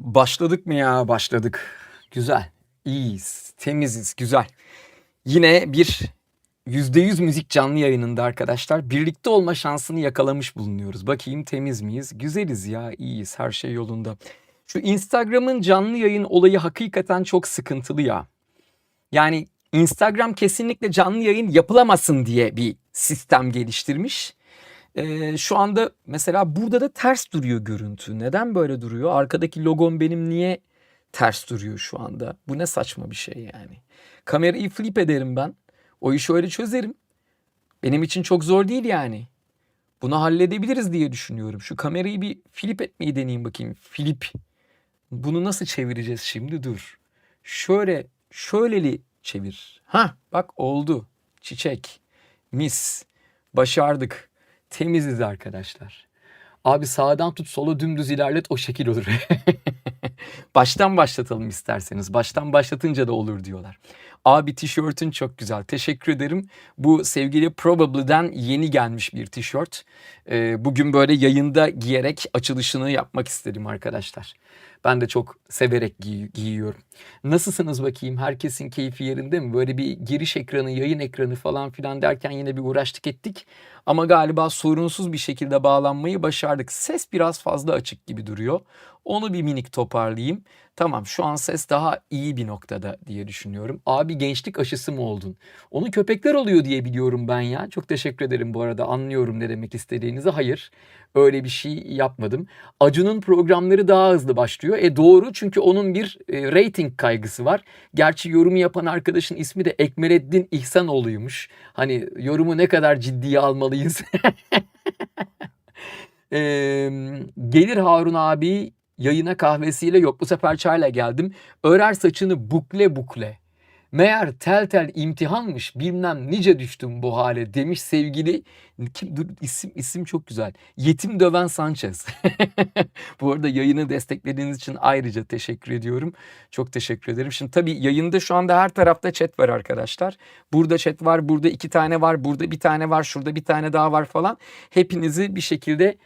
Başladık mı ya? Başladık. Güzel. İyiyiz. Temiziz. Güzel. Yine bir %100 müzik canlı yayınında arkadaşlar. Birlikte olma şansını yakalamış bulunuyoruz. Bakayım temiz miyiz? Güzeliz ya. İyiyiz. Her şey yolunda. Şu Instagram'ın canlı yayın olayı hakikaten çok sıkıntılı ya. Yani Instagram kesinlikle canlı yayın yapılamasın diye bir sistem geliştirmiş. Şu anda mesela burada da ters duruyor görüntü. Neden böyle duruyor? Arkadaki logom benim niye ters duruyor şu anda? Bu ne saçma bir şey yani. Kamerayı flip ederim ben. O işi öyle çözerim. Benim için çok zor değil yani. Bunu halledebiliriz diye düşünüyorum. Şu kamerayı bir flip etmeyi deneyeyim bakayım. Flip. Bunu nasıl çevireceğiz şimdi? Dur. Şöyleli çevir. Ha, bak oldu. Çiçek. Mis. Başardık. Temiziz arkadaşlar. Abi sağdan tut sola dümdüz ilerlet o şekil olur. Baştan başlatalım isterseniz. Baştan başlatınca da olur diyorlar. Abi tişörtün çok güzel. Teşekkür ederim. Bu sevgili Probably'den yeni gelmiş bir tişört. Bugün böyle yayında giyerek açılışını yapmak istedim arkadaşlar. Ben de çok severek giyiyorum. Nasılsınız bakayım? Herkesin keyfi yerinde mi? Böyle bir giriş ekranı, yayın ekranı falan filan derken yine bir uğraştık ettik. Ama galiba sorunsuz bir şekilde bağlanmayı başardık. Ses biraz fazla açık gibi duruyor. Onu bir minik toparlayayım. Tamam, şu an ses daha iyi bir noktada diye düşünüyorum. Abi gençlik aşısı mı oldun? Onu köpekler oluyor diye biliyorum ben ya. Çok teşekkür ederim bu arada. Anlıyorum ne demek istediğinizi. Hayır, öyle bir şey yapmadım. Acun'un programları daha hızlı başlıyor. Doğru, çünkü onun bir rating kaygısı var. Gerçi yorumu yapan arkadaşın ismi de Ekmeleddin İhsanoğlu'ymuş. Hani yorumu ne kadar ciddiye almalıyız? Gelir Harun abi yayına kahvesiyle, yok bu sefer çayla geldim. Örer saçını bukle bukle. Meğer tel tel imtihanmış, bilmem nice düştüm bu hale demiş sevgili, kim, dur, isim çok güzel. Yetim Döven Sanchez. Bu arada yayını desteklediğiniz için ayrıca teşekkür ediyorum. Çok teşekkür ederim. Şimdi tabii yayında şu anda her tarafta chat var arkadaşlar. Burada chat var, burada 2 tane var, burada bir tane var, şurada bir tane daha var falan. Hepinizi bir şekilde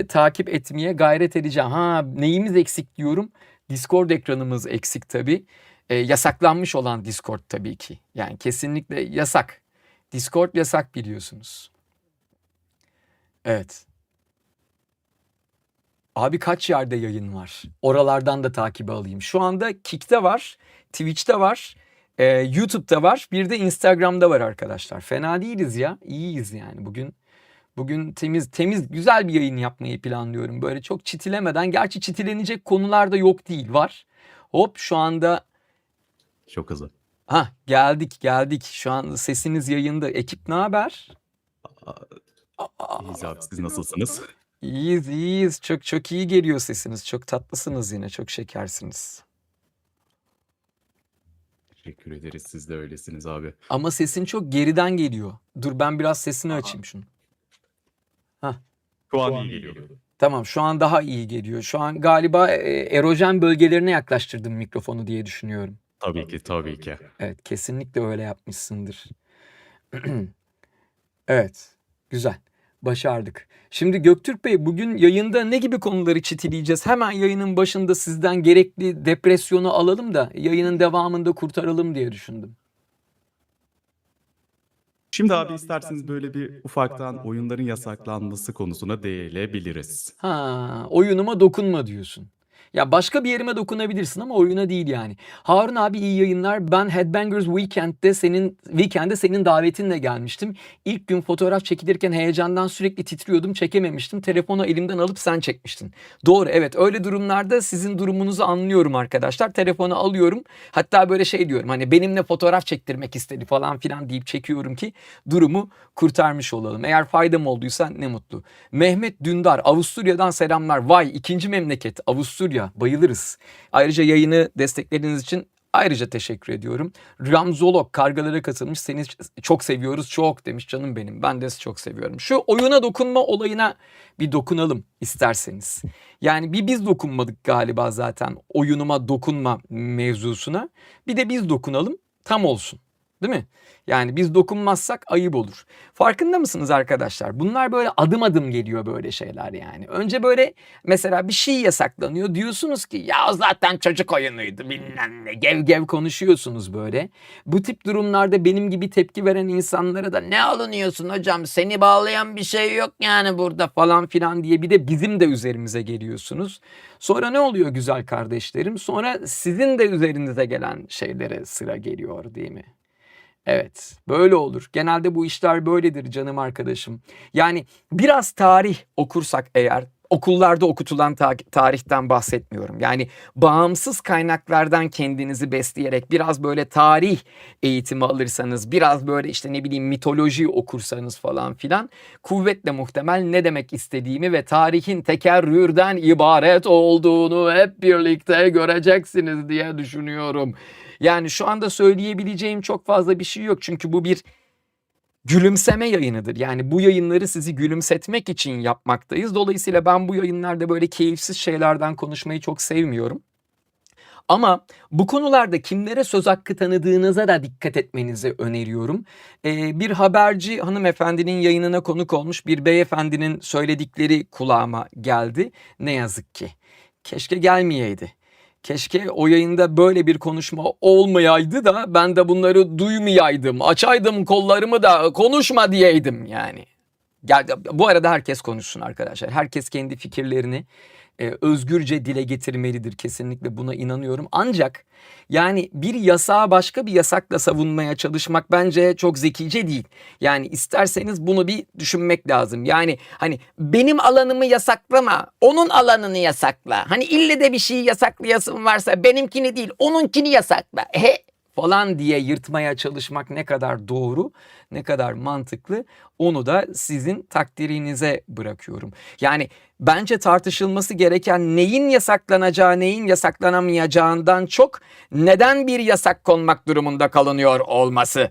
takip etmeye gayret edeceğim. Ha, neyimiz eksik diyorum. Discord ekranımız eksik tabii. Yasaklanmış olan Discord tabii ki. Yani kesinlikle yasak. Discord yasak biliyorsunuz. Evet. Abi kaç yerde yayın var? Oralardan da takibi alayım. Şu anda Kick'te var, Twitch'te var, YouTube'da var, bir de Instagram'da var arkadaşlar. Fena değiliz ya. İyiyiz yani bugün temiz güzel bir yayın yapmayı planlıyorum. Böyle çok çitilemeden, gerçi çitilenecek konular da yok değil, var. Hop, şu anda Çok hızlı. ha, geldik. Şu an sesiniz yayında. Ekip ne haber? İyiyiz abi, siz nasılsınız? İyiyiz. Çok iyi geliyor sesiniz. Çok tatlısınız yine. Çok şekersiniz. Teşekkür ederiz, siz de öylesiniz abi. Ama sesin çok geriden geliyor. Dur, ben biraz sesini açayım şunu. Hah. Şu an iyi geliyor. Tamam, şu an daha iyi geliyor. Şu an galiba erojen bölgelerine yaklaştırdım mikrofonu diye düşünüyorum. Tabii ki. Evet, kesinlikle öyle yapmışsındır. Evet, güzel. Başardık. Şimdi Göktürk Bey, bugün yayında ne gibi konuları çitileyeceğiz? Hemen yayının başında sizden gerekli depresyonu alalım da yayının devamında kurtaralım diye düşündüm. Şimdi abi isterseniz böyle bir ufaktan oyunların yasaklanması konusuna değinebiliriz. Ha, oyunuma dokunma diyorsun. Ya başka bir yerime dokunabilirsin ama oyuna değil yani. Harun abi iyi yayınlar. Ben Headbangers Weekend'de senin davetinle gelmiştim. İlk gün fotoğraf çekilirken heyecandan sürekli titriyordum, çekememiştim. Telefonu elimden alıp sen çekmiştin. Doğru, evet, öyle durumlarda sizin durumunuzu anlıyorum arkadaşlar. Telefonu alıyorum. Hatta böyle şey diyorum, hani benimle fotoğraf çektirmek istedi falan filan deyip çekiyorum ki durumu kurtarmış olalım. Eğer faydam olduysa ne mutlu. Mehmet Dündar, Avusturya'dan selamlar. Vay, ikinci memleket Avusturya, bayılırız. Ayrıca yayını desteklediğiniz için ayrıca teşekkür ediyorum. Ramzolog kargalara katılmış, seni çok seviyoruz çok demiş, canım benim, ben de sizi çok seviyorum. Şu oyuna dokunma olayına bir dokunalım isterseniz. Yani biz dokunmadık galiba zaten oyunuma dokunma mevzusuna. Bir de biz dokunalım, tam olsun. Değil mi? Yani biz dokunmazsak ayıp olur. Farkında mısınız arkadaşlar? Bunlar böyle adım adım geliyor böyle şeyler yani. Önce böyle mesela bir şey yasaklanıyor. Diyorsunuz ki ya zaten çocuk oyunuydu bilmem ne. Gev gev konuşuyorsunuz böyle. Bu tip durumlarda benim gibi tepki veren insanlara da ne alınıyorsun hocam? Seni bağlayan bir şey yok yani burada falan filan diye bir de bizim de üzerimize geliyorsunuz. Sonra ne oluyor güzel kardeşlerim? Sonra sizin de üzerinize gelen şeylere sıra geliyor değil mi? Evet, böyle olur. Genelde bu işler böyledir canım arkadaşım. Yani biraz tarih okursak eğer, okullarda okutulan tarihten bahsetmiyorum. Yani bağımsız kaynaklardan kendinizi besleyerek biraz böyle tarih eğitimi alırsanız, biraz böyle işte ne bileyim mitoloji okursanız falan filan kuvvetle muhtemel ne demek istediğimi ve tarihin tekerrürden ibaret olduğunu hep birlikte göreceksiniz diye düşünüyorum. Yani şu anda söyleyebileceğim çok fazla bir şey yok. Çünkü bu bir gülümseme yayınıdır. Yani bu yayınları sizi gülümsetmek için yapmaktayız. Dolayısıyla ben bu yayınlarda böyle keyifsiz şeylerden konuşmayı çok sevmiyorum. Ama bu konularda kimlere söz hakkı tanıdığınıza da dikkat etmenizi öneriyorum. Bir haberci hanımefendinin yayınına konuk olmuş bir beyefendinin söyledikleri kulağıma geldi. Ne yazık ki. Keşke gelmeyeydi. Keşke o yayında böyle bir konuşma olmayaydı da ben de bunları duymayaydım. Açaydım kollarımı da konuşma diyeydim yani. Bu arada herkes konuşsun arkadaşlar. Herkes kendi fikirlerini özgürce dile getirmelidir. Kesinlikle buna inanıyorum. Ancak yani bir yasağı başka bir yasakla savunmaya çalışmak bence çok zekice değil. Yani isterseniz bunu bir düşünmek lazım. Yani hani benim alanımı yasaklama, onun alanını yasakla. Hani ille de bir şeyi yasaklayasın varsa benimkini değil, onunkini yasakla. Falan diye yırtmaya çalışmak ne kadar doğru, ne kadar mantıklı onu da sizin takdirinize bırakıyorum. Yani bence tartışılması gereken neyin yasaklanacağı, neyin yasaklanamayacağından çok neden bir yasak konmak durumunda kalınıyor olmalı.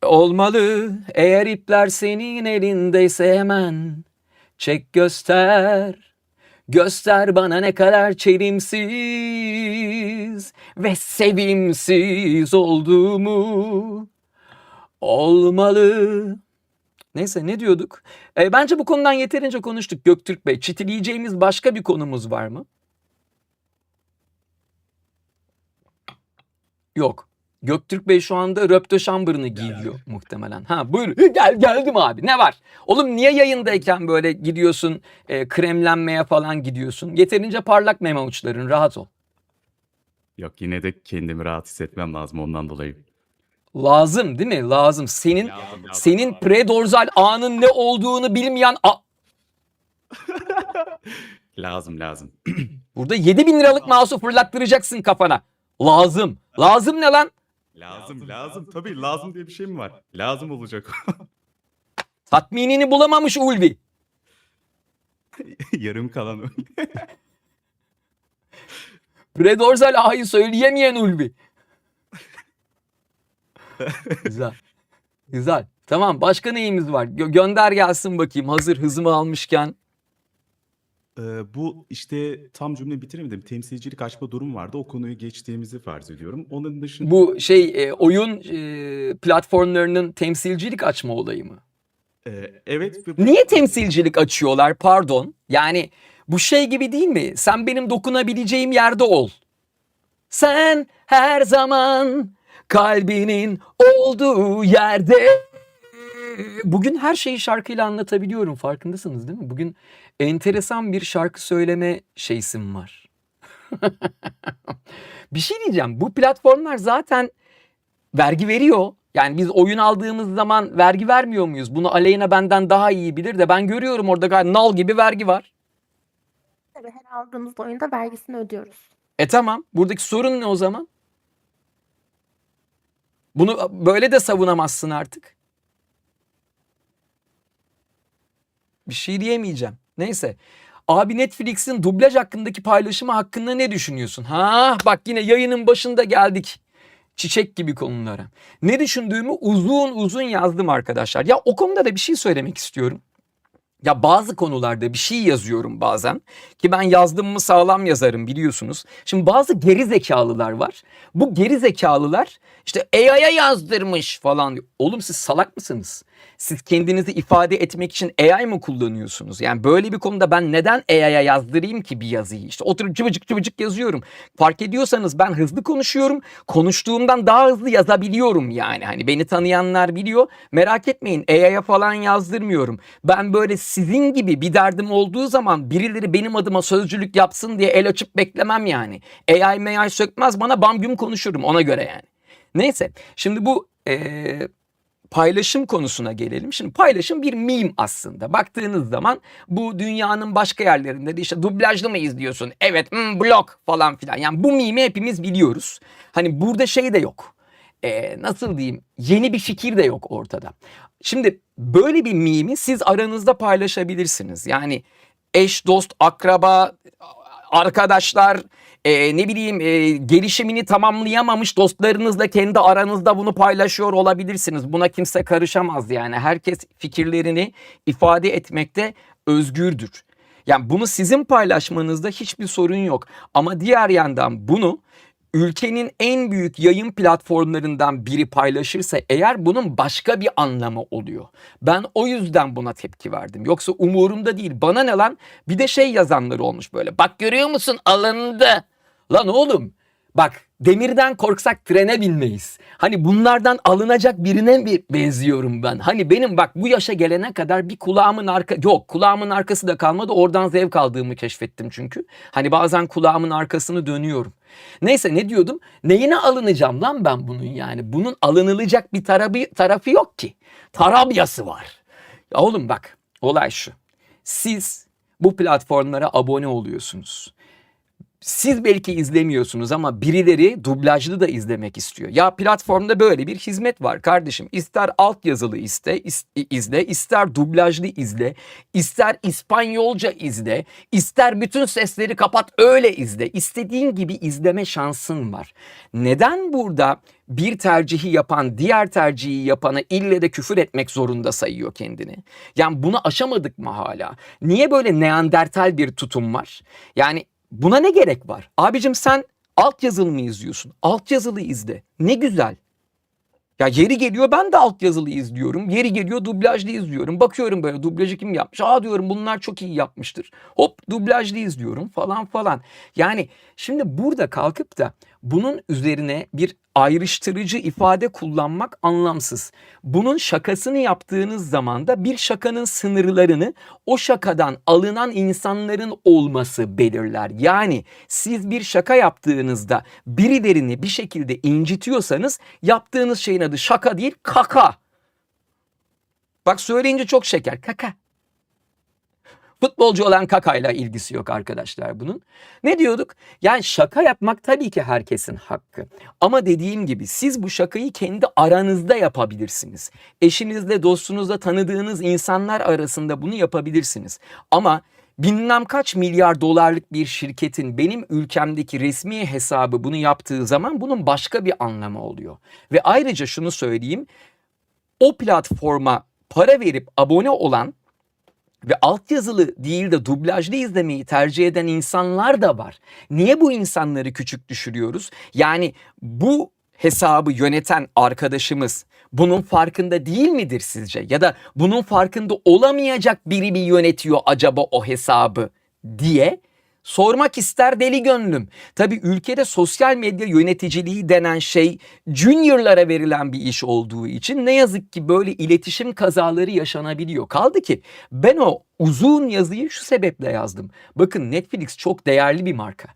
Olmalı eğer ipler senin elindeyse hemen çek göster. Göster bana ne kadar çelimsiz ve sevimsiz olduğumu. Olmalı. Neyse ne diyorduk? Bence bu konudan yeterince konuştuk Göktürk Bey. Çitileyeceğimiz başka bir konumuz var mı? Yok. Göktürk Bey şu anda röpte şambırını giyiyor muhtemelen. Ha buyur. Geldim abi. Ne var? Oğlum niye yayındayken böyle gidiyorsun kremlenmeye falan gidiyorsun? Yeterince parlak meme uçların rahat ol. Yok, yine de kendimi rahat hissetmem lazım ondan dolayı. Lazım değil mi? Lazım. Senin Lazım. predorsal ağının ne olduğunu bilmeyen Lazım. burada 7.000 liralık mouse'u fırlattıracaksın kafana. Lazım. Lazım ne lan? Lazım. Tabii lazım diye bir şey mi var? Lazım olacak. Tatminini bulamamış Ulvi. Yarım kalan öyle. Predorsal ağayı söyleyemeyen Ulvi. Güzel. Güzel. Tamam başka neyimiz var? Gönder gelsin bakayım hazır hızımı almışken. Bu işte tam cümle bitiremedim. Temsilcilik açma durum vardı. O konuyu geçtiğimizi farz ediyorum. Onun dışında Bu oyun platformlarının temsilcilik açma olayı mı? evet. Niye temsilcilik açıyorlar pardon? Yani bu şey gibi değil mi? Sen benim dokunabileceğim yerde ol. Sen her zaman kalbinin olduğu yerde. Bugün her şeyi şarkıyla anlatabiliyorum farkındasınız değil mi? Bugün enteresan bir şarkı söyleme şeysim var. Bir şey diyeceğim. Bu platformlar zaten vergi veriyor. Yani biz oyun aldığımız zaman vergi vermiyor muyuz? Bunu Aleyna benden daha iyi bilir de ben görüyorum orada gayet nal gibi vergi var. Tabii her aldığımız oyunda vergisini ödüyoruz. Tamam. Buradaki sorun ne o zaman? Bunu böyle de savunamazsın artık. Bir şey diyemeyeceğim. Neyse. Abi Netflix'in dublaj hakkındaki paylaşımı hakkında ne düşünüyorsun? Ha bak yine yayının başında geldik. Çiçek gibi konulara. Ne düşündüğümü uzun uzun yazdım arkadaşlar. Ya o konuda da bir şey söylemek istiyorum. Ya bazı konularda bir şey yazıyorum bazen ki ben yazdım mı sağlam yazarım biliyorsunuz. Şimdi bazı geri zekalılar var. Bu geri zekalılar işte AI'ya yazdırmış falan diyor. Oğlum siz salak mısınız? Siz kendinizi ifade etmek için AI mı kullanıyorsunuz? Yani böyle bir konuda ben neden AI'ya yazdırayım ki bir yazıyı? İşte oturup cıvıcık cıvıcık yazıyorum. Fark ediyorsanız ben hızlı konuşuyorum. Konuştuğumdan daha hızlı yazabiliyorum yani. Hani beni tanıyanlar biliyor. Merak etmeyin AI'ya falan yazdırmıyorum. Ben böyle sizin gibi bir derdim olduğu zaman birileri benim adıma sözcülük yapsın diye el açıp beklemem yani. AI meyay sökmez bana bam güm konuşurum ona göre yani. Neyse şimdi bu paylaşım konusuna gelelim. Şimdi paylaşım bir meme aslında. Baktığınız zaman bu dünyanın başka yerlerinde de işte dublajlı mı izliyorsun? Evet blok falan filan. Yani bu meme'i hepimiz biliyoruz. Hani burada şey de yok. Nasıl diyeyim? Yeni bir fikir de yok ortada. Şimdi böyle bir meme'i siz aranızda paylaşabilirsiniz. Yani eş, dost, akraba, arkadaşlar, ne bileyim gelişimini tamamlayamamış dostlarınızla kendi aranızda bunu paylaşıyor olabilirsiniz. Buna kimse karışamaz yani. Herkes fikirlerini ifade etmekte özgürdür. Yani bunu sizin paylaşmanızda hiçbir sorun yok. Ama diğer yandan bunu ülkenin en büyük yayın platformlarından biri paylaşırsa eğer bunun başka bir anlamı oluyor. Ben o yüzden buna tepki verdim. Yoksa umurumda değil. Bana ne lan? Bir de şey yazanları olmuş böyle. Bak görüyor musun alındı. Lan oğlum bak demirden korksak trene binmeyiz. Hani bunlardan alınacak birine mi benziyorum ben? Hani benim bak bu yaşa gelene kadar bir kulağımın arkası da kalmadı. Oradan zevk aldığımı keşfettim çünkü. Hani bazen kulağımın arkasını dönüyorum. Neyse ne diyordum? Neyine alınacağım lan ben bunun yani? Bunun alınılacak bir tarafı yok ki. Tarabyası var. Ya oğlum bak olay şu. Siz bu platformlara abone oluyorsunuz. Siz belki izlemiyorsunuz ama birileri dublajlı da izlemek istiyor. Ya platformda böyle bir hizmet var kardeşim. İster altyazılı izle, ister dublajlı izle, ister İspanyolca izle, ister bütün sesleri kapat öyle izle. İstediğin gibi izleme şansın var. Neden burada bir tercihi yapan diğer tercihi yapana ille de küfür etmek zorunda sayıyor kendini? Yani bunu aşamadık mı hala? Niye böyle neandertal bir tutum var? Yani buna ne gerek var? Abicim sen altyazılı mı izliyorsun? Altyazılı izle. Ne güzel. Ya yeri geliyor ben de altyazılı izliyorum. Yeri geliyor dublajlı izliyorum. Bakıyorum böyle dublajı kim yapmış? Aa diyorum bunlar çok iyi yapmıştır. Hop dublajlı izliyorum falan falan. Yani şimdi burada kalkıp da bunun üzerine bir ayrıştırıcı ifade kullanmak anlamsız. Bunun şakasını yaptığınız zaman da bir şakanın sınırlarını o şakadan alınan insanların olması belirler. Yani siz bir şaka yaptığınızda birilerini bir şekilde incitiyorsanız yaptığınız şeyin adı şaka değil kaka. Bak söyleyince çok şeker kaka. Futbolcu olan kakayla ilgisi yok arkadaşlar bunun. Ne diyorduk? Yani şaka yapmak tabii ki herkesin hakkı. Ama dediğim gibi siz bu şakayı kendi aranızda yapabilirsiniz. Eşinizle, dostunuzla, tanıdığınız insanlar arasında bunu yapabilirsiniz. Ama bilmem kaç milyar dolarlık bir şirketin benim ülkemdeki resmi hesabı bunu yaptığı zaman bunun başka bir anlamı oluyor. Ve ayrıca şunu söyleyeyim. O platforma para verip abone olan ve altyazılı değil de dublajlı izlemeyi tercih eden insanlar da var. Niye bu insanları küçük düşürüyoruz? Yani bu hesabı yöneten arkadaşımız bunun farkında değil midir sizce? Ya da bunun farkında olamayacak biri mi yönetiyor acaba o hesabı diye sormak ister deli gönlüm. Tabii ülkede sosyal medya yöneticiliği denen şey juniorlara verilen bir iş olduğu için ne yazık ki böyle iletişim kazaları yaşanabiliyor. Kaldı ki ben o uzun yazıyı şu sebeple yazdım. Bakın Netflix çok değerli bir marka.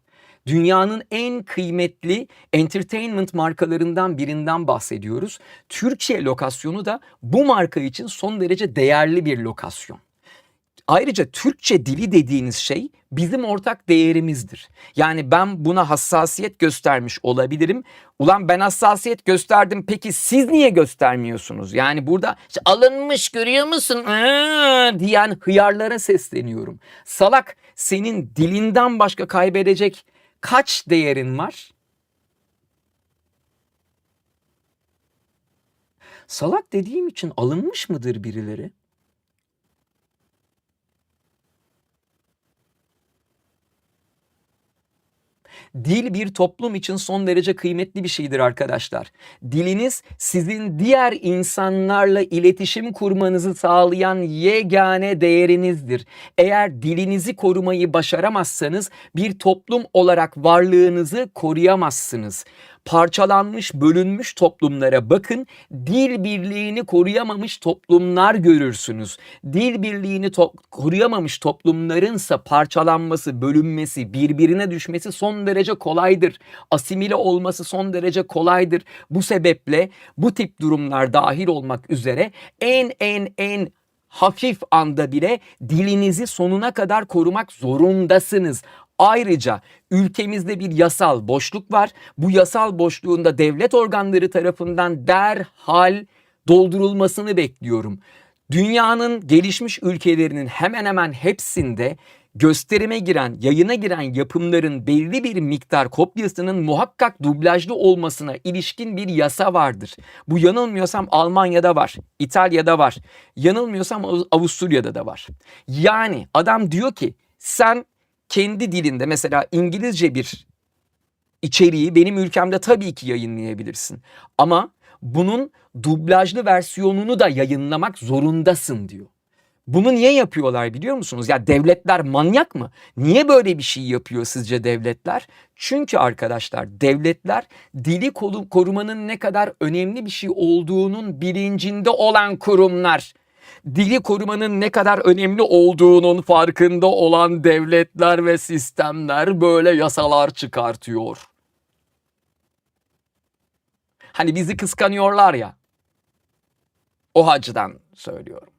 Dünyanın en kıymetli entertainment markalarından birinden bahsediyoruz. Türkiye lokasyonu da bu marka için son derece değerli bir lokasyon. Ayrıca Türkçe dili dediğiniz şey bizim ortak değerimizdir. Yani ben buna hassasiyet göstermiş olabilirim. Ulan ben hassasiyet gösterdim peki siz niye göstermiyorsunuz? Yani burada işte alınmış görüyor musun? Diyen hıyarlara sesleniyorum. Salak senin dilinden başka kaybedecek kaç değerin var? Salak dediğim için alınmış mıdır birileri? Dil bir toplum için son derece kıymetli bir şeydir arkadaşlar. Diliniz sizin diğer insanlarla iletişim kurmanızı sağlayan yegane değerinizdir. Eğer dilinizi korumayı başaramazsanız bir toplum olarak varlığınızı koruyamazsınız. Parçalanmış, bölünmüş toplumlara bakın, dil birliğini koruyamamış toplumlar görürsünüz. Dil birliğini koruyamamış toplumlarınsa parçalanması, bölünmesi, birbirine düşmesi son derece kolaydır. Asimile olması son derece kolaydır. Bu sebeple bu tip durumlar dahil olmak üzere en hafif anda bile dilinizi sonuna kadar korumak zorundasınız. Ayrıca ülkemizde bir yasal boşluk var. Bu yasal boşluğunda devlet organları tarafından derhal doldurulmasını bekliyorum. Dünyanın gelişmiş ülkelerinin hemen hemen hepsinde gösterime giren, yayına giren yapımların belli bir miktar kopyasının muhakkak dublajlı olmasına ilişkin bir yasa vardır. Bu yanılmıyorsam Almanya'da var, İtalya'da var, yanılmıyorsam Avusturya'da da var. Yani adam diyor ki sen kendi dilinde mesela İngilizce bir içeriği benim ülkemde tabii ki yayınlayabilirsin. Ama bunun dublajlı versiyonunu da yayınlamak zorundasın diyor. Bunu niye yapıyorlar biliyor musunuz? Ya devletler manyak mı? Niye böyle bir şey yapıyor sizce devletler? Çünkü arkadaşlar devletler dili korumanın ne kadar önemli bir şey olduğunun bilincinde olan kurumlar. Dili korumanın ne kadar önemli olduğunun farkında olan devletler ve sistemler böyle yasalar çıkartıyor. Hani bizi kıskanıyorlar ya. O açıdan söylüyorum.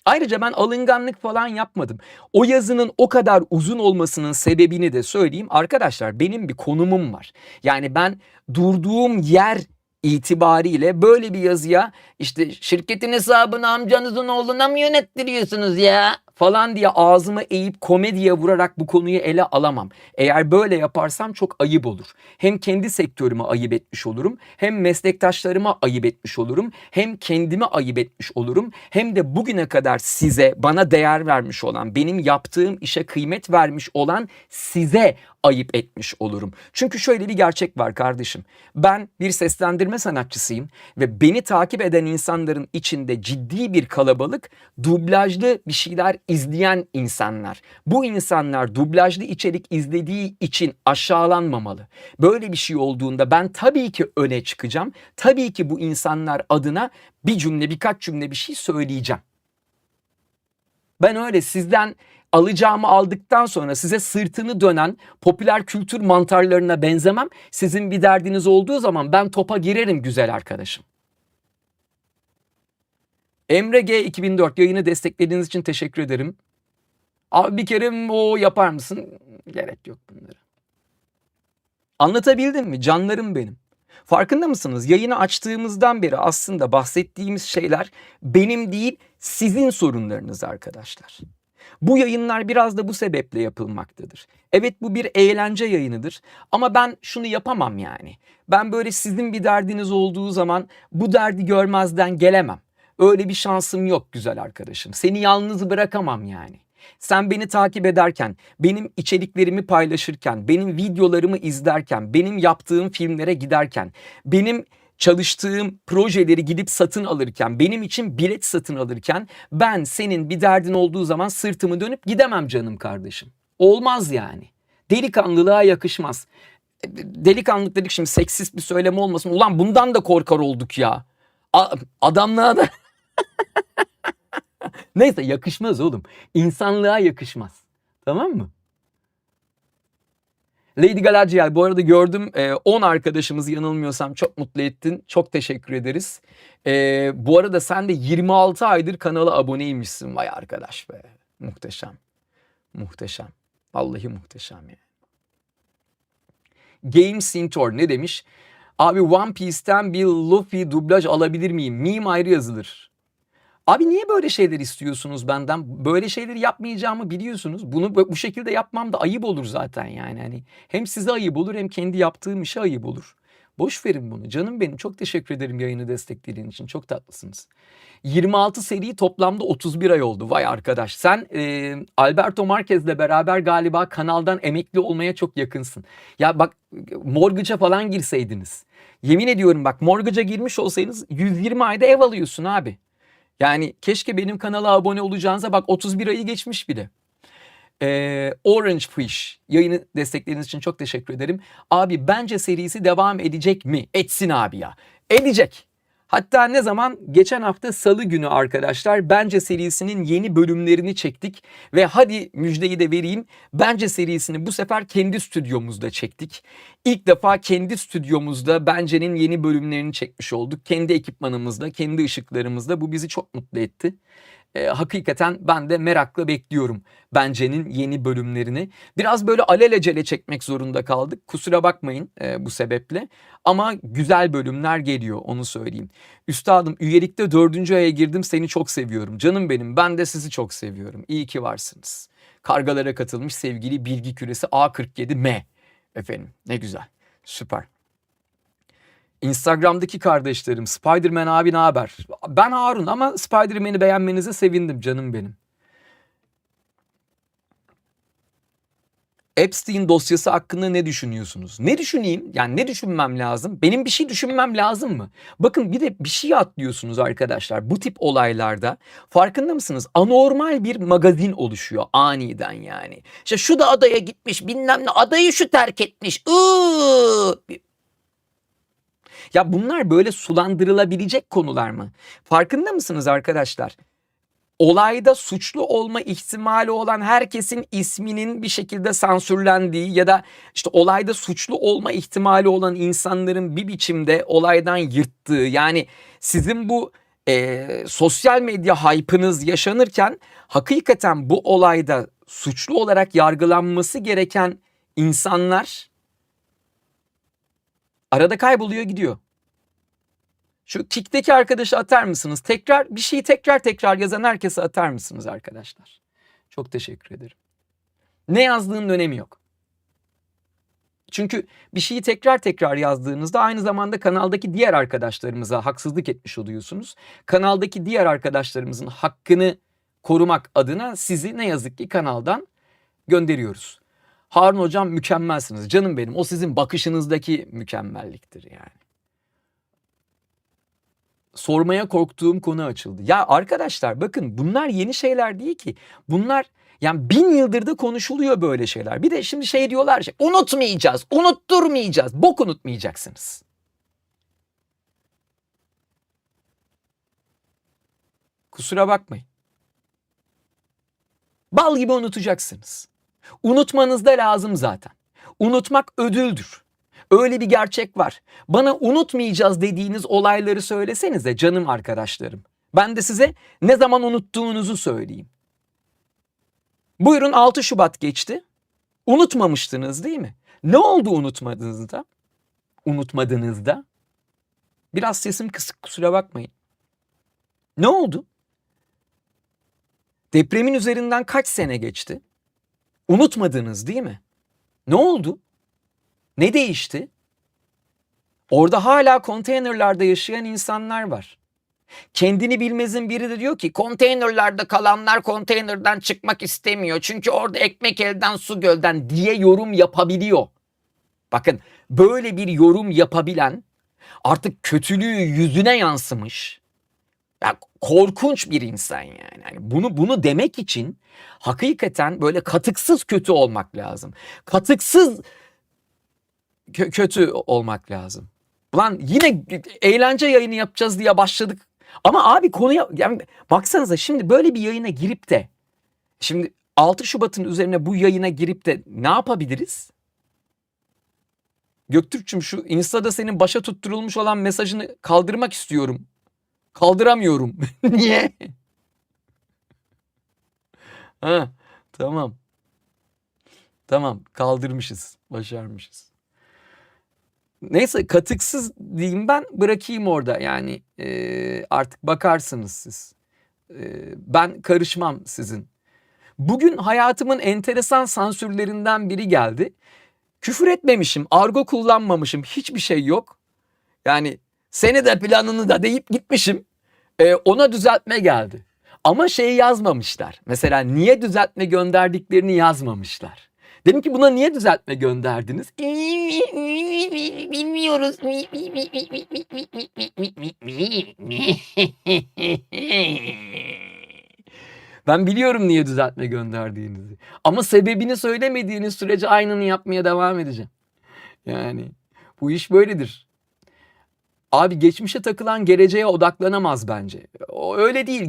Ayrıca ben alınganlık falan yapmadım. O yazının o kadar uzun olmasının sebebini de söyleyeyim. Arkadaşlar benim bir konumum var. Yani ben durduğum yer itibariyle böyle bir yazıya işte şirketin hesabını amcanızın oğluna mı yönettiriyorsunuz ya falan diye ağzımı eğip komediye vurarak bu konuyu ele alamam. Eğer böyle yaparsam çok ayıp olur. Hem kendi sektörüme ayıp etmiş olurum, hem meslektaşlarıma ayıp etmiş olurum, hem kendime ayıp etmiş olurum, hem de bugüne kadar size, bana değer vermiş olan, benim yaptığım işe kıymet vermiş olan size ayıp etmiş olurum. Çünkü şöyle bir gerçek var kardeşim. Ben bir seslendirme sanatçısıyım ve beni takip eden insanların içinde ciddi bir kalabalık dublajlı bir şeyler izleyen insanlar. Bu insanlar dublajlı içerik izlediği için aşağılanmamalı. Böyle bir şey olduğunda ben tabii ki öne çıkacağım. Tabii ki bu insanlar adına bir cümle, birkaç cümle bir şey söyleyeceğim. Ben öyle sizden alacağımı aldıktan sonra size sırtını dönen popüler kültür mantarlarına benzemem. Sizin bir derdiniz olduğu zaman ben topa girerim güzel arkadaşım. Emre G 2004 yayını desteklediğiniz için teşekkür ederim. Abi bir kere o yapar mısın? Gerek yok bunlara. Anlatabildim mi? Canlarım benim. Farkında mısınız? Yayını açtığımızdan beri aslında bahsettiğimiz şeyler benim değil, sizin sorunlarınız arkadaşlar. Bu yayınlar biraz da bu sebeple yapılmaktadır. Evet bu bir eğlence yayınıdır ama ben şunu yapamam yani. Ben böyle sizin bir derdiniz olduğu zaman bu derdi görmezden gelemem. Öyle bir şansım yok güzel arkadaşım. Seni yalnız bırakamam yani. Sen beni takip ederken, benim içeriklerimi paylaşırken, benim videolarımı izlerken, benim yaptığım filmlere giderken, benim çalıştığım projeleri gidip satın alırken, benim için bilet satın alırken ben senin bir derdin olduğu zaman sırtımı dönüp gidemem canım kardeşim. Olmaz yani. Delikanlılığa yakışmaz. Delikanlılık dedik şimdi seksist bir söylem olmasın. Ulan bundan da korkar olduk ya. Adamlığa da... Neyse yakışmaz oğlum. İnsanlığa yakışmaz. Tamam mı? Lady Galadriel bu arada gördüm 10 arkadaşımızı yanılmıyorsam çok mutlu ettin. Çok teşekkür ederiz. Bu arada sen de 26 aydır kanala aboneymişsin. Vay arkadaş be. Muhteşem. Muhteşem. Vallahi muhteşem yani. Game Sintor ne demiş? Abi One Piece'ten bir Luffy dublaj alabilir miyim? Meme ayrı yazılır. Abi niye böyle şeyler istiyorsunuz benden? Böyle şeyleri yapmayacağımı biliyorsunuz. Bunu bu şekilde yapmam da ayıp olur zaten yani. Hani hem size ayıp olur hem kendi yaptığım işe ayıp olur. Boş verin bunu. Canım benim, çok teşekkür ederim yayını desteklediğin için. Çok tatlısınız. 26 seri toplamda 31 ay oldu. Vay arkadaş. Sen Alberto Marquez'le beraber galiba kanaldan emekli olmaya çok yakınsın. Ya bak, mortgage'a falan girseydiniz. Yemin ediyorum bak, mortgage'a girmiş olsaydınız 120 ayda ev alıyorsun abi. Yani keşke benim kanala abone olacağınıza, bak 31 ayı geçmiş bile. Orange Fish yayını desteklediğiniz için çok teşekkür ederim. Abi bence serisi devam edecek mi? Etsin abi ya. Edecek. Hatta ne zaman? Geçen hafta Salı günü arkadaşlar Bence serisinin yeni bölümlerini çektik. Ve hadi müjdeyi de vereyim. Bence serisini bu sefer kendi stüdyomuzda çektik. İlk defa kendi stüdyomuzda Bence'nin yeni bölümlerini çekmiş olduk. Kendi ekipmanımızla, kendi ışıklarımızla. Bu bizi çok mutlu etti. Hakikaten ben de merakla bekliyorum Bence'nin yeni bölümlerini. Biraz böyle alelacele çekmek zorunda kaldık. Kusura bakmayın bu sebeple. Ama güzel bölümler geliyor, onu söyleyeyim. Üstadım, üyelikte 4. aya girdim, seni çok seviyorum. Canım benim, ben de sizi çok seviyorum. İyi ki varsınız. Kargalara katılmış sevgili Bilgi Küresi A47M. Efendim ne güzel, süper. Instagram'daki kardeşlerim, Spider-Man abi ne haber? Ben Harun ama Spider-Man'i beğenmenize sevindim canım benim. Epstein dosyası hakkında ne düşünüyorsunuz? Ne düşüneyim? Yani ne düşünmem lazım? Benim bir şey düşünmem lazım mı? Bakın, bir de bir şey atlıyorsunuz arkadaşlar. Bu tip olaylarda farkında mısınız? Anormal bir magazin oluşuyor aniden yani. İşte şu da adaya gitmiş, bilmem ne, adayı şu terk etmiş. Ya bunlar böyle sulandırılabilecek konular mı? Farkında mısınız arkadaşlar? Olayda suçlu olma ihtimali olan herkesin isminin bir şekilde sansürlendiği ya da işte olayda suçlu olma ihtimali olan insanların bir biçimde olaydan yırttığı, yani sizin bu sosyal medya hype'ınız yaşanırken hakikaten bu olayda suçlu olarak yargılanması gereken insanlar arada kayboluyor gidiyor. Şu Kik'teki arkadaşı atar mısınız? Bir şeyi tekrar yazan herkese atar mısınız arkadaşlar? Çok teşekkür ederim. Ne yazdığının önemi yok. Çünkü bir şeyi tekrar yazdığınızda aynı zamanda kanaldaki diğer arkadaşlarımıza haksızlık etmiş oluyorsunuz. Kanaldaki diğer arkadaşlarımızın hakkını korumak adına sizi ne yazık ki kanaldan gönderiyoruz. Harun hocam mükemmelsiniz. Canım benim, o sizin bakışınızdaki mükemmelliktir yani. Sormaya korktuğum konu açıldı. Ya arkadaşlar bakın, bunlar yeni şeyler değil ki. Bunlar yani 1000 yıldır da konuşuluyor böyle şeyler. Bir de şimdi şey diyorlar ya, unutmayacağız, unutturmayacağız. Bok unutmayacaksınız. Kusura bakmayın. Bal gibi unutacaksınız. Unutmanız da lazım zaten. Unutmak ödüldür. Öyle bir gerçek var. Bana unutmayacağız dediğiniz olayları söylesenize canım arkadaşlarım. Ben de size ne zaman unuttuğunuzu söyleyeyim. Buyurun, 6 Şubat geçti. Unutmamıştınız değil mi? Ne oldu unutmadığınızda? Unutmadığınızda? Biraz sesim kısık, kusura bakmayın. Ne oldu? Depremin üzerinden kaç sene geçti? Unutmadınız değil mi? Ne oldu? Ne değişti? Orada hala konteynerlarda yaşayan insanlar var. Kendini bilmezin biri de diyor ki konteynerlarda kalanlar konteynerden çıkmak istemiyor. Çünkü orada ekmek elden su gölden diye yorum yapabiliyor. Bakın, böyle bir yorum yapabilen, artık kötülüğü yüzüne yansımış, ya korkunç bir insan yani. Yani bunu demek için hakikaten böyle katıksız kötü olmak lazım. Katıksız kötü olmak lazım. Ulan yine eğlence yayını yapacağız diye başladık. Ama abi konuya yani baksanıza, şimdi böyle bir yayına girip de şimdi 6 Şubat'ın üzerine bu yayına girip de ne yapabiliriz? Göktürk'cüm, şu Insta'da senin başa tutturulmuş olan mesajını kaldırmak istiyorum. Kaldıramıyorum. Niye? Ha, tamam. Tamam, kaldırmışız. Başarmışız. Neyse, katıksız diyeyim, ben bırakayım orada yani, artık bakarsınız siz. Ben karışmam sizin. Bugün hayatımın enteresan sansürlerinden biri geldi. Küfür etmemişim, argo kullanmamışım, hiçbir şey yok. Yani seni de planını da deyip gitmişim. Ona düzeltme geldi. Ama şeyi yazmamışlar. Mesela niye düzeltme gönderdiklerini yazmamışlar. Dedim ki buna niye düzeltme gönderdiniz? Bilmiyoruz. Ben biliyorum niye düzeltme gönderdiğinizi. Ama sebebini söylemediğiniz sürece aynını yapmaya devam edeceğim. Yani bu iş böyledir. Abi geçmişe takılan geleceğe odaklanamaz bence. O öyle değil.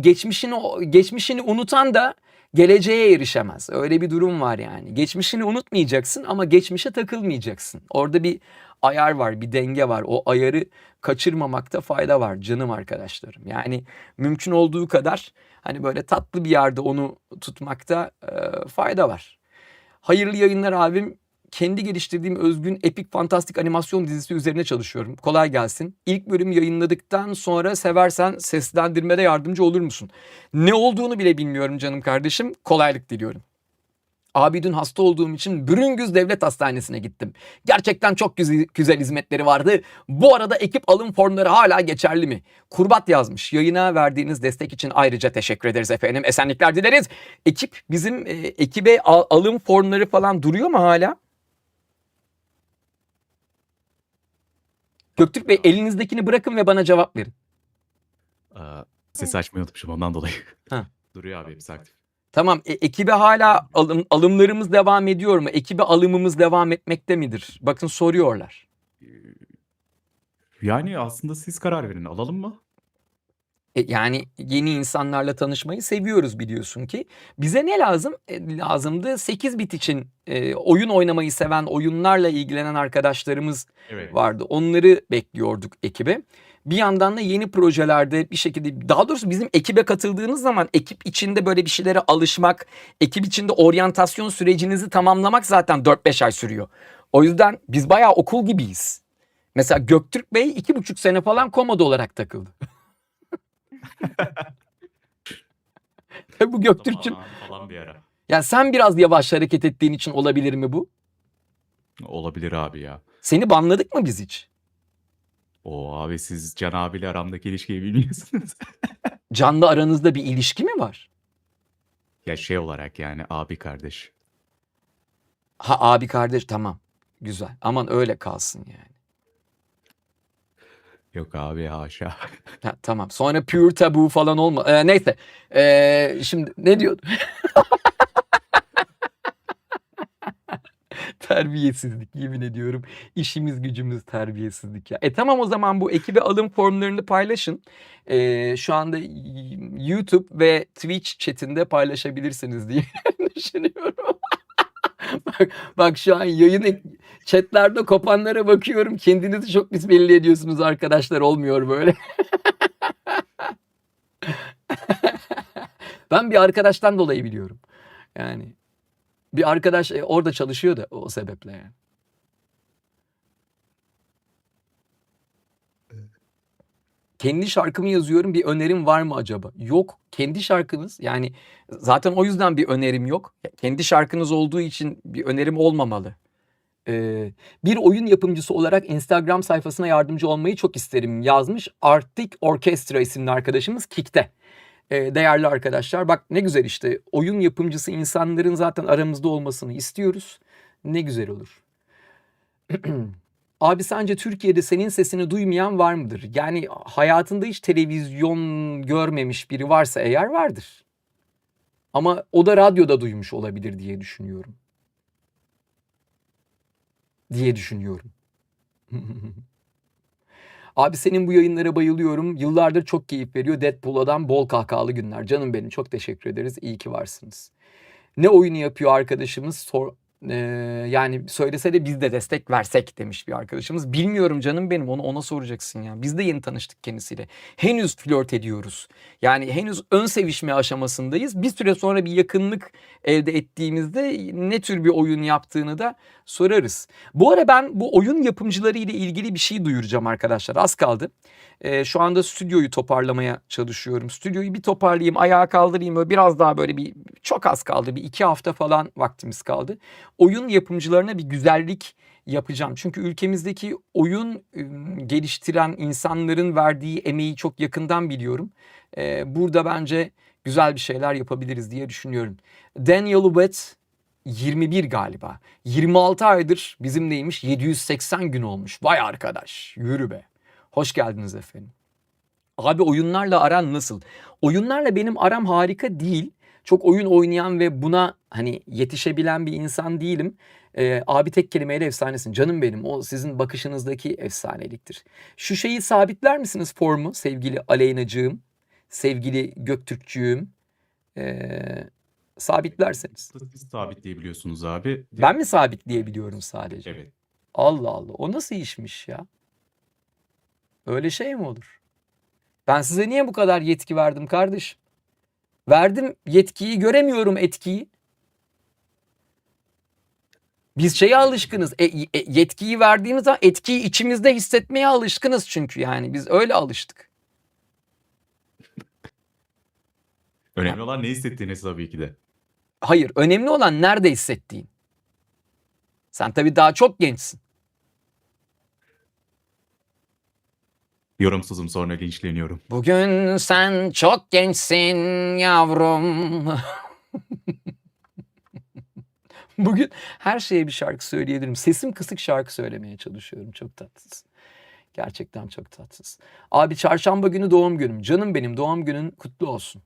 Geçmişini unutan da geleceğe erişemez. Öyle bir durum var yani. Geçmişini unutmayacaksın ama geçmişe takılmayacaksın. Orada bir ayar var, bir denge var. O ayarı kaçırmamakta fayda var canım arkadaşlarım. Yani mümkün olduğu kadar hani böyle tatlı bir yerde onu tutmakta fayda var. Hayırlı yayınlar abim. Kendi geliştirdiğim özgün epik fantastik animasyon dizisi üzerine çalışıyorum. Kolay gelsin. İlk bölüm yayınladıktan sonra seversen seslendirmede yardımcı olur musun? Ne olduğunu bile bilmiyorum canım kardeşim. Kolaylık diliyorum. Abi dün hasta olduğum için Bürüngüz Devlet Hastanesi'ne gittim. Gerçekten çok güzel hizmetleri vardı. Bu arada ekip alım formları hala geçerli mi? Kurbat yazmış. Yayına verdiğiniz destek için ayrıca teşekkür ederiz efendim. Esenlikler dileriz. Bizim ekibe alım formları falan duruyor mu hala? Göktürk Bey elinizdekini bırakın ve bana cevap verin. Sesi açmayı unutmuşum ondan dolayı. Ha. Duruyor abi hepsi aktif. Tamam. Ekibe hala alımlarımız devam ediyor mu? Ekibe alımımız devam etmekte midir? Bakın soruyorlar. Yani aslında siz karar verin. Alalım mı? Yani yeni insanlarla tanışmayı seviyoruz biliyorsun ki. Bize ne lazım? Lazımdı 8 bit için oyun oynamayı seven, oyunlarla ilgilenen arkadaşlarımız Evet. vardı. Onları bekliyorduk ekibe. Bir yandan da yeni projelerde bir şekilde, daha doğrusu bizim ekibe katıldığınız zaman ekip içinde böyle bir şeylere alışmak, ekip içinde oryantasyon sürecinizi tamamlamak zaten 4-5 ay sürüyor. O yüzden biz bayağı okul gibiyiz. Mesela Göktürk Bey 2,5 sene falan komodo olarak takıldı. Bu Göktürk'ün, Falan bir ara. yani sen biraz yavaş hareket ettiğin için olabilir mi bu? Olabilir abi ya. Seni banladık mı biz hiç? O abi siz Can abiyle aramdaki ilişkiyi bilmiyorsunuz. Can'la aranızda bir ilişki mi var? Ya şey olarak yani abi kardeş. Ha, abi kardeş, tamam. Güzel. Aman öyle kalsın yani. Yok abi haşa. Ha, tamam. Sonra pure tabu falan olma. Neyse. Şimdi ne diyordum? Terbiyesizlik, yemin ediyorum. İşimiz gücümüz terbiyesizlik ya. Tamam, o zaman bu ekibe alım formlarını paylaşın. Şu anda YouTube ve Twitch chatinde paylaşabilirsiniz diye düşünüyorum. bak şu an chatlerde kopanlara bakıyorum. Kendinizi çok pis belli ediyorsunuz arkadaşlar. Olmuyor böyle. Ben bir arkadaştan dolayı biliyorum. Yani bir arkadaş orada çalışıyor da o sebeple yani. Kendi şarkımı yazıyorum, bir önerim var mı acaba? Yok. Kendi şarkınız, yani zaten o yüzden bir önerim yok. Kendi şarkınız olduğu için bir önerim olmamalı. Bir oyun yapımcısı olarak Instagram sayfasına yardımcı olmayı çok isterim yazmış Arctic Orchestra isimli arkadaşımız Kik'te. Değerli arkadaşlar, bak ne güzel işte, oyun yapımcısı insanların zaten aramızda olmasını istiyoruz. Ne güzel olur. Abi sence Türkiye'de senin sesini duymayan var mıdır? Yani hayatında hiç televizyon görmemiş biri varsa eğer vardır. Ama o da radyoda duymuş olabilir diye düşünüyorum. Abi senin bu yayınlara bayılıyorum. Yıllardır çok keyif veriyor. Deadpool adam, bol kahkahalı günler. Canım benim, çok teşekkür ederiz. İyi ki varsınız. Ne oyunu yapıyor arkadaşımız? Yani söylese de biz de destek versek demiş bir arkadaşımız. Bilmiyorum canım benim, onu ona soracaksın ya. Biz de yeni tanıştık kendisiyle. Henüz flört ediyoruz. Yani henüz ön sevişme aşamasındayız. Bir süre sonra bir yakınlık elde ettiğimizde ne tür bir oyun yaptığını da sorarız. Bu ara ben bu oyun yapımcıları ile ilgili bir şey duyuracağım arkadaşlar. Az kaldı. Şu anda stüdyoyu toparlamaya çalışıyorum. Stüdyoyu bir toparlayayım, ayağa kaldırayım. Böyle biraz daha böyle çok az kaldı. Bir 2 hafta falan vaktimiz kaldı. Oyun yapımcılarına bir güzellik yapacağım. Çünkü ülkemizdeki oyun geliştiren insanların verdiği emeği çok yakından biliyorum. Burada bence güzel bir şeyler yapabiliriz diye düşünüyorum. Daniel Webb 21 galiba. 26 aydır bizimleymiş. 780 gün olmuş. Vay arkadaş. Yürü be. Hoş geldiniz efendim. Abi oyunlarla aran nasıl? Oyunlarla benim aram harika değil. Çok oyun oynayan ve buna hani yetişebilen bir insan değilim. Abi tek kelimeyle efsanesin. Canım benim. O sizin bakışınızdaki efsaneliktir. Şu şeyi sabitler misiniz formu sevgili Aleyna'cığım? Sevgili Göktürkçüğüm? Sabitlerseniz. Siz sabitleyebiliyorsunuz abi. Ben mi sabitleyebiliyorum sadece? Evet. Allah Allah. O nasıl işmiş ya? Öyle şey mi olur? Ben size niye bu kadar yetki verdim kardeşim? Verdim yetkiyi, göremiyorum etkiyi. Biz şeye alışkınız. Yetkiyi verdiğimiz zaman etkiyi içimizde hissetmeye alışkınız çünkü yani. Biz öyle alıştık. Önemli olan ne hissettiğiniz tabii ki de. Hayır, önemli olan nerede hissettiğin. Sen tabii daha çok gençsin. Yorumsuzum, sonra linçleniyorum. Bugün sen çok gençsin yavrum. Bugün her şeye bir şarkı söyleyebilirim. Sesim kısık şarkı söylemeye çalışıyorum. Çok tatsız. Gerçekten çok tatsız. Abi çarşamba günü doğum günüm. Canım benim, doğum günün kutlu olsun.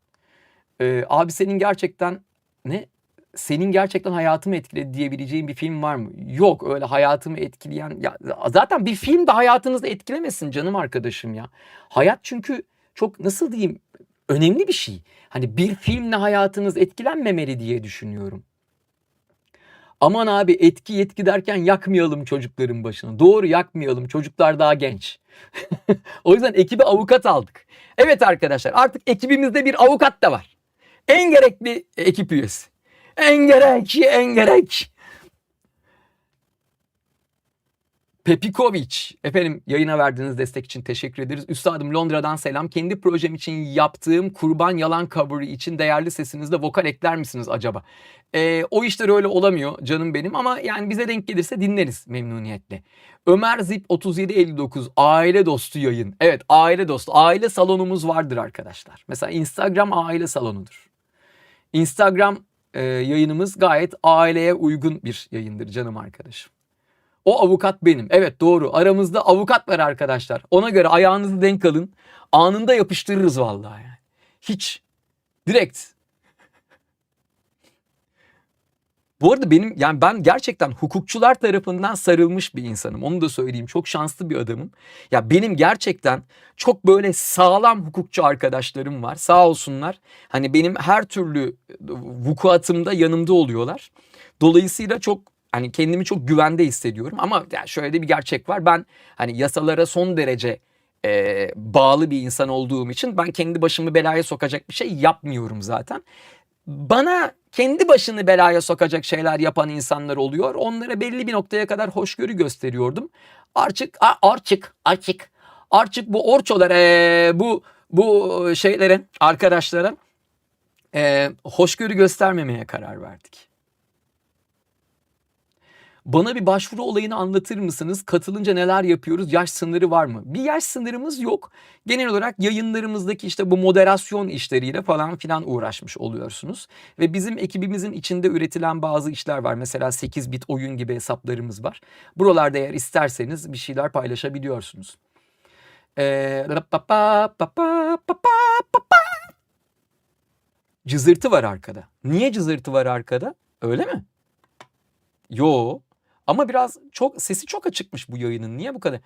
Abi senin gerçekten senin gerçekten hayatımı etkiledi diyebileceğin bir film var mı? Yok, öyle hayatımı etkileyen. Ya, zaten bir film de hayatınızı etkilemesin canım arkadaşım ya. Hayat çünkü çok, nasıl diyeyim, önemli bir şey. Hani bir filmle hayatınız etkilenmemeli diye düşünüyorum. Aman abi etki yetki derken yakmayalım çocukların başını. Doğru, yakmayalım. Çocuklar daha genç. O yüzden ekibe avukat aldık. Evet arkadaşlar, artık ekibimizde bir avukat da var. En gerekli ekip üyesi. En gerek. Pepikovic. Efendim, yayına verdiğiniz destek için teşekkür ederiz. Üstadım Londra'dan selam. Kendi projem için yaptığım Kurban Yalan cover'ı için değerli sesinizle vokal ekler misiniz acaba? O işler öyle olamıyor canım benim, ama yani bize denk gelirse dinleriz memnuniyetle. Ömer Zip 3759 aile dostu yayın. Evet, aile dostu. Aile salonumuz vardır arkadaşlar. Mesela Instagram aile salonudur. Instagram yayınımız gayet aileye uygun bir yayındır canım arkadaşım. O avukat benim. Evet, doğru. Aramızda avukat var arkadaşlar. Ona göre ayağınızı denk alın. Anında yapıştırırız vallahi yani. Hiç. Direkt. Bu arada ben gerçekten hukukçular tarafından sarılmış bir insanım. Onu da söyleyeyim. Çok şanslı bir adamım. Ya benim gerçekten çok böyle sağlam hukukçu arkadaşlarım var. Sağ olsunlar. Hani benim her türlü vukuatımda yanımda oluyorlar. Dolayısıyla çok, hani kendimi çok güvende hissediyorum. Ama yani şöyle de bir gerçek var. Ben hani yasalara son derece bağlı bir insan olduğum için ben kendi başımı belaya sokacak bir şey yapmıyorum zaten. Bana kendi başını belaya sokacak şeyler yapan insanlar oluyor. Onlara belli bir noktaya kadar hoşgörü gösteriyordum. Artık bu orçolara, bu şeylere, arkadaşlara hoşgörü göstermemeye karar verdik. Bana bir başvuru olayını anlatır mısınız? Katılınca neler yapıyoruz? Yaş sınırı var mı? Bir yaş sınırımız yok. Genel olarak yayınlarımızdaki işte bu moderasyon işleriyle falan filan uğraşmış oluyorsunuz. Ve bizim ekibimizin içinde üretilen bazı işler var. Mesela 8 bit oyun gibi hesaplarımız var. Buralarda eğer isterseniz bir şeyler paylaşabiliyorsunuz. Cızırtı var arkada. Niye cızırtı var arkada? Öyle mi? Yo. Ama biraz sesi çok açıkmış bu yayının. Niye bu kadar?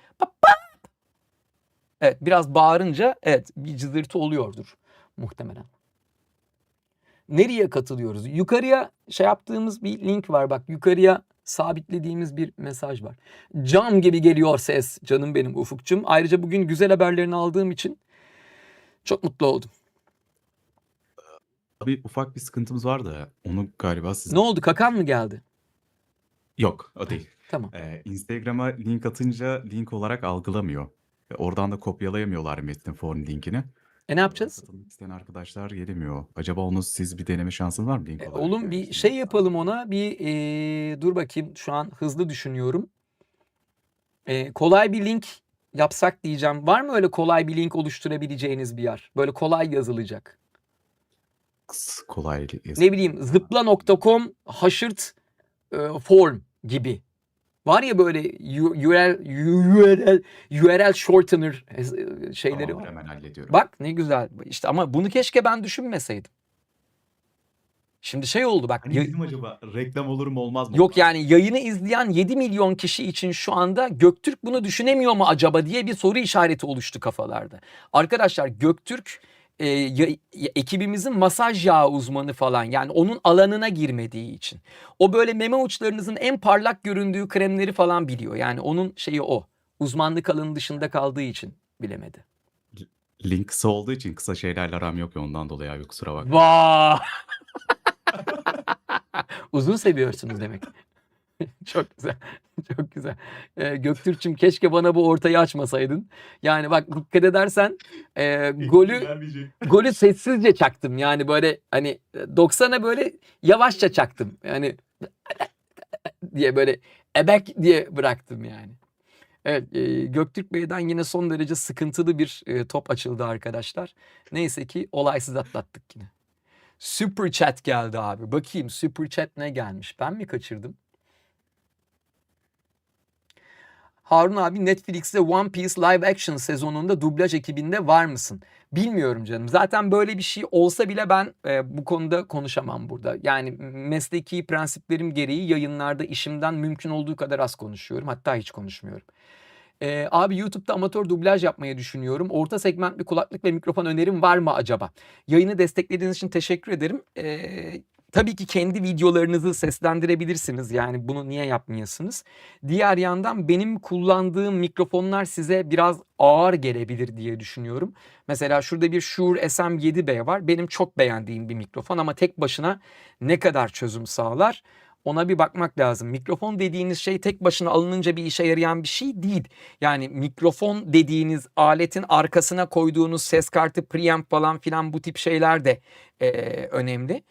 Evet, biraz bağırınca evet bir cızırtı oluyordur muhtemelen. Nereye katılıyoruz? Yukarıya yaptığımız bir link var, bak yukarıya sabitlediğimiz bir mesaj var. Cam gibi geliyor ses canım benim Ufukçum. Ayrıca bugün güzel haberlerini aldığım için çok mutlu oldum. Abi ufak bir sıkıntımız var da onu galiba siz... Ne oldu, kakan mı geldi? Yok, o değil. Tamam. Instagram'a link atınca link olarak algılamıyor. Oradan da kopyalayamıyorlar metnin form linkini. Ne yapacağız? Katılmak isteyen arkadaşlar gelemiyor. Acaba onu siz bir deneme şansınız var mı link olarak Oğlum bir gelmesini? şey yapalım ona. Dur bakayım, şu an hızlı düşünüyorum. Kolay bir link yapsak diyeceğim. Var mı öyle kolay bir link oluşturabileceğiniz bir yer? Böyle kolay yazılacak. Kolay Ne bileyim, zıpla.com haşırt form gibi. Var ya böyle URL shortener şeyleri Tamamdır, var. hemen hallediyorum. Bak ne güzel. İşte ama bunu keşke ben düşünmeseydim. Şimdi şey oldu bak. Hani dedim acaba reklam olur mu olmaz mı? Yok yani yayını izleyen 7 milyon kişi için şu anda Göktürk bunu düşünemiyor mu acaba diye bir soru işareti oluştu kafalarda. Arkadaşlar Göktürk ekibimizin masaj yağı uzmanı falan, yani onun alanına girmediği için. O böyle meme uçlarınızın en parlak göründüğü kremleri falan biliyor. Yani onun şeyi o. Uzmanlık alanı dışında kaldığı için bilemedi. Link kısa olduğu için kısa şeylerle aram yok ya, ondan dolayı abi, kusura bakma. Vaa! Uzun seviyorsunuz demek. Çok güzel. Çok güzel. Göktürk'cüm keşke bana bu ortayı açmasaydın. Yani bak dikkat edersen golü sessizce çaktım. Yani böyle hani 90'a böyle yavaşça çaktım. Yani diye böyle ebek diye bıraktım yani. Evet, Göktürk Bey'den yine son derece sıkıntılı bir top açıldı arkadaşlar. Neyse ki olaysız atlattık yine. Super Chat geldi abi. Bakayım Super Chat ne gelmiş? Ben mi kaçırdım? Harun abi, Netflix'te One Piece live action sezonunda dublaj ekibinde var mısın? Bilmiyorum canım. Zaten böyle bir şey olsa bile ben bu konuda konuşamam burada. Yani mesleki prensiplerim gereği yayınlarda işimden mümkün olduğu kadar az konuşuyorum. Hatta hiç konuşmuyorum. Abi YouTube'da amatör dublaj yapmayı düşünüyorum. Orta segment bir kulaklık ve mikrofon önerim var mı acaba? Yayını desteklediğiniz için teşekkür ederim. Tabii ki kendi videolarınızı seslendirebilirsiniz. Yani bunu niye yapmayasınız? Diğer yandan benim kullandığım mikrofonlar size biraz ağır gelebilir diye düşünüyorum. Mesela şurada bir Shure SM7B var. Benim çok beğendiğim bir mikrofon ama tek başına ne kadar çözüm sağlar? Ona bir bakmak lazım. Mikrofon dediğiniz şey tek başına alınınca bir işe yarayan bir şey değil. Yani mikrofon dediğiniz aletin arkasına koyduğunuz ses kartı, preamp falan filan, bu tip şeyler de önemli.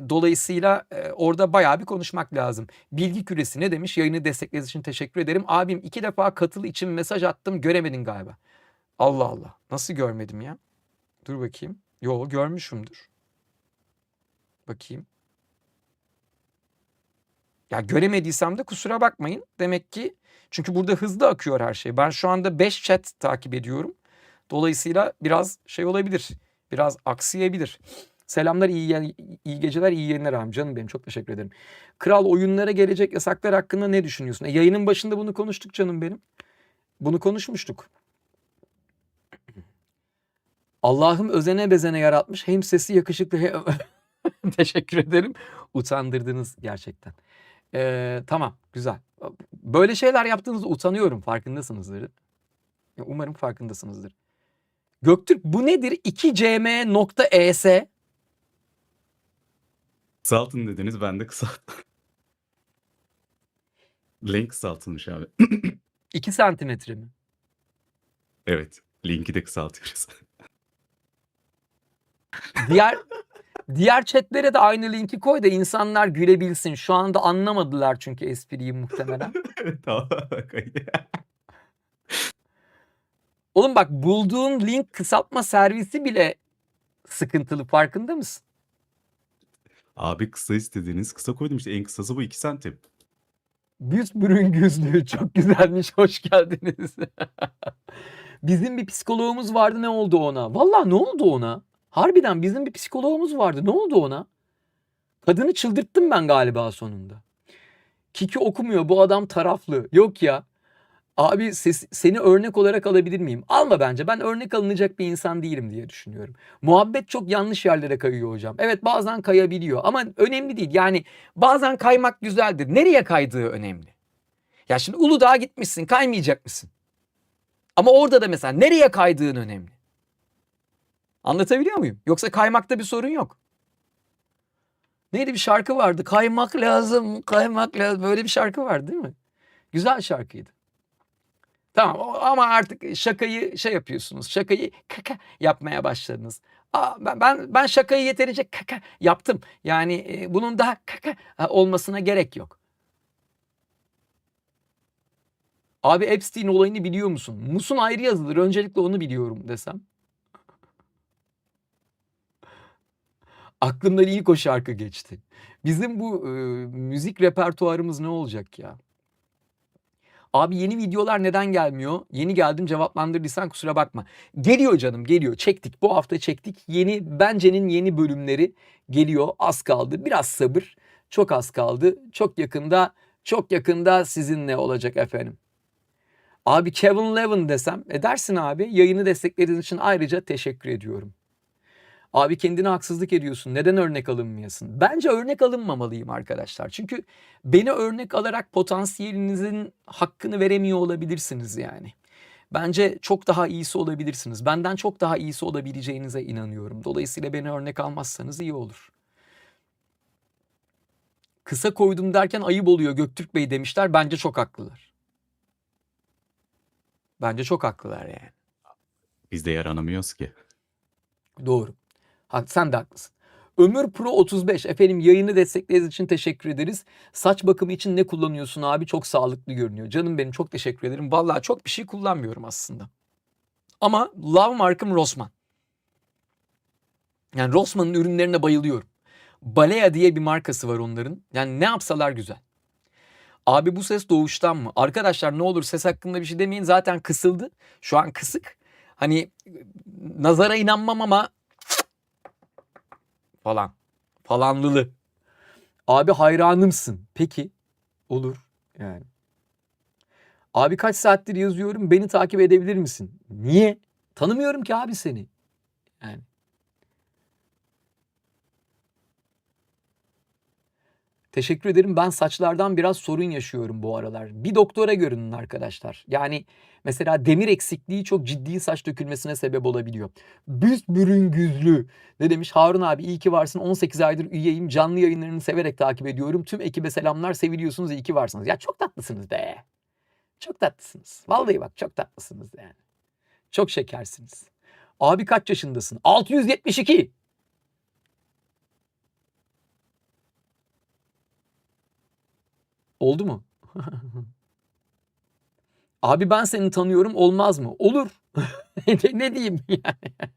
Dolayısıyla orada bayağı bir konuşmak lazım. Bilgi Küresi ne demiş? Yayını desteklediğiniz için teşekkür ederim. Abim 2 defa katıl için mesaj attım, göremedin galiba. Allah Allah. Nasıl görmedim ya? Dur bakayım. Yo, görmüşümdür. Bakayım. Ya göremediysem de kusura bakmayın. Demek ki çünkü burada hızlı akıyor her şey. Ben şu anda 5 chat takip ediyorum. Dolayısıyla biraz şey olabilir. Biraz aksayabilir. Selamlar, iyi geceler, iyi yayınlar abi. Canım benim, çok teşekkür ederim. Kral, oyunlara gelecek yasaklar hakkında ne düşünüyorsun? Yayının başında bunu konuştuk canım benim. Bunu konuşmuştuk. Allah'ım özene bezene yaratmış. Hem sesi yakışıklı hem... Teşekkür ederim. Utandırdınız gerçekten. Tamam, güzel. Böyle şeyler yaptığınızda utanıyorum. Farkındasınızdır. Umarım farkındasınızdır. Göktürk, bu nedir? 2cm.es. Kısaltın dediniz, ben de kısalttım. Link kısaltılmış abi. 2 santimetre mi? Evet. Linki de kısaltıyoruz. Diğer chatlere de aynı linki koy da insanlar gülebilsin. Şu anda anlamadılar çünkü espriyi muhtemelen. Tamam. Oğlum bak, bulduğun link kısaltma servisi bile sıkıntılı, farkında mısın? Abi kısa istediğiniz kısa koydum işte, en kısası bu 2 santim. Büsbürün gözlüğü çok güzelmiş. Hoş geldiniz. Bizim bir psikologumuz vardı, ne oldu ona? Vallahi ne oldu ona? Harbiden bizim bir psikologumuz vardı. Ne oldu ona? Kadını çıldırttım ben galiba sonunda. Kiki okumuyor, bu adam taraflı. Yok ya. Abi seni örnek olarak alabilir miyim? Alma bence. Ben örnek alınacak bir insan değilim diye düşünüyorum. Muhabbet çok yanlış yerlere kayıyor hocam. Evet, bazen kayabiliyor ama önemli değil. Yani bazen kaymak güzeldir. Nereye kaydığı önemli. Ya şimdi Uludağ'a gitmişsin, kaymayacak mısın? Ama orada da mesela nereye kaydığın önemli. Anlatabiliyor muyum? Yoksa kaymakta bir sorun yok. Neydi, bir şarkı vardı. Kaymak lazım, kaymak lazım. Böyle bir şarkı vardı değil mi? Güzel şarkıydı. Tamam ama artık şakayı şey yapıyorsunuz. Şakayı kaka yapmaya başladınız. Ben şakayı yeterince kaka yaptım. Yani bunun daha kaka olmasına gerek yok. Abi Epstein olayını biliyor musun? Musun ayrı yazılır. Öncelikle onu biliyorum desem. Aklımdan ilk o şarkı geçti. Bizim bu müzik repertuarımız ne olacak ya? Abi yeni videolar neden gelmiyor? Yeni geldim, cevaplandırdıysan kusura bakma. Geliyor canım, geliyor. Çektik. Bu hafta çektik. Bence'nin yeni bölümleri geliyor. Az kaldı. Biraz sabır. Çok az kaldı. Çok yakında sizinle olacak efendim. Abi Kevin Levin desem edersin abi. Yayını desteklediğiniz için ayrıca teşekkür ediyorum. Abi kendine haksızlık ediyorsun. Neden örnek alınmayasın? Bence örnek alınmamalıyım arkadaşlar. Çünkü beni örnek alarak potansiyelinizin hakkını veremiyor olabilirsiniz yani. Bence çok daha iyisi olabilirsiniz. Benden çok daha iyisi olabileceğinize inanıyorum. Dolayısıyla beni örnek almazsanız iyi olur. Kısa koydum derken ayıp oluyor Göktürk Bey demişler. Bence çok haklılar. Bence çok haklılar yani. Biz de yaranamıyoruz ki. Doğru. Sen de haklısın. Ömür Pro 35 efendim yayını desteklediğiniz için teşekkür ederiz. Saç bakımı için ne kullanıyorsun abi? Çok sağlıklı görünüyor. Canım benim çok teşekkür ederim. Vallahi çok bir şey kullanmıyorum aslında. Ama love markım Rossmann. Yani Rossmann'ın ürünlerine bayılıyorum. Balea diye bir markası var onların. Yani ne yapsalar güzel. Abi bu ses doğuştan mı? Arkadaşlar ne olur ses hakkında bir şey demeyin. Zaten kısıldı. Şu an kısık. Hani nazara inanmam ama falan. Falanlılı. Abi hayranımsın. Peki. Olur. Yani. Abi kaç saattir yazıyorum. Beni takip edebilir misin? Niye? Tanımıyorum ki abi seni. Yani. Teşekkür ederim. Ben saçlardan biraz sorun yaşıyorum bu aralar. Bir doktora görünün arkadaşlar. Yani mesela demir eksikliği çok ciddi saç dökülmesine sebep olabiliyor. Büsbürüngüzlü. Ne demiş? Harun abi iyi ki varsın. 18 aydır üyeyim. Canlı yayınlarını severek takip ediyorum. Tüm ekibe selamlar. Seviliyorsunuz. İyi ki varsınız. Ya çok tatlısınız be. Çok tatlısınız. Vallahi bak çok tatlısınız yani. Çok şekersiniz. Abi kaç yaşındasın? 672. Oldu mu? Abi ben seni tanıyorum olmaz mı? Olur. Ne diyeyim yani?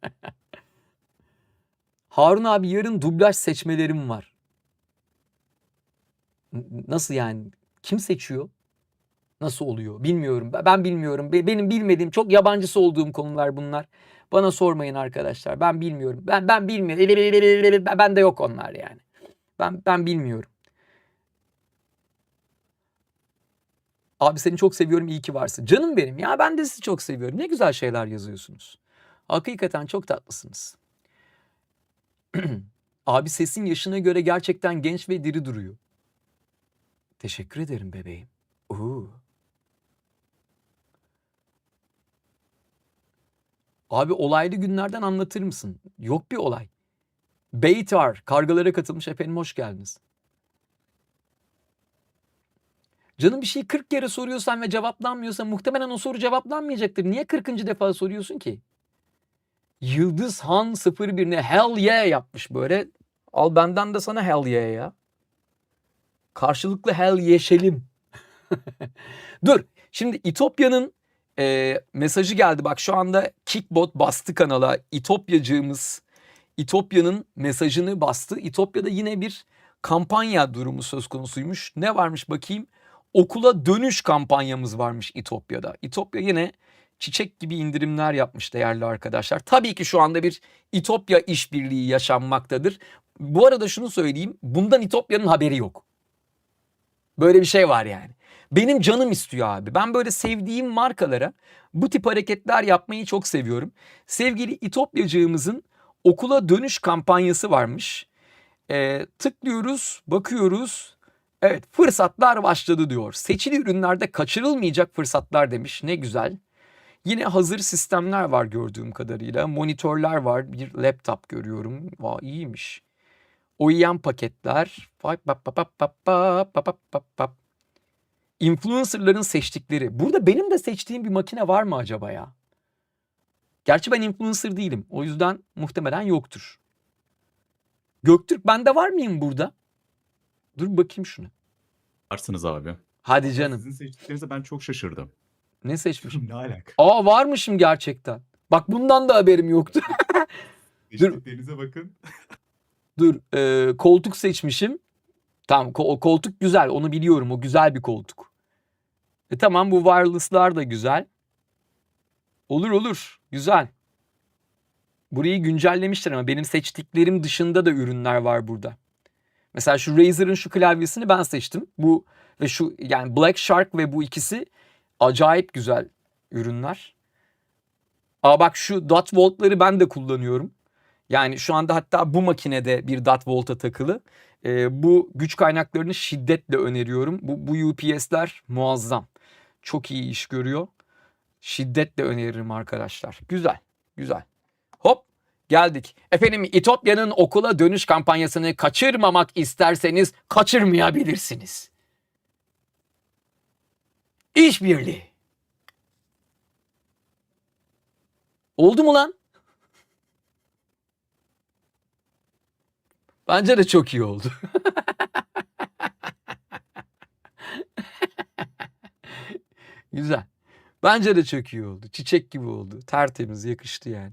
Harun abi yarın dublaj seçmelerim var. Nasıl yani? Kim seçiyor? Nasıl oluyor? Bilmiyorum. Ben bilmiyorum. Benim bilmediğim çok yabancısı olduğum konular bunlar. Bana sormayın arkadaşlar. Ben bilmiyorum. Ben bilmiyorum. Ben de yok onlar yani. Ben bilmiyorum. Abi seni çok seviyorum. İyi ki varsın. Canım benim ya ben de sizi çok seviyorum. Ne güzel şeyler yazıyorsunuz. Hakikaten çok tatlısınız. Abi sesin yaşına göre gerçekten genç ve diri duruyor. Teşekkür ederim bebeğim. Abi olaylı günlerden anlatır mısın? Yok bir olay. Beytar kargalara katılmış efendim hoş geldiniz. Canım bir şeyi 40 kere soruyorsan ve cevaplanmıyorsa muhtemelen o soru cevaplanmayacaktır. Niye 40. defa soruyorsun ki? Yıldız Han 01'ne hell yeah yapmış böyle. Al benden de sana hell yeah ya. Karşılıklı hell yeşelim. Dur. Şimdi İtopya'nın mesajı geldi. Bak şu anda Kickbot bastı kanala. İtopyacığımız İtopya'nın mesajını bastı. İtopya'da yine bir kampanya durumu söz konusuymuş. Ne varmış bakayım? Okula dönüş kampanyamız varmış İtopya'da. İtopya yine çiçek gibi indirimler yapmış değerli arkadaşlar. Tabii ki şu anda bir İtopya işbirliği yaşanmaktadır. Bu arada şunu söyleyeyim. Bundan İtopya'nın haberi yok. Böyle bir şey var yani. Benim canım istiyor abi. Ben böyle sevdiğim markalara bu tip hareketler yapmayı çok seviyorum. Sevgili İtopyacığımızın okula dönüş kampanyası varmış. Tıklıyoruz, bakıyoruz. Evet, fırsatlar başladı diyor. Seçili ürünlerde kaçırılmayacak fırsatlar demiş. Ne güzel. Yine hazır sistemler var gördüğüm kadarıyla. Monitörler var. Bir laptop görüyorum. Vay iyiymiş. OEM paketler. influencerların seçtikleri. Burada benim de seçtiğim bir makine var mı acaba ya? Gerçi ben influencer değilim. O yüzden muhtemelen yoktur. Göktürk, bende var mıyım burada? Dur bakayım şunu. Varsınız abi. Hadi Ama canım. sizin seçtiklerinize ben çok şaşırdım. Ne seçmişim? Ne alaka? Aa, varmışım gerçekten. Bak, bundan da haberim yoktu. Seçtiklerinize bakın. Dur, koltuk seçmişim. Tamam, o koltuk güzel, onu biliyorum, o güzel bir koltuk. Tamam, bu wireless'lar da güzel. Olur olur, güzel. Burayı güncellemişler ama benim seçtiklerim dışında da ürünler var burada. Mesela şu Razer'ın şu klavyesini ben seçtim. Bu ve şu, yani Black Shark ve bu ikisi acayip güzel ürünler. Aa bak, şu dot volt'ları ben de kullanıyorum. Yani şu anda hatta bu makinede bir dot volt'a takılı. Bu güç kaynaklarını şiddetle öneriyorum. Bu UPS'ler muazzam. Çok iyi iş görüyor. Şiddetle öneririm arkadaşlar. Güzel, güzel. Hop, geldik. Efendim, İtopya'nın okula dönüş kampanyasını kaçırmamak isterseniz kaçırmayabilirsiniz. İşbirliği. Oldu mu lan? Bence de çok iyi oldu. Güzel. Bence de çok iyi oldu. Çiçek gibi oldu. Tertemiz, yakıştı yani.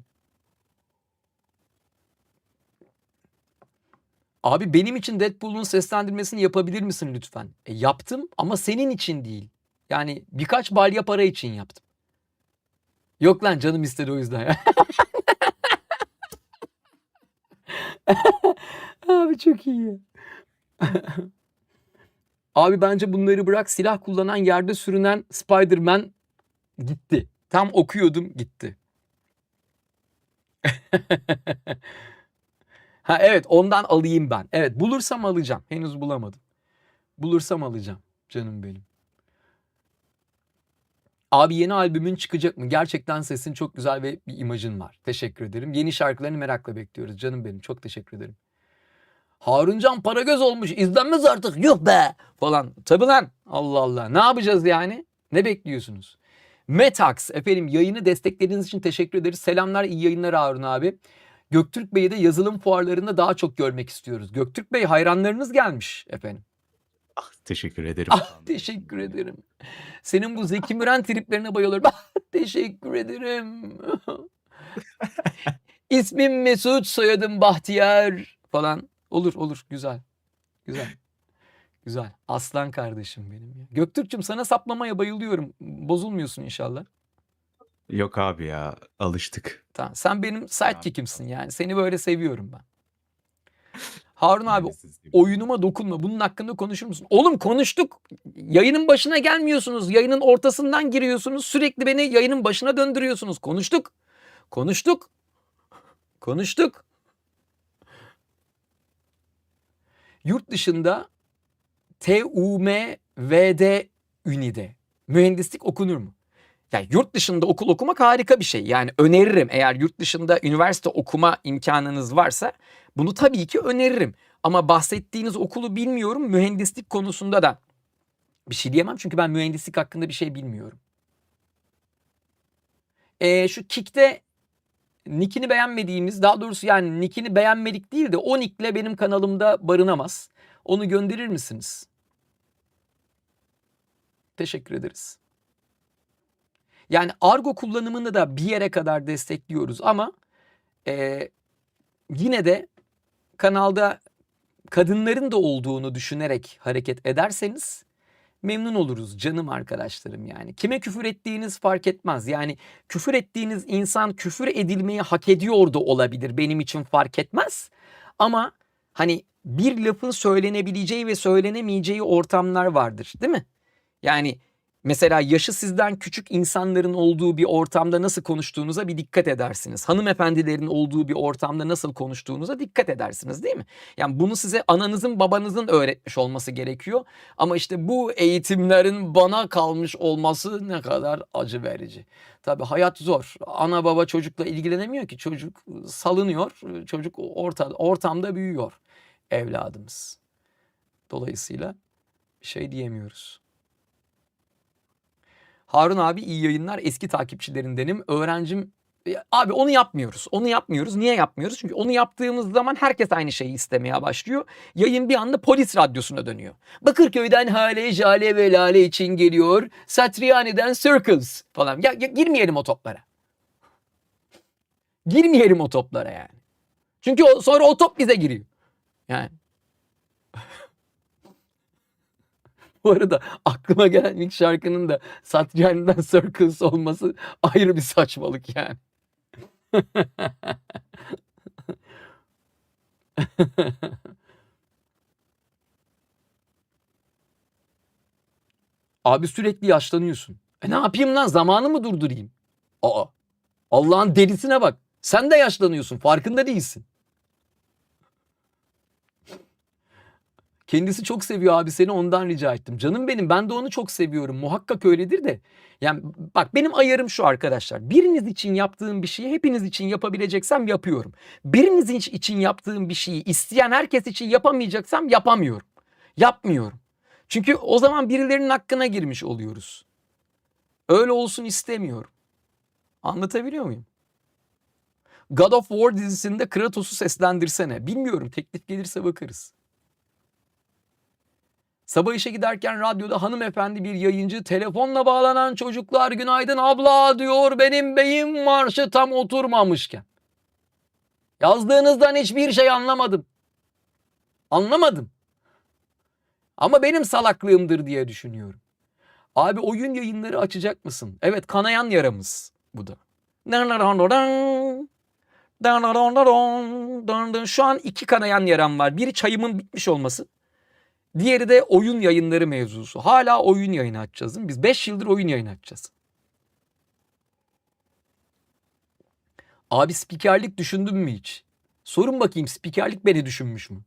Abi, benim için Deadpool'un seslendirmesini yapabilir misin lütfen? Yaptım ama senin için değil. Yani birkaç balya para için yaptım. Yok lan, canım istedi o yüzden ya. Abi çok iyi ya. Abi bence bunları bırak, silah kullanan, yerde sürünen Spider-Man gitti. Tam okuyordum, gitti. Ha evet, ondan alayım ben. Evet, bulursam alacağım. Henüz bulamadım. Bulursam alacağım. Canım benim. Abi, yeni albümün çıkacak mı? Gerçekten sesin çok güzel ve bir imajın var. Teşekkür ederim. Yeni şarkılarını merakla bekliyoruz. Canım benim, çok teşekkür ederim. Haruncan Paragöz olmuş. İzlenmez artık. Yuh be falan. Tabii lan. Allah Allah. Ne yapacağız yani? Ne bekliyorsunuz? Metax efendim, yayını desteklediğiniz için teşekkür ederiz. Selamlar, iyi yayınlar Harun abi. Göktürk Bey'i de yazılım fuarlarında daha çok görmek istiyoruz. Göktürk Bey, hayranlarınız gelmiş efendim. Ah, teşekkür ederim. Ah, teşekkür ederim. Senin bu Zeki Müren triplerine bayılıyorum. Ah, teşekkür ederim. İsmim Mesut, soyadım Bahtiyar falan. Olur olur, güzel. Güzel. Güzel. Aslan kardeşim benim ya. Göktürk'cüm, sana saplamaya bayılıyorum. Bozulmuyorsun inşallah. Yok abi ya, alıştık. Tamam. Sen benim sidekick'imsin yani. Seni böyle seviyorum ben. Harun abi, Yani siz gibi. oyunuma dokunma. Bunun hakkında konuşur musun? Oğlum, konuştuk. Yayının başına gelmiyorsunuz. Yayının ortasından giriyorsunuz. Sürekli beni yayının başına döndürüyorsunuz. Konuştuk. Konuştuk. Konuştuk. Yurt dışında TUMVD Üni'de mühendislik okunur mu? Yani yurt dışında okul okumak harika bir şey. Yani öneririm, eğer yurt dışında üniversite okuma imkanınız varsa bunu tabii ki öneririm. Ama bahsettiğiniz okulu bilmiyorum. Mühendislik konusunda da bir şey diyemem çünkü ben mühendislik hakkında bir şey bilmiyorum. Şu Kick'te nickini beğenmediğimiz, daha doğrusu yani nickini beğenmedik değil de o nickle benim kanalımda barınamaz. Onu gönderir misiniz? Teşekkür ederiz. Yani argo kullanımını da bir yere kadar destekliyoruz ama yine de kanalda kadınların da olduğunu düşünerek hareket ederseniz memnun oluruz canım arkadaşlarım yani. Kime küfür ettiğiniz fark etmez. Yani küfür ettiğiniz insan küfür edilmeyi hak ediyor da olabilir. Benim için fark etmez. Ama hani bir lafın söylenebileceği ve söylenemeyeceği ortamlar vardır, değil mi? Yani mesela yaşı sizden küçük insanların olduğu bir ortamda nasıl konuştuğunuza bir dikkat edersiniz. Hanımefendilerin olduğu bir ortamda nasıl konuştuğunuza dikkat edersiniz, değil mi? Yani bunu size ananızın babanızın öğretmiş olması gerekiyor. Ama işte bu eğitimlerin bana kalmış olması ne kadar acı verici. Tabii hayat zor. Ana baba çocukla ilgilenemiyor ki. Çocuk salınıyor. Çocuk ortamda büyüyor evladımız. Dolayısıyla bir şey diyemiyoruz. Harun abi iyi yayınlar, eski takipçilerindenim. Öğrencim abi onu yapmıyoruz. Onu yapmıyoruz. Niye yapmıyoruz? Çünkü onu yaptığımız zaman herkes aynı şeyi istemeye başlıyor. Yayın bir anda polis radyosuna dönüyor. Bakırköy'den Hale, Jale ve Lale için geliyor. Satriani'den Circles falan. Ya girmeyelim o toplara. Girmeyelim o toplara yani. Çünkü sonra o top bize giriyor. Yani. Bu arada aklıma gelen ilk şarkının da Satriani'den Circles olması ayrı bir saçmalık yani. Abi sürekli yaşlanıyorsun. Ne yapayım lan, zamanı mı durdurayım? Aa, Allah'ın delisine bak. Sen de yaşlanıyorsun, farkında değilsin. Kendisi çok seviyor abi seni, ondan rica ettim. Canım benim, ben de onu çok seviyorum. Muhakkak öyledir de. Yani bak, benim ayarım şu arkadaşlar. Biriniz için yaptığım bir şeyi hepiniz için yapabileceksem yapıyorum. Biriniz için yaptığım bir şeyi isteyen herkes için yapamayacaksam yapamıyorum. Yapmıyorum. Çünkü o zaman birilerinin hakkına girmiş oluyoruz. Öyle olsun istemiyorum. Anlatabiliyor muyum? God of War dizisinde Kratos'u seslendirsene. Bilmiyorum, teklif gelirse bakarız. Sabah işe giderken radyoda hanımefendi bir yayıncı telefonla bağlanan çocuklar günaydın abla diyor, benim beyin marşı tam oturmamışken. Yazdığınızdan hiçbir şey anlamadım. Anlamadım. Ama benim salaklığımdır diye düşünüyorum. Abi oyun yayınları açacak mısın? Evet, kanayan yaramız bu da. Şu an 2 kanayan yaram var. Biri çayımın bitmiş olması. Diğeri de oyun yayınları mevzusu. Hala oyun yayını açacağız değil mi? Biz 5 yıldır oyun yayını açacağız. Abi spikerlik düşündün mü hiç? Sorun bakayım, spikerlik beni düşünmüş mü?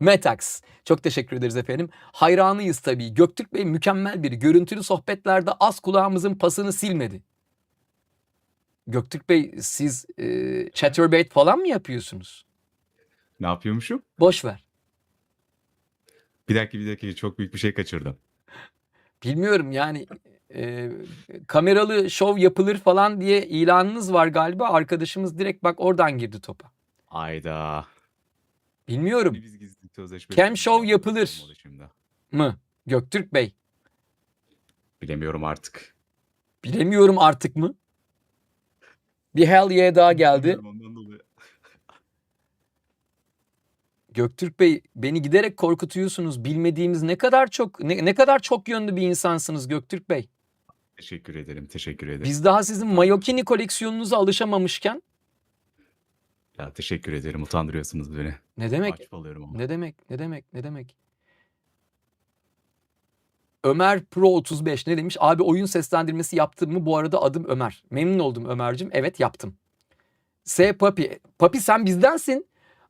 Metax. Çok teşekkür ederiz efendim. Hayranıyız tabii. Göktürk Bey mükemmel biri. Görüntülü sohbetlerde az kulağımızın pasını silmedi. Göktürk Bey, siz chatterbait falan mı yapıyorsunuz? Ne yapıyormuşum? Boş ver. Bir dakika çok büyük bir şey kaçırdım. Bilmiyorum yani, kameralı şov yapılır falan diye ilanınız var galiba. Arkadaşımız direkt bak oradan girdi topa. Ayda. Bilmiyorum. Biz gizli sözleşme Cam show yapılır şimdi. mı Göktürk Bey? Bilemiyorum artık. Bilemiyorum artık mı? Bir hell yeah daha geldi. Bilmiyorum, ondan dolayı. Göktürk Bey, beni giderek korkutuyorsunuz. Bilmediğimiz ne kadar çok ne kadar çok yönlü bir insansınız Göktürk Bey. Teşekkür ederim. Biz daha sizin Mayokini koleksiyonunuza alışamamışken. Ya teşekkür ederim. Utandırıyorsunuz beni. Ne demek? Mahcup oluyorum ama. Ne demek? Ömer Pro 35 ne demiş? Abi oyun seslendirmesi yaptım mı? Bu arada adım Ömer. Memnun oldum Ömer'cim. Evet, yaptım. S Papi. Papi, sen bizdensin.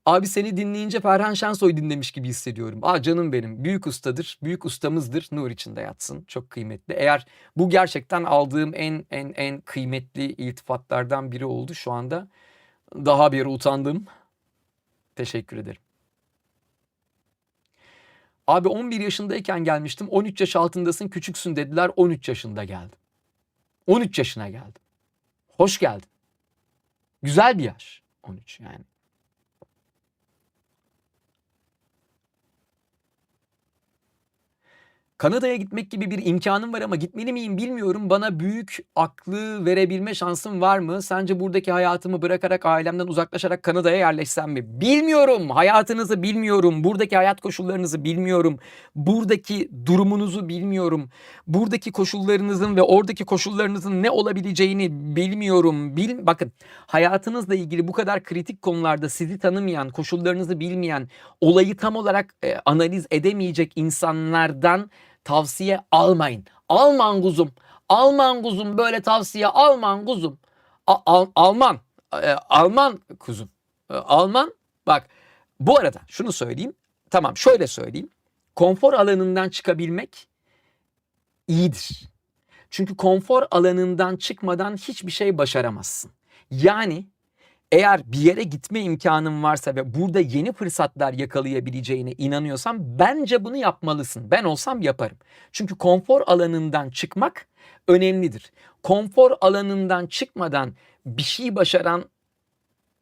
Abi seni dinleyince Ferhan Şensoy dinlemiş gibi hissediyorum. Aa, canım benim. Büyük ustadır. Büyük ustamızdır. Nur içinde yatsın. Çok kıymetli. Eğer bu gerçekten aldığım en kıymetli iltifatlardan biri oldu şu anda. Daha bir utandım. Teşekkür ederim. Abi 11 yaşındayken gelmiştim. 13 yaş altındasın, küçüksün dediler. 13 yaşında geldim. 13 yaşına geldim. Hoş geldin. Güzel bir yaş. 13 yani. Kanada'ya gitmek gibi bir imkanım var ama gitmeli miyim bilmiyorum. Bana büyük aklı verebilme şansım var mı? Sence buradaki hayatımı bırakarak, ailemden uzaklaşarak Kanada'ya yerleşsem mi? Bilmiyorum. Hayatınızı bilmiyorum. Buradaki hayat koşullarınızı bilmiyorum. Buradaki durumunuzu bilmiyorum. Buradaki koşullarınızın ve oradaki koşullarınızın ne olabileceğini bilmiyorum. Bakın, hayatınızla ilgili bu kadar kritik konularda sizi tanımayan, koşullarınızı bilmeyen, olayı tam olarak analiz edemeyecek insanlardan tavsiye almayın. Alman kuzum. Alman kuzum, böyle tavsiye alman kuzum. Alman. Alman kuzum. Alman. Bak, bu arada şunu söyleyeyim. Tamam, şöyle söyleyeyim. Konfor alanından çıkabilmek iyidir. Çünkü konfor alanından çıkmadan hiçbir şey başaramazsın. Yani Eğer bir yere gitme imkanın varsa ve burada yeni fırsatlar yakalayabileceğine inanıyorsan bence bunu yapmalısın. Ben olsam yaparım. Çünkü konfor alanından çıkmak önemlidir. Konfor alanından çıkmadan bir şey başaran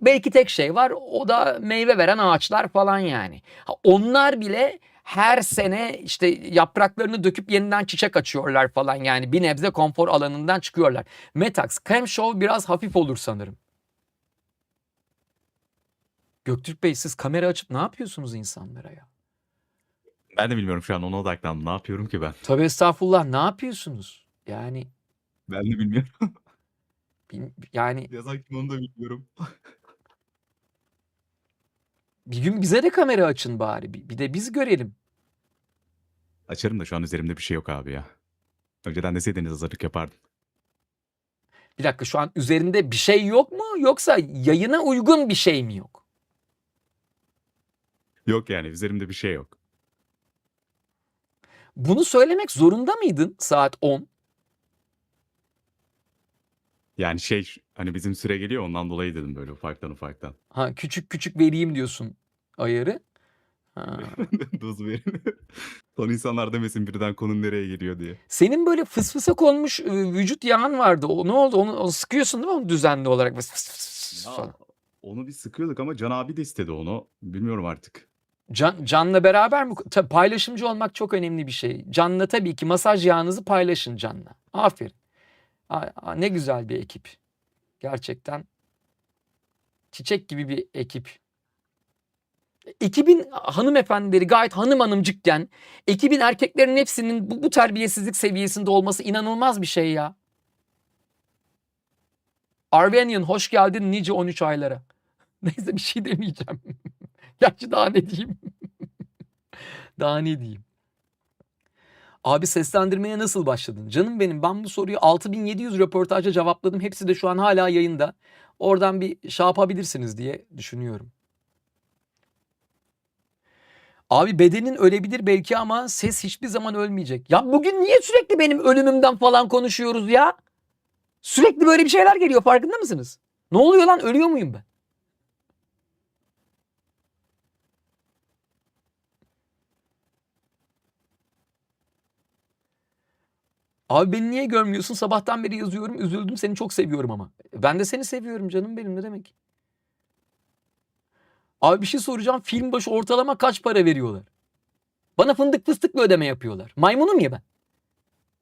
belki tek şey var, o da meyve veren ağaçlar falan yani. Onlar bile her sene işte yapraklarını döküp yeniden çiçek açıyorlar falan yani bir nebze konfor alanından çıkıyorlar. Metax, Cam Show biraz hafif olur sanırım. Göktürk Bey siz kamera açıp ne yapıyorsunuz insanlara ya? Ben de bilmiyorum şu an ona odaklandım. Ne yapıyorum ki ben? Tabii estağfurullah ne yapıyorsunuz? Yani Ben de bilmiyorum. yani Yazan kim onu da bilmiyorum. bir gün bize de kamera açın bari. Bir de biz görelim. Açarım da şu an üzerimde bir şey yok abi ya. Önceden deseydiniz hazırlık yapardım. Bir dakika şu an üzerinde bir şey yok mu yoksa yayına uygun bir şey mi yok? Yok yani üzerimde bir şey yok. Bunu söylemek zorunda mıydın saat 10? Yani hani bizim süre geliyor ondan dolayı dedim böyle ufaktan. Ha, küçük küçük vereyim diyorsun ayarı. Ha. Doz verin. Son insanlar demesin birden konu nereye geliyor diye. Senin böyle fısfısa konmuş vücut yağın vardı. O ne oldu? Onu sıkıyorsun değil mi? Onu düzenli olarak. Fıs fıs fıs fıs Ya falan. onu bir sıkıyorduk ama Can abi de istedi onu. Bilmiyorum artık. Can'la beraber mi? Tabii paylaşımcı olmak çok önemli bir şey. Can'la tabii ki masaj yağınızı paylaşın Can'la. Aferin. Ne güzel bir ekip. Gerçekten çiçek gibi bir ekip. Ekibin hanımefendileri gayet hanımcıkken ekibin erkeklerin hepsinin bu terbiyesizlik seviyesinde olması inanılmaz bir şey ya. Arvenian hoş geldin nice 13 aylara. Neyse bir şey demeyeceğim. Gerçi daha ne diyeyim? Daha ne diyeyim? Abi seslendirmeye nasıl başladın? Canım benim ben bu soruyu 6700 röportajda cevapladım. Hepsi de şu an hala yayında. Oradan bir şey yapabilirsiniz diye düşünüyorum. Abi bedenin ölebilir belki ama ses hiçbir zaman ölmeyecek. Ya bugün niye sürekli benim ölümümden falan konuşuyoruz ya? Sürekli böyle bir şeyler geliyor farkında mısınız? Ne oluyor lan ölüyor muyum ben? Abi beni niye görmüyorsun? Sabahtan beri yazıyorum. Üzüldüm. Seni çok seviyorum ama. Ben de seni seviyorum canım benim. Ne demek? Abi bir şey soracağım. Film başı ortalama kaç para veriyorlar? Bana fındık fıstıkla ödeme yapıyorlar. Maymunum ya ben.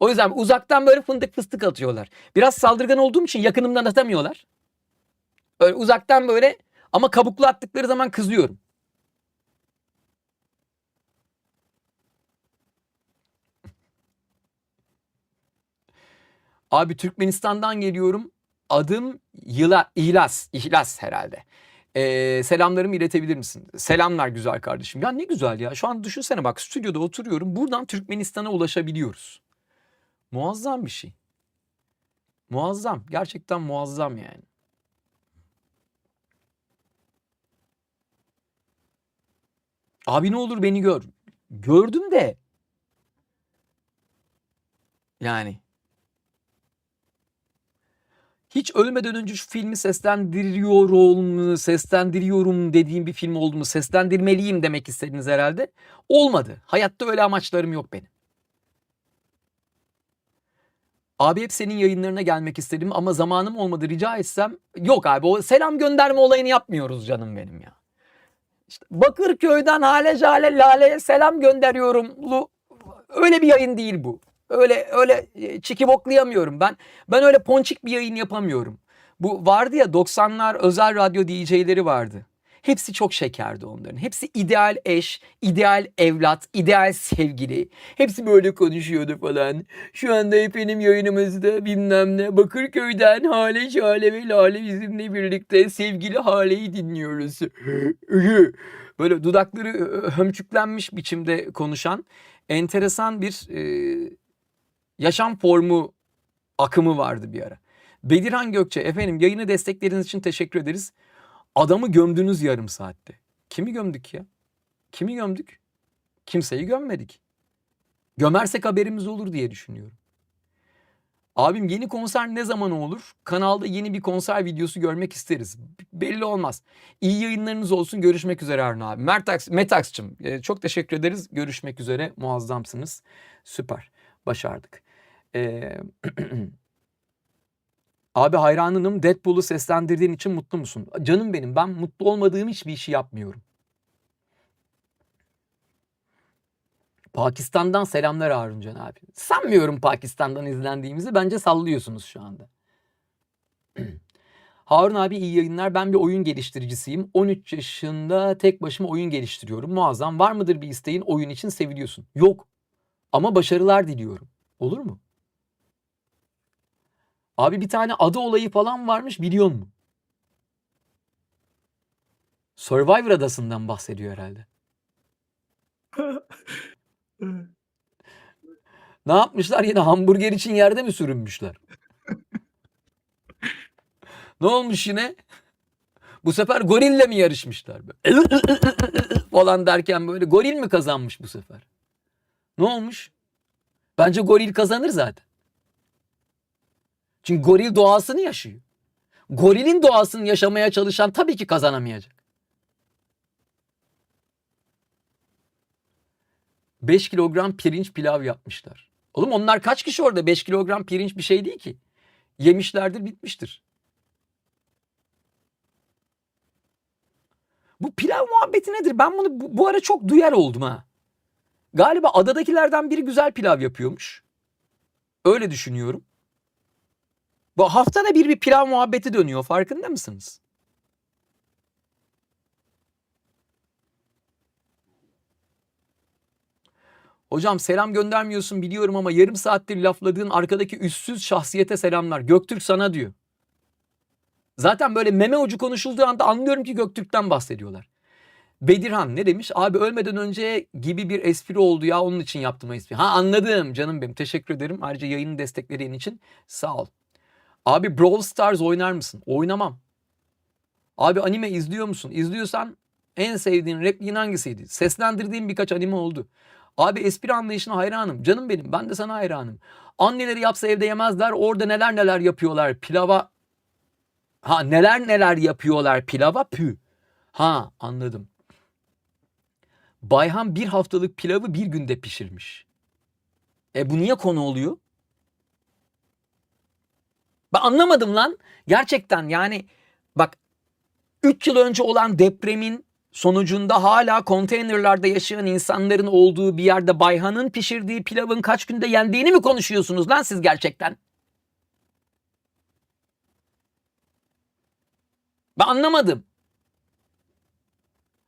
O yüzden uzaktan böyle fındık fıstık atıyorlar. Biraz saldırgan olduğum için yakınımdan atamıyorlar. Öyle uzaktan böyle ama kabuklu attıkları zaman kızıyorum. Abi Türkmenistan'dan geliyorum. Adım İhlas herhalde. Selamlarımı iletebilir misin? Selamlar güzel kardeşim. Ya ne güzel ya. Şu an düşünsene bak stüdyoda oturuyorum. Buradan Türkmenistan'a ulaşabiliyoruz. Muazzam bir şey. Muazzam. Gerçekten muazzam yani. Abi ne olur beni gör. Gördüm de. Yani. Hiç ölmeden önce şu filmi seslendiriyorum dediğim bir film oldu mu? Seslendirmeliyim demek istediniz herhalde. Olmadı. Hayatta öyle amaçlarım yok benim. Abi hep senin yayınlarına gelmek istedim ama zamanım olmadı rica etsem. Yok abi o selam gönderme olayını yapmıyoruz canım benim ya. İşte Bakırköy'den Hale Jale Lale'ye selam gönderiyorum. Öyle bir yayın değil bu. Öyle çiki boklayamıyorum. Ben öyle ponçik bir yayın yapamıyorum. Bu vardı ya 90'lar özel radyo DJ'leri vardı. Hepsi çok şekerdi onların. Hepsi ideal eş, ideal evlat, ideal sevgili. Hepsi böyle konuşuyordu falan. Şu anda efendim yayınımızda bilmem ne Bakırköy'den Hale Şale ve Lale bizimle birlikte sevgili Hale'yi dinliyoruz. Böyle dudakları hömçüklenmiş biçimde konuşan enteresan bir yaşam formu akımı vardı bir ara. Bedirhan Gökçe efendim yayını destekleriniz için teşekkür ederiz. Adamı gömdünüz yarım saatte. Kimi gömdük ya? Kimi gömdük? Kimseyi gömmedik. Gömersek haberimiz olur diye düşünüyorum. Abim yeni konser ne zaman olur? Kanalda yeni bir konser videosu görmek isteriz. Belli olmaz. İyi yayınlarınız olsun. Görüşmek üzere Harun abi. Metax'cığım çok teşekkür ederiz. Görüşmek üzere. Muazzamsınız. Süper. Başardık. Ee, Abi hayranınım. Deadpool'u seslendirdiğin için mutlu musun? Canım benim, ben mutlu olmadığım hiçbir işi yapmıyorum. Pakistan'dan selamlar Haruncan abi. Sanmıyorum Pakistan'dan izlendiğimizi. Bence sallıyorsunuz şu anda. Harun abi iyi yayınlar. Ben bir oyun geliştiricisiyim. 13 yaşında tek başıma oyun geliştiriyorum. Muazzam. Var mıdır bir isteğin, oyun için seviliyorsun? Yok. Ama başarılar diliyorum. Olur mu? Abi bir tane adı olayı falan varmış, biliyor musun? Survivor adasından bahsediyor herhalde. Ne yapmışlar, yine hamburger için yerde mi sürünmüşler? Ne olmuş yine? Bu sefer gorille mi yarışmışlar? Falan derken böyle goril mi kazanmış bu sefer? Ne olmuş? Bence goril kazanır zaten. Çünkü goril doğasını yaşıyor. Gorilin doğasını yaşamaya çalışan tabii ki kazanamayacak. 5 kilogram pirinç pilav yapmışlar. Oğlum onlar kaç kişi orada? 5 kilogram pirinç bir şey değil ki. Yemişlerdir, bitmiştir. Bu pilav muhabbeti nedir? Ben bunu bu ara çok duyar oldum ha. Galiba adadakilerden biri güzel pilav yapıyormuş. Öyle düşünüyorum. Bu haftada bir pilav muhabbeti dönüyor. Farkında mısınız? Hocam selam göndermiyorsun biliyorum ama yarım saattir lafladığın arkadaki üstsüz şahsiyete selamlar. Göktürk sana diyor. Zaten böyle meme ucu konuşulduğu anda anlıyorum ki Göktürk'ten bahsediyorlar. Bedirhan ne demiş? Abi ölmeden önce gibi bir espri oldu ya, onun için yaptım o espri. Ha, anladım canım benim, teşekkür ederim. Ayrıca yayını desteklerin için sağ ol. Abi Brawl Stars oynar mısın? Oynamam. Abi anime izliyor musun? İzliyorsan en sevdiğin repliğin hangisiydi? Seslendirdiğim birkaç anime oldu. Abi espri anlayışına hayranım. Canım benim, ben de sana hayranım. Anneleri yapsa evde yemezler. Orada neler neler yapıyorlar pilava. Ha, neler neler yapıyorlar pilava, pü. Ha, anladım. Bayhan bir haftalık pilavı bir günde pişirmiş. Bu niye konu oluyor? Ben anlamadım lan. Gerçekten yani bak, 3 yıl önce olan depremin sonucunda hala konteynerlarda yaşayan insanların olduğu bir yerde Bayhan'ın pişirdiği pilavın kaç günde yendiğini mi konuşuyorsunuz lan siz gerçekten? Ben anlamadım.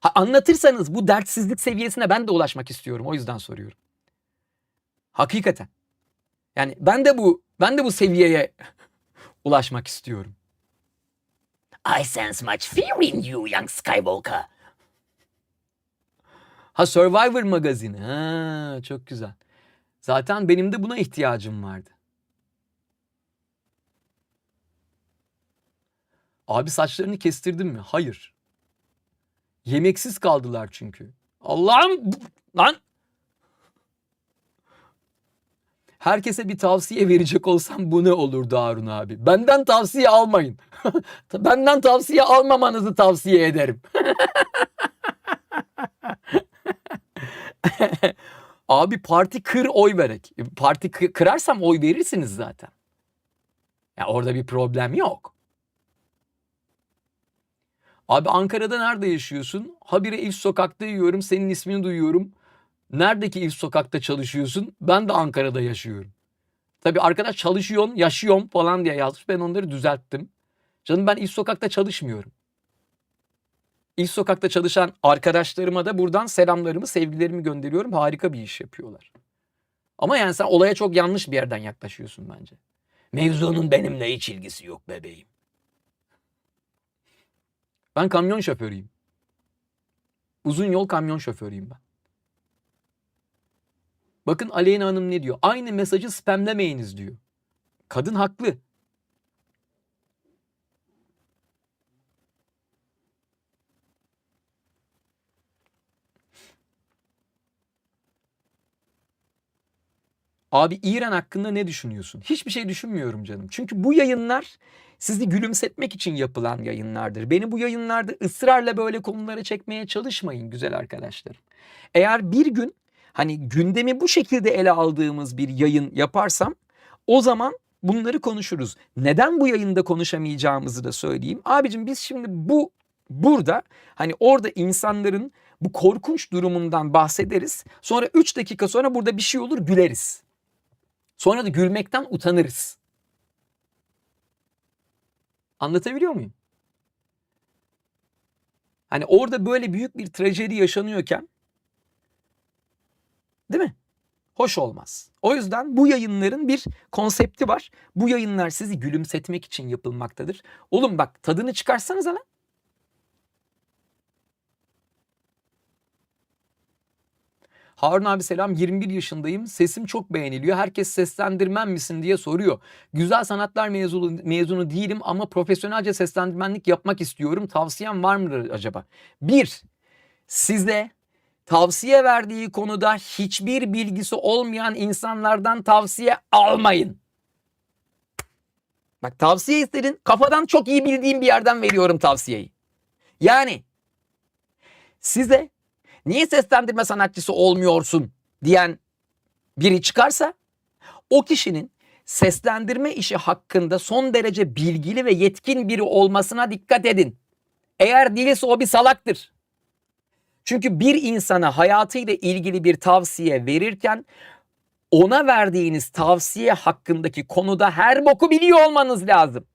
Ha, anlatırsanız bu dertsizlik seviyesine ben de ulaşmak istiyorum. O yüzden soruyorum. Hakikaten. Yani ben de bu seviyeye ulaşmak istiyorum. I sense much fear in you, young Skywalker. Ha, Survivor magazini. Ha, çok güzel. Zaten benim de buna ihtiyacım vardı. Abi saçlarını kestirdim mi? Hayır. Yemeksiz kaldılar çünkü. Allah'ım lan. Herkese bir tavsiye verecek olsam bu ne olurdu Harun abi? Benden tavsiye almayın. Benden tavsiye almamanızı tavsiye ederim. Abi parti kır, oy verek. Parti kırarsam oy verirsiniz zaten. Ya orada bir problem yok. Abi Ankara'da nerede yaşıyorsun? Habire İlk Sokak'ta yiyorum. Senin ismini duyuyorum. Neredeki İlk Sokak'ta çalışıyorsun? Ben de Ankara'da yaşıyorum. Tabii arkadaş çalışıyorsun, yaşıyorum falan diye yazmış. Ben onları düzelttim. Canım ben İlk Sokak'ta çalışmıyorum. İlk Sokak'ta çalışan arkadaşlarıma da buradan selamlarımı, sevgilerimi gönderiyorum. Harika bir iş yapıyorlar. Ama yani sen olaya çok yanlış bir yerden yaklaşıyorsun bence. Mevzunun benimle hiç ilgisi yok bebeğim. Ben kamyon şoförüyüm. Uzun yol kamyon şoförüyüm ben. Bakın Aleyna Hanım ne diyor? Aynı mesajı spamlemeyiniz diyor. Kadın haklı. Abi İran hakkında ne düşünüyorsun? Hiçbir şey düşünmüyorum canım. Çünkü bu yayınlar sizi gülümsetmek için yapılan yayınlardır. Beni bu yayınlarda ısrarla böyle konulara çekmeye çalışmayın güzel arkadaşlarım. Eğer bir gün hani gündemi bu şekilde ele aldığımız bir yayın yaparsam o zaman bunları konuşuruz. Neden bu yayında konuşamayacağımızı da söyleyeyim. Abicim biz şimdi burada hani orada insanların bu korkunç durumundan bahsederiz. Sonra 3 dakika sonra burada bir şey olur güleriz. Sonra da gülmekten utanırız. Anlatabiliyor muyum? Hani orada böyle büyük bir trajedi yaşanıyorken, değil mi? Hoş olmaz. O yüzden bu yayınların bir konsepti var. Bu yayınlar sizi gülümsetmek için yapılmaktadır. Oğlum bak tadını çıkarsanız lan. Harun abi selam, 21 yaşındayım. Sesim çok beğeniliyor. Herkes seslendirmen misin diye soruyor. Güzel sanatlar mezunu değilim ama profesyonelce seslendirmenlik yapmak istiyorum. Tavsiyem var mıdır acaba? 1. Size tavsiye verdiği konuda hiçbir bilgisi olmayan insanlardan tavsiye almayın. Bak tavsiye isterin, kafadan çok iyi bildiğim bir yerden veriyorum tavsiyeyi. Yani size niye seslendirme sanatçısı olmuyorsun diyen biri çıkarsa o kişinin seslendirme işi hakkında son derece bilgili ve yetkin biri olmasına dikkat edin. Eğer değilse o bir salaktır. Çünkü bir insana hayatıyla ilgili bir tavsiye verirken ona verdiğiniz tavsiye hakkındaki konuda her boku biliyor olmanız lazım.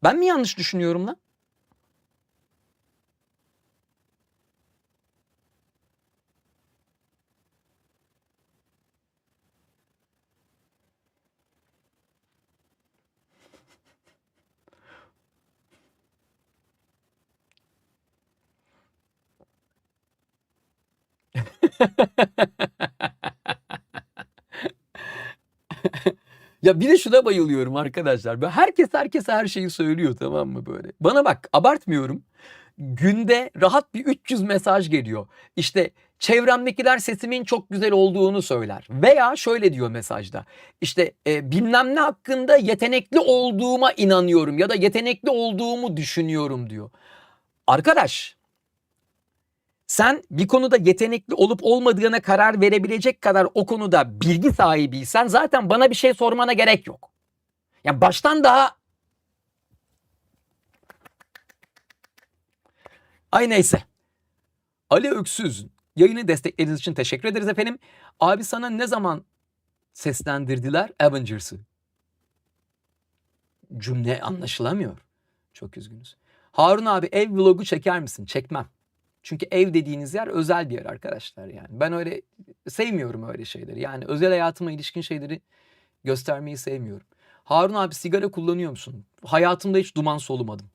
Ben mi yanlış düşünüyorum lan? Ya bir de şuna bayılıyorum arkadaşlar. Herkes her şeyi söylüyor, tamam mı böyle? Bana bak, abartmıyorum. Günde rahat bir 300 mesaj geliyor. İşte çevremdekiler sesimin çok güzel olduğunu söyler. Veya şöyle diyor mesajda. İşte bilmem ne hakkında yetenekli olduğuma inanıyorum ya da yetenekli olduğumu düşünüyorum diyor. Arkadaş, sen bir konuda yetenekli olup olmadığına karar verebilecek kadar o konuda bilgi sahibiysen zaten bana bir şey sormana gerek yok. Ya baştan daha... Ay neyse. Ali Öksüz, yayını desteklediğiniz için teşekkür ederiz efendim. Abi sana ne zaman seslendirdiler Avengers'ı? Cümle anlaşılamıyor. Çok üzgünüz. Harun abi ev vlogu çeker misin? Çekmem. Çünkü ev dediğiniz yer özel bir yer arkadaşlar yani. Ben öyle sevmiyorum öyle şeyleri. Yani özel hayatıma ilişkin şeyleri göstermeyi sevmiyorum. Harun abi sigara kullanıyor musun? Hayatımda hiç duman solumadım.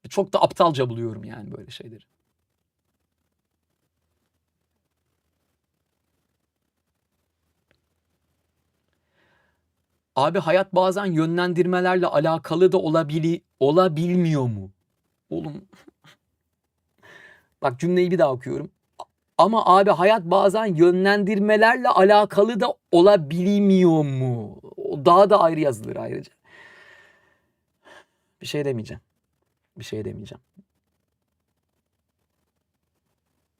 Çok da aptalca buluyorum yani böyle şeyleri. Abi hayat bazen yönlendirmelerle alakalı da olabilmiyor mu? Oğlum bak cümleyi bir daha okuyorum. Ama abi hayat bazen yönlendirmelerle alakalı da olabiliyor mu? O daha da ayrı yazılır ayrıca. Bir şey demeyeceğim. Bir şey demeyeceğim.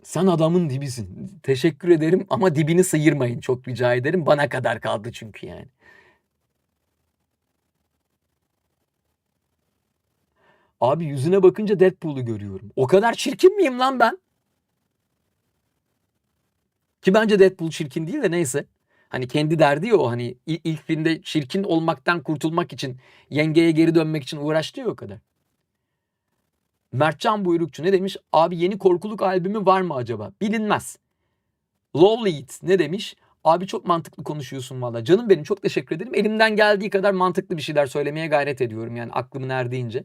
Sen adamın dibisin. Teşekkür ederim ama dibini sıyırmayın. Çok rica ederim. Bana kadar kaldı çünkü yani. Abi yüzüne bakınca Deadpool'u görüyorum. O kadar çirkin miyim lan ben? Ki bence Deadpool çirkin değil de neyse. Hani kendi derdi ya o, hani ilk filmde çirkin olmaktan kurtulmak için yengeye geri dönmek için uğraştı ya o kadar. Mertcan Buyrukçu ne demiş? Abi yeni korkuluk albümü var mı acaba? Bilinmez. Lowlead ne demiş? Abi çok mantıklı konuşuyorsun valla. Canım benim, çok teşekkür ederim. Elimden geldiği kadar mantıklı bir şeyler söylemeye gayret ediyorum yani aklımın erdiğince.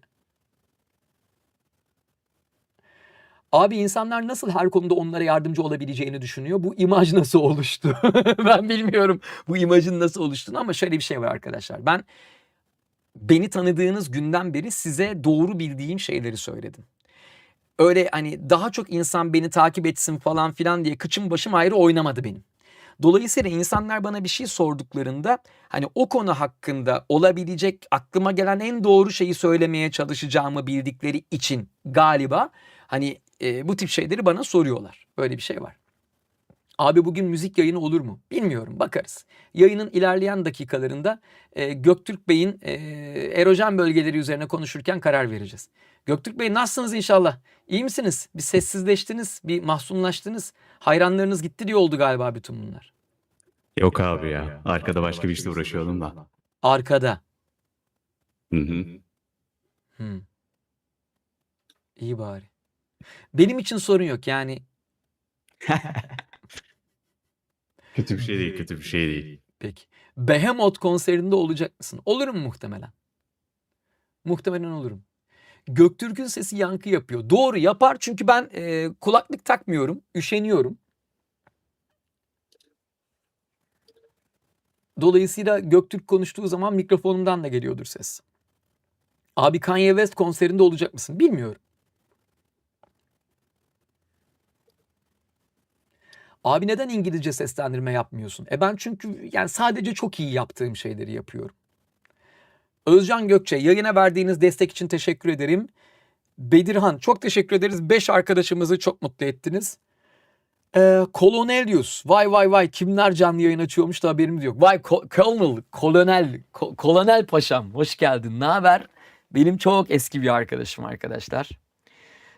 Abi insanlar nasıl her konuda onlara yardımcı olabileceğini düşünüyor? Bu imaj nasıl oluştu? Ben bilmiyorum bu imajın nasıl oluştuğunu ama şöyle bir şey var arkadaşlar. Beni tanıdığınız günden beri size doğru bildiğim şeyleri söyledim. öyle hani daha çok insan beni takip etsin falan filan diye kıçım başım ayrı oynamadı benim. Dolayısıyla insanlar bana bir şey sorduklarında hani o konu hakkında olabilecek aklıma gelen en doğru şeyi söylemeye çalışacağımı bildikleri için galiba hani bu tip şeyleri bana soruyorlar. Böyle bir şey var. Abi bugün müzik yayını olur mu? Bilmiyorum, bakarız. Yayının ilerleyen dakikalarında Göktürk Bey'in erojen bölgeleri üzerine konuşurken karar vereceğiz. Göktürk Bey nasılsınız inşallah? İyi misiniz? Bir sessizleştiniz, bir mahzunlaştınız. Hayranlarınız gitti diye oldu galiba bütün bunlar. Yok abi ya. Arkada başka bir işle uğraşıyordum da. Arkada. Hı hı. İyi bari. Benim için sorun yok yani. Kötü bir şey değil, kötü bir şey değil. Peki. Behemoth konserinde olacak mısın? Olurum muhtemelen. Muhtemelen olurum. Göktürk'ün sesi yankı yapıyor. Doğru, yapar çünkü ben kulaklık takmıyorum. Üşeniyorum. Dolayısıyla Göktürk konuştuğu zaman mikrofonumdan da geliyordur ses. Abi Kanye West konserinde olacak mısın? Bilmiyorum. Abi neden İngilizce seslendirme yapmıyorsun? Ben çünkü yani sadece çok iyi yaptığım şeyleri yapıyorum. Özcan Gökçe, yayına verdiğiniz destek için teşekkür ederim. Bedirhan, çok teşekkür ederiz. 5 arkadaşımızı çok mutlu ettiniz. Kolonelius, vay kimler canlı yayın açıyormuş da haberimiz yok. Vay Kolonel Paşam, hoş geldin. Ne haber? Benim çok eski bir arkadaşım arkadaşlar.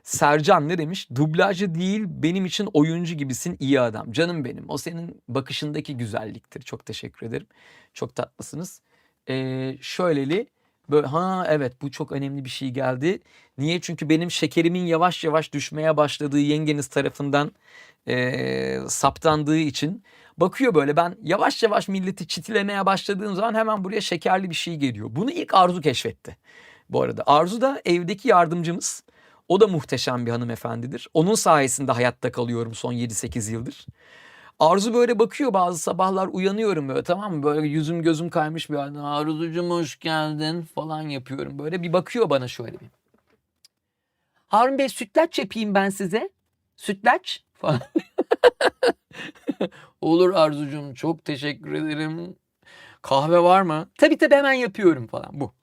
Sercan ne demiş? Dublajcı değil, benim için oyuncu gibisin, iyi adam. Canım benim. O senin bakışındaki güzelliktir. Çok teşekkür ederim. Çok tatlısınız. Şöyleli böyle, evet, bu çok önemli bir şey geldi. Niye? Çünkü benim şekerimin yavaş yavaş düşmeye başladığı yengeniz tarafından saptandığı için bakıyor böyle, ben yavaş yavaş milleti çitilemeye başladığım zaman hemen buraya şekerli bir şey geliyor. Bunu ilk Arzu keşfetti. Bu arada Arzu da evdeki yardımcımız. O da muhteşem bir hanımefendidir. Onun sayesinde hayatta kalıyorum son 7-8 yıldır. Arzu böyle bakıyor, bazı sabahlar uyanıyorum böyle, tamam mı? Böyle yüzüm gözüm kaymış bir halde. Arzucuğum hoş geldin falan yapıyorum. Böyle bir bakıyor bana şöyle bir. Harun Bey sütlaç yapayım ben size. Sütlaç falan. Olur Arzucuğum, çok teşekkür ederim. Kahve var mı? Tabii hemen yapıyorum falan, bu.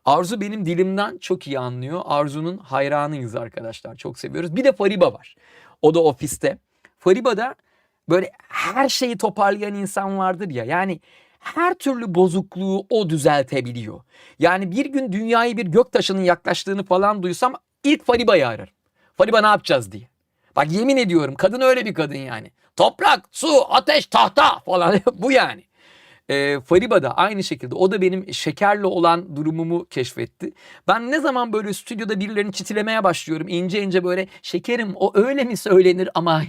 Arzu benim dilimden çok iyi anlıyor. Arzu'nun hayranıyız arkadaşlar. Çok seviyoruz. Bir de Fariba var. O da ofiste. Fariba'da böyle her şeyi toparlayan insan vardır ya. Yani her türlü bozukluğu o düzeltebiliyor. Yani bir gün dünyayı bir göktaşının yaklaştığını falan duysam ilk Fariba'yı ararım. Fariba ne yapacağız diye. Bak yemin ediyorum, kadın öyle bir kadın yani. Toprak, su, ateş, tahta falan bu yani. Fariba da aynı şekilde, o da benim şekerle olan durumumu keşfetti. Ben ne zaman böyle stüdyoda birilerini çitilemeye başlıyorum, ince ince böyle şekerim o öyle mi söylenir ama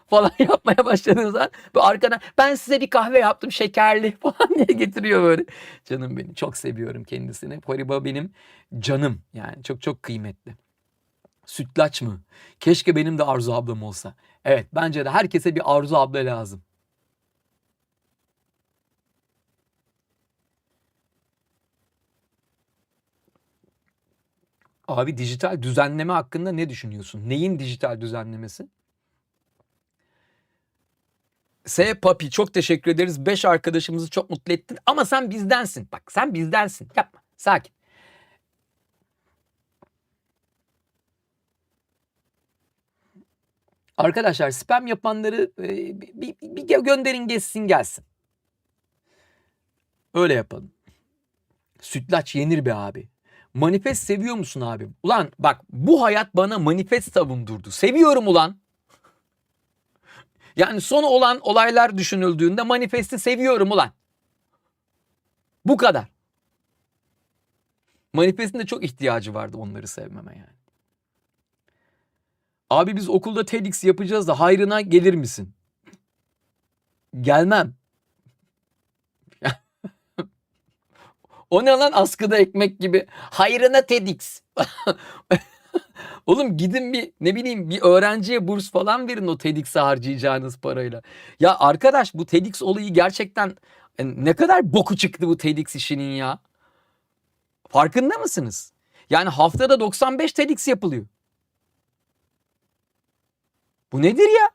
falan yapmaya başladığım zaman böyle arkadan ben size bir kahve yaptım şekerli falan diye getiriyor böyle. Canım benim, çok seviyorum kendisini. Fariba benim canım yani, çok çok kıymetli. Sütlaç mı? Keşke benim de Arzu ablam olsa. Evet, bence de herkese bir Arzu abla lazım. Abi dijital düzenleme hakkında ne düşünüyorsun? Neyin dijital düzenlemesi? Papi, çok teşekkür ederiz. 5 arkadaşımızı çok mutlu ettin. Ama sen bizdensin. Bak sen bizdensin. Yapma. Sakin. Arkadaşlar spam yapanları bir gönderin, geçsin gelsin. Öyle yapalım. Sütlaç yenir be abi. Manifest seviyor musun abi? Ulan bak, bu hayat bana manifest savundurdu. Seviyorum ulan. Yani son olan olaylar düşünüldüğünde manifesti seviyorum ulan. Bu kadar. Manifestin de çok ihtiyacı vardı onları sevmeme yani. Abi biz okulda TEDx yapacağız da hayrına gelir misin? Gelmem. O ne lan, askıda ekmek gibi. Hayrına TEDx. Oğlum gidin bir, ne bileyim, bir öğrenciye burs falan verin o TEDx'e harcayacağınız parayla. Ya arkadaş, bu TEDx olayı gerçekten ne kadar boku çıktı bu TEDx işinin ya. Farkında mısınız? Yani haftada 95 TEDx yapılıyor. Bu nedir ya?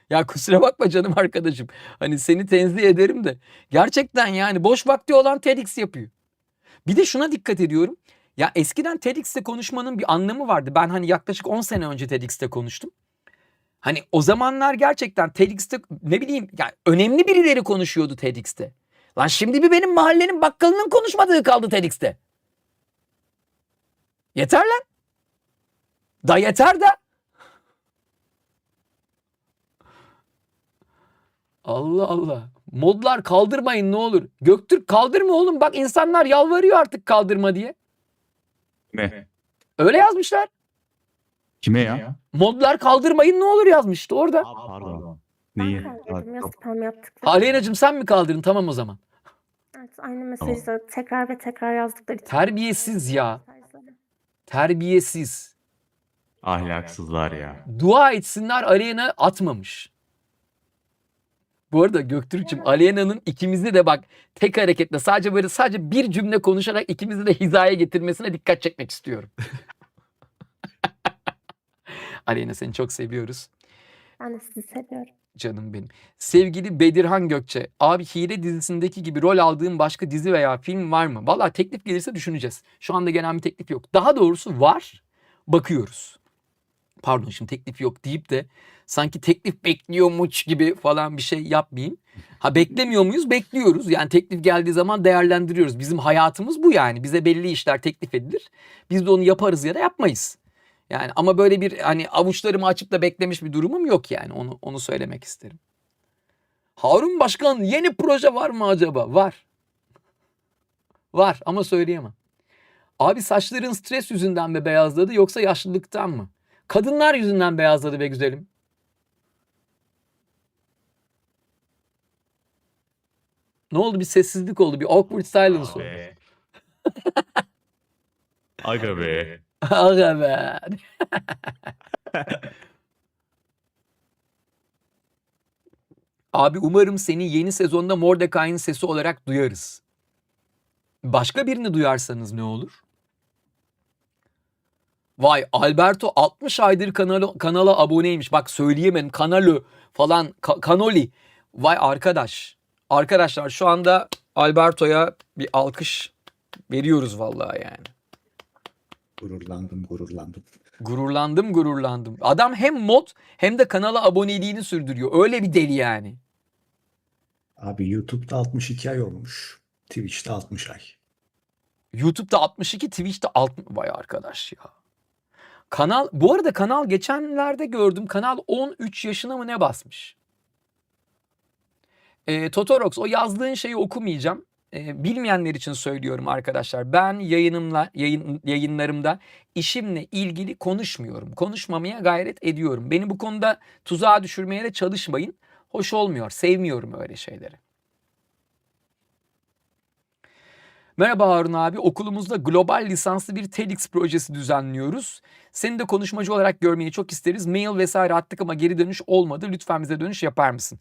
Ya kusura bakma canım arkadaşım. Hani seni tenzih ederim de. Gerçekten yani boş vakti olan TEDx yapıyor. Bir de şuna dikkat ediyorum. Ya eskiden TEDx'te konuşmanın bir anlamı vardı. Ben hani yaklaşık 10 sene önce TEDx'te konuştum. Hani o zamanlar gerçekten TEDx'te ne bileyim yani önemli birileri konuşuyordu TEDx'te. Lan şimdi bir benim mahallenin bakkalının konuşmadığı kaldı TEDx'te. Yeter lan. Da yeter da. Allah Allah. Modlar kaldırmayın ne olur. Göktürk kaldırma oğlum. Bak insanlar yalvarıyor artık kaldırma diye. Ne? Öyle yazmışlar. Kime ya? Modlar kaldırmayın ne olur yazmıştı orada. Pardon. Ben Neyi? kaldırdım ya spam yaptık. Aleyna'cığım sen mi kaldırdın? Tamam o zaman. Evet, aynı mesajı tekrar ve tekrar yazdıkları için. Terbiyesiz ya. Terbiyesiz. Ahlaksızlar ya. Dua etsinler Aleyna atmamış. Bu arada Göktürk'cüm Aleyna'nın ikimizi de bak tek hareketle sadece bir cümle konuşarak ikimizi de hizaya getirmesine dikkat çekmek istiyorum. Aleyna seni çok seviyoruz. Ben de sizi seviyorum. Canım benim. Sevgili Bedirhan Gökçe. Abi Hile dizisindeki gibi rol aldığın başka dizi veya film var mı? Vallahi teklif gelirse düşüneceğiz. Şu anda gelen bir teklif yok. Daha doğrusu var. Bakıyoruz. Pardon şimdi teklif yok deyip de sanki teklif bekliyormuş gibi falan bir şey yapmayayım. Ha beklemiyor muyuz? Bekliyoruz. Yani teklif geldiği zaman değerlendiriyoruz. Bizim hayatımız bu yani. Bize belli işler teklif edilir. Biz de onu yaparız ya da yapmayız. Yani ama böyle bir hani avuçlarımı açıp da beklemiş bir durumum yok yani. Onu söylemek isterim. Harun Başkan yeni proje var mı acaba? Var. Var ama söyleyemem. Abi saçların stres yüzünden mi beyazladı yoksa yaşlılıktan mı? Kadınlar yüzünden beyazladı be güzelim. Ne oldu? Bir sessizlik oldu. Bir awkward silence oldu. Aga be. Aga be. Abi umarım seni yeni sezonda Mordecai'nin sesi olarak duyarız. Başka birini duyarsanız ne olur? Vay Alberto 60 aydır kanala aboneymiş. Bak söyleyemedim. Kanalı falan. Kanoli. Vay arkadaş. Arkadaşlar şu anda Alberto'ya bir alkış veriyoruz vallahi yani. Gururlandım. Adam hem mod hem de kanala aboneliğini sürdürüyor. Öyle bir deli yani. Abi YouTube'da 62 ay olmuş. Twitch'te 60 ay. YouTube'da 62, Twitch'te 60. Vay arkadaş ya. Kanal, bu arada kanal geçenlerde gördüm. Kanal 13 yaşına mı ne basmış? Totorox o yazdığın şeyi okumayacağım. Bilmeyenler için söylüyorum arkadaşlar. Ben yayınlarımda işimle ilgili konuşmuyorum. Konuşmamaya gayret ediyorum. Beni bu konuda tuzağa düşürmeye de çalışmayın. Hoş olmuyor. Sevmiyorum öyle şeyleri. Merhaba Harun abi. Okulumuzda global lisanslı bir TEDx projesi düzenliyoruz. Seni de konuşmacı olarak görmeyi çok isteriz. Mail vesaire attık ama geri dönüş olmadı. Lütfen bize dönüş yapar mısın?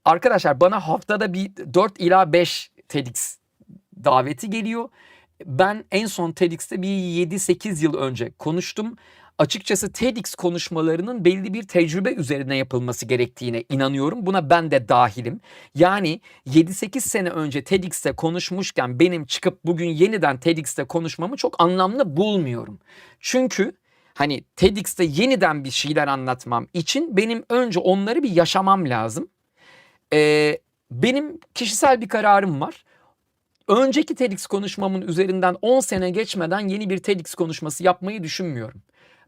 Arkadaşlar bana haftada bir 4 ila 5 TEDx daveti geliyor. Ben en son TEDx'te bir 7-8 yıl önce konuştum. Açıkçası TEDx konuşmalarının belli bir tecrübe üzerine yapılması gerektiğine inanıyorum. Buna ben de dahilim. Yani 7-8 sene önce TEDx'te konuşmuşken benim çıkıp bugün yeniden TEDx'te konuşmamı çok anlamlı bulmuyorum. Çünkü hani TEDx'te yeniden bir şeyler anlatmam için benim önce onları bir yaşamam lazım. Benim kişisel bir kararım var. Önceki TEDx konuşmamın üzerinden 10 sene geçmeden yeni bir TEDx konuşması yapmayı düşünmüyorum.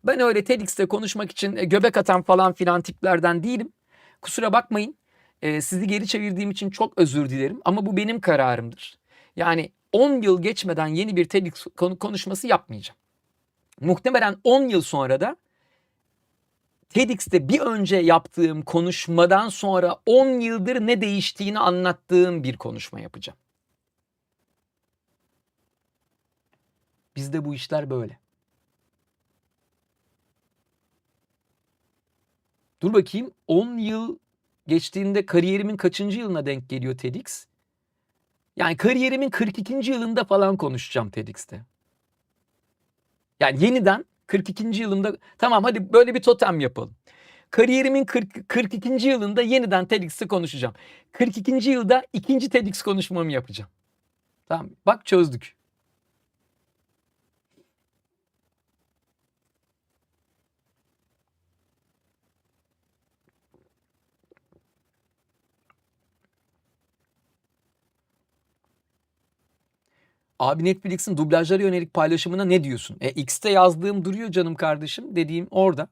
Ben öyle TEDx'te konuşmak için göbek atan falan filan tiplerden değilim. Kusura bakmayın. Sizi geri çevirdiğim için çok özür dilerim. Ama bu benim kararımdır. Yani 10 yıl geçmeden yeni bir TEDx konuşması yapmayacağım. Muhtemelen 10 yıl sonra da TEDx'te bir önce yaptığım konuşmadan sonra 10 yıldır ne değiştiğini anlattığım bir konuşma yapacağım. Bizde bu işler böyle. Dur bakayım 10 yıl geçtiğinde kariyerimin kaçıncı yılına denk geliyor TEDx? Yani kariyerimin 42. yılında falan konuşacağım TEDx'te. Yani yeniden 42. yılımda tamam hadi böyle bir totem yapalım. Kariyerimin 42. yılında yeniden TEDx'te konuşacağım. 42. yılda ikinci TEDx konuşmamı yapacağım. Tamam bak çözdük. Abi Netflix'in dublajlara yönelik paylaşımına ne diyorsun? X'te yazdığım duruyor canım kardeşim. Dediğim orada.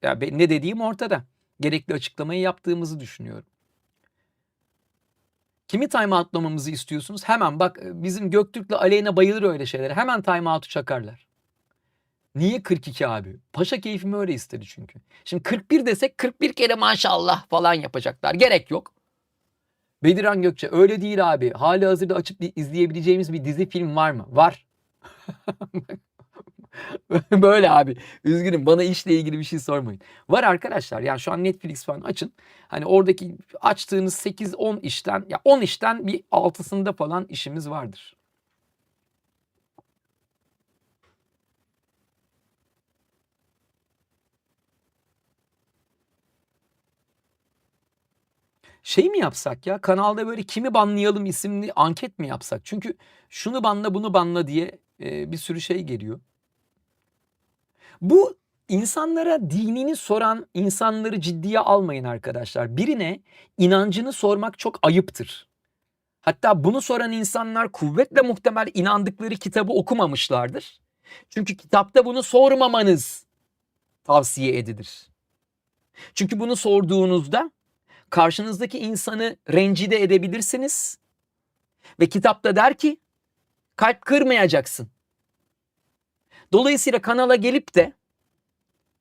Ya ne dediğim ortada. Gerekli açıklamayı yaptığımızı düşünüyorum. Kimi time out'lamamızı istiyorsunuz? Hemen bak bizim Göktürk'le Aleyna bayılır öyle şeylere. Hemen time out'u çakarlar. Niye 42 abi? Paşa keyfimi öyle istedi çünkü. Şimdi 41 desek 41 kere maşallah falan yapacaklar. Gerek yok. Bediran Gökçe öyle değil abi. Hali hazırda açıp izleyebileceğimiz bir dizi film var mı? Var. Böyle abi. Üzgünüm bana işle ilgili bir şey sormayın. Var arkadaşlar. Yani şu an Netflix falan açın. Hani oradaki açtığınız 8-10 işten ya 10 işten bir 6'sında falan işimiz vardır. Şey mi yapsak ya kanalda böyle kimi banlayalım isimli anket mi yapsak? Çünkü şunu banla bunu banla diye bir sürü şey geliyor. Bu insanlara dinini soran insanları ciddiye almayın arkadaşlar. Birine inancını sormak çok ayıptır. Hatta bunu soran insanlar kuvvetle muhtemel inandıkları kitabı okumamışlardır. Çünkü kitapta bunu sormamanız tavsiye edilir. Çünkü bunu sorduğunuzda karşınızdaki insanı rencide edebilirsiniz. Ve kitapta der ki kalp kırmayacaksın. Dolayısıyla kanala gelip de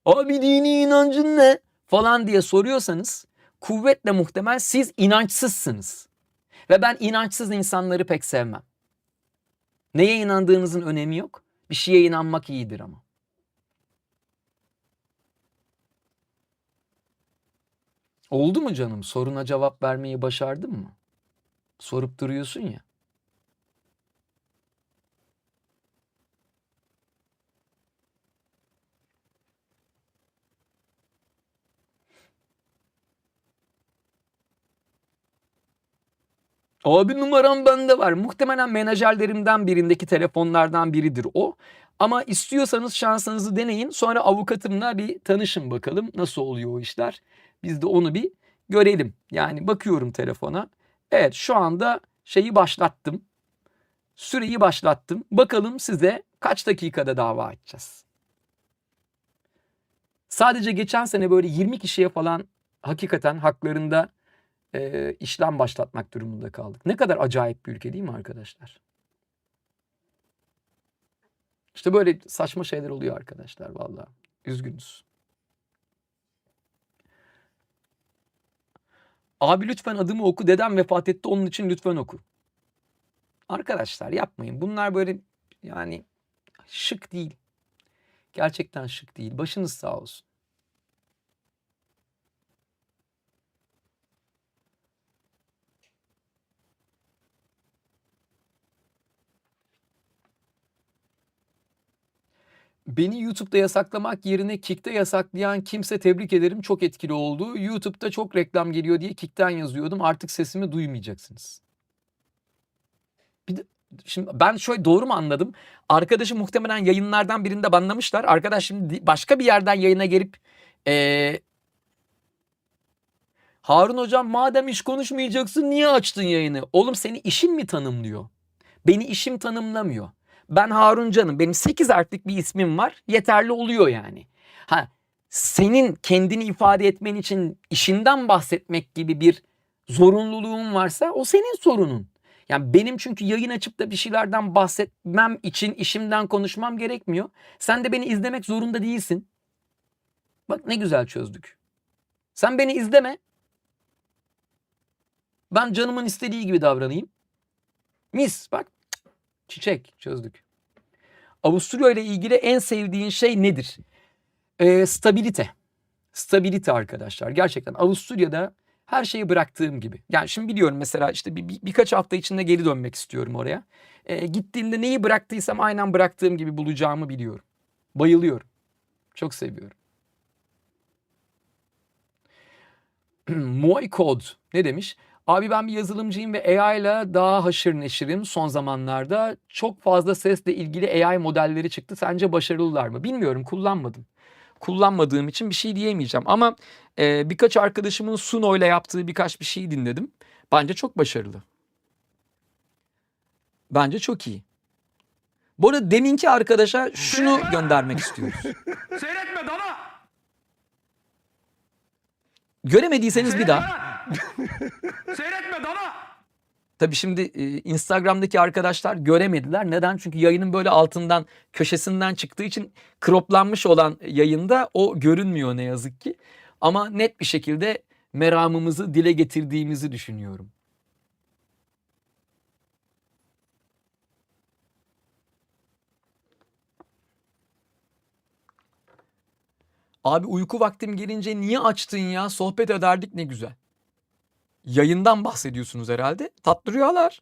abi dini inancın ne falan diye soruyorsanız kuvvetle muhtemel siz inançsızsınız. Ve ben inançsız insanları pek sevmem. Neye inandığınızın önemi yok. Bir şeye inanmak iyidir ama. Oldu mu canım? Soruna cevap vermeyi başardın mı? Sorup duruyorsun ya. Abi numaram bende var. Muhtemelen menajerlerimden birindeki telefonlardan biridir o. Ama istiyorsanız şansınızı deneyin. Sonra avukatımla bir tanışın bakalım nasıl oluyor o işler. Biz de onu bir görelim. Yani bakıyorum telefona. Evet şu anda şeyi başlattım. Süreyi başlattım. Bakalım size kaç dakikada dava açacağız. Sadece geçen sene böyle 20 kişiye falan hakikaten haklarında işlem başlatmak durumunda kaldık. Ne kadar acayip bir ülke değil mi arkadaşlar? İşte böyle saçma şeyler oluyor arkadaşlar vallahi. Üzgünüz. Abi lütfen adımı oku. Dedem vefat etti onun için lütfen oku. Arkadaşlar yapmayın. Bunlar böyle yani şık değil. Gerçekten şık değil. Başınız sağ olsun. Beni YouTube'da yasaklamak yerine Kick'te yasaklayan kimse tebrik ederim. Çok etkili oldu. YouTube'da çok reklam geliyor diye Kick'ten yazıyordum. Artık sesimi duymayacaksınız. Bir de, şimdi ben şöyle doğru mu anladım? Arkadaşı muhtemelen yayınlardan birinde banlamışlar. Arkadaş şimdi başka bir yerden yayına gelip Harun hocam madem iş konuşmayacaksın niye açtın yayını? Oğlum seni işin mi tanımlıyor? Beni işim tanımlamıyor. Ben Harun Can'ım. Benim 8 harflik bir ismim var. Yeterli oluyor yani. Ha, senin kendini ifade etmen için işinden bahsetmek gibi bir zorunluluğun varsa o senin sorunun. Yani benim çünkü yayın açıp da bir şeylerden bahsetmem için işimden konuşmam gerekmiyor. Sen de beni izlemek zorunda değilsin. Bak ne güzel çözdük. Sen beni izleme. Ben canımın istediği gibi davranayım. Mis bak. Çiçek çözdük. Avusturya ile ilgili en sevdiğin şey nedir? Stabilite. Stabilite arkadaşlar. Gerçekten Avusturya'da her şeyi bıraktığım gibi. Yani şimdi biliyorum mesela işte birkaç hafta içinde geri dönmek istiyorum oraya. Gittiğimde neyi bıraktıysam aynen bıraktığım gibi bulacağımı biliyorum. Bayılıyorum. Çok seviyorum. Moy Code ne demiş? Abi ben bir yazılımcıyım ve AI ile daha haşır neşirim son zamanlarda. Çok fazla sesle ilgili AI modelleri çıktı. Sence başarılılar mı? Bilmiyorum, kullanmadım. Kullanmadığım için bir şey diyemeyeceğim. Ama birkaç arkadaşımın Suno ile yaptığı birkaç bir şey dinledim. Bence çok başarılı. Bence çok iyi. Bu arada deminki arkadaşa şunu göndermek istiyoruz. Seyretme dana. Göremediyseniz bir daha. Seyretme dana. Tabii şimdi Instagram'daki arkadaşlar göremediler. Neden? Çünkü yayının böyle altından, köşesinden çıktığı için croplanmış olan yayında o görünmüyor ne yazık ki. Ama net bir şekilde meramımızı dile getirdiğimizi düşünüyorum. Abi uyku vaktim gelince niye açtın ya? Sohbet ederdik ne güzel. Yayından bahsediyorsunuz herhalde. Tatlı rüyalar.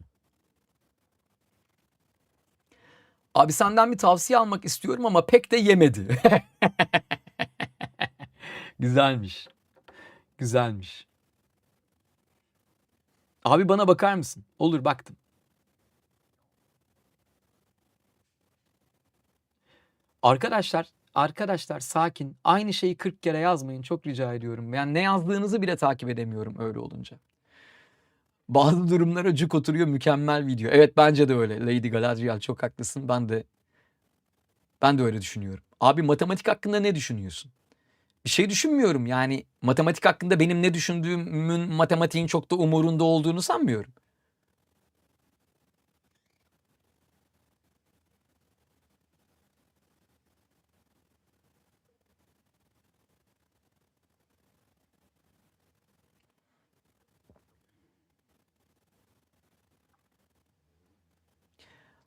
Abi senden bir tavsiye almak istiyorum ama pek de yemedi. Güzelmiş. Güzelmiş. Abi bana bakar mısın? Olur, baktım. Arkadaşlar sakin. Aynı şeyi 40 kere yazmayın. Çok rica ediyorum. Yani ne yazdığınızı bile takip edemiyorum öyle olunca. Bazı durumlara cuk oturuyor, mükemmel video. Evet, bence de öyle. Lady Galadriel, çok haklısın. Ben de öyle düşünüyorum. Abi matematik hakkında ne düşünüyorsun? Bir şey düşünmüyorum. Yani matematik hakkında benim ne düşündüğümün matematiğin çok da umurunda olduğunu sanmıyorum.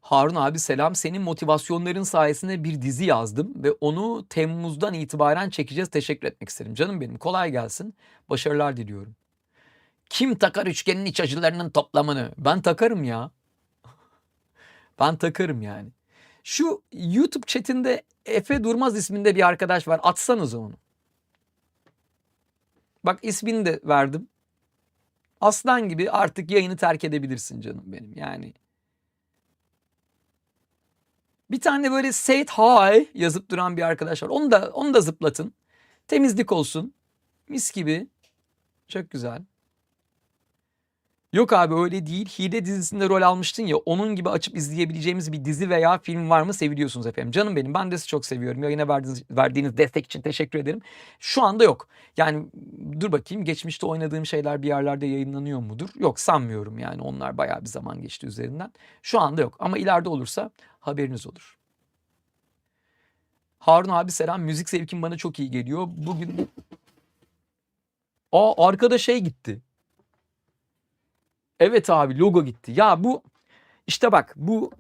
Harun abi selam. Senin motivasyonların sayesinde bir dizi yazdım ve onu Temmuz'dan itibaren çekeceğiz. Teşekkür etmek isterim. Canım benim, kolay gelsin. Başarılar diliyorum. Kim takar üçgenin iç açılarının toplamını? Ben takarım ya. Ben takarım yani. Şu YouTube chatinde Efe Durmaz isminde bir arkadaş var. Atsanıza onu. Bak, ismini de verdim. Aslan gibi artık yayını terk edebilirsin canım benim yani. Bir tane böyle Say it hi yazıp duran bir arkadaş var. Onu da zıplatın. Temizlik olsun. Mis gibi. Çok güzel. Yok abi öyle değil. Hile dizisinde rol almıştın ya, onun gibi açıp izleyebileceğimiz bir dizi veya film var mı? Seviliyorsunuz efendim. Canım benim, ben de sizi çok seviyorum. Yayına verdiğiniz destek için teşekkür ederim. Şu anda yok. Yani dur bakayım, geçmişte oynadığım şeyler bir yerlerde yayınlanıyor mudur? Yok, sanmıyorum yani, onlar bayağı bir zaman geçti üzerinden. Şu anda yok ama ileride olursa haberiniz olur. Harun abi selam. Müzik zevkim bana çok iyi geliyor. Bugün arkada şey gitti. Evet abi, logo gitti. Ya bu işte bak, bu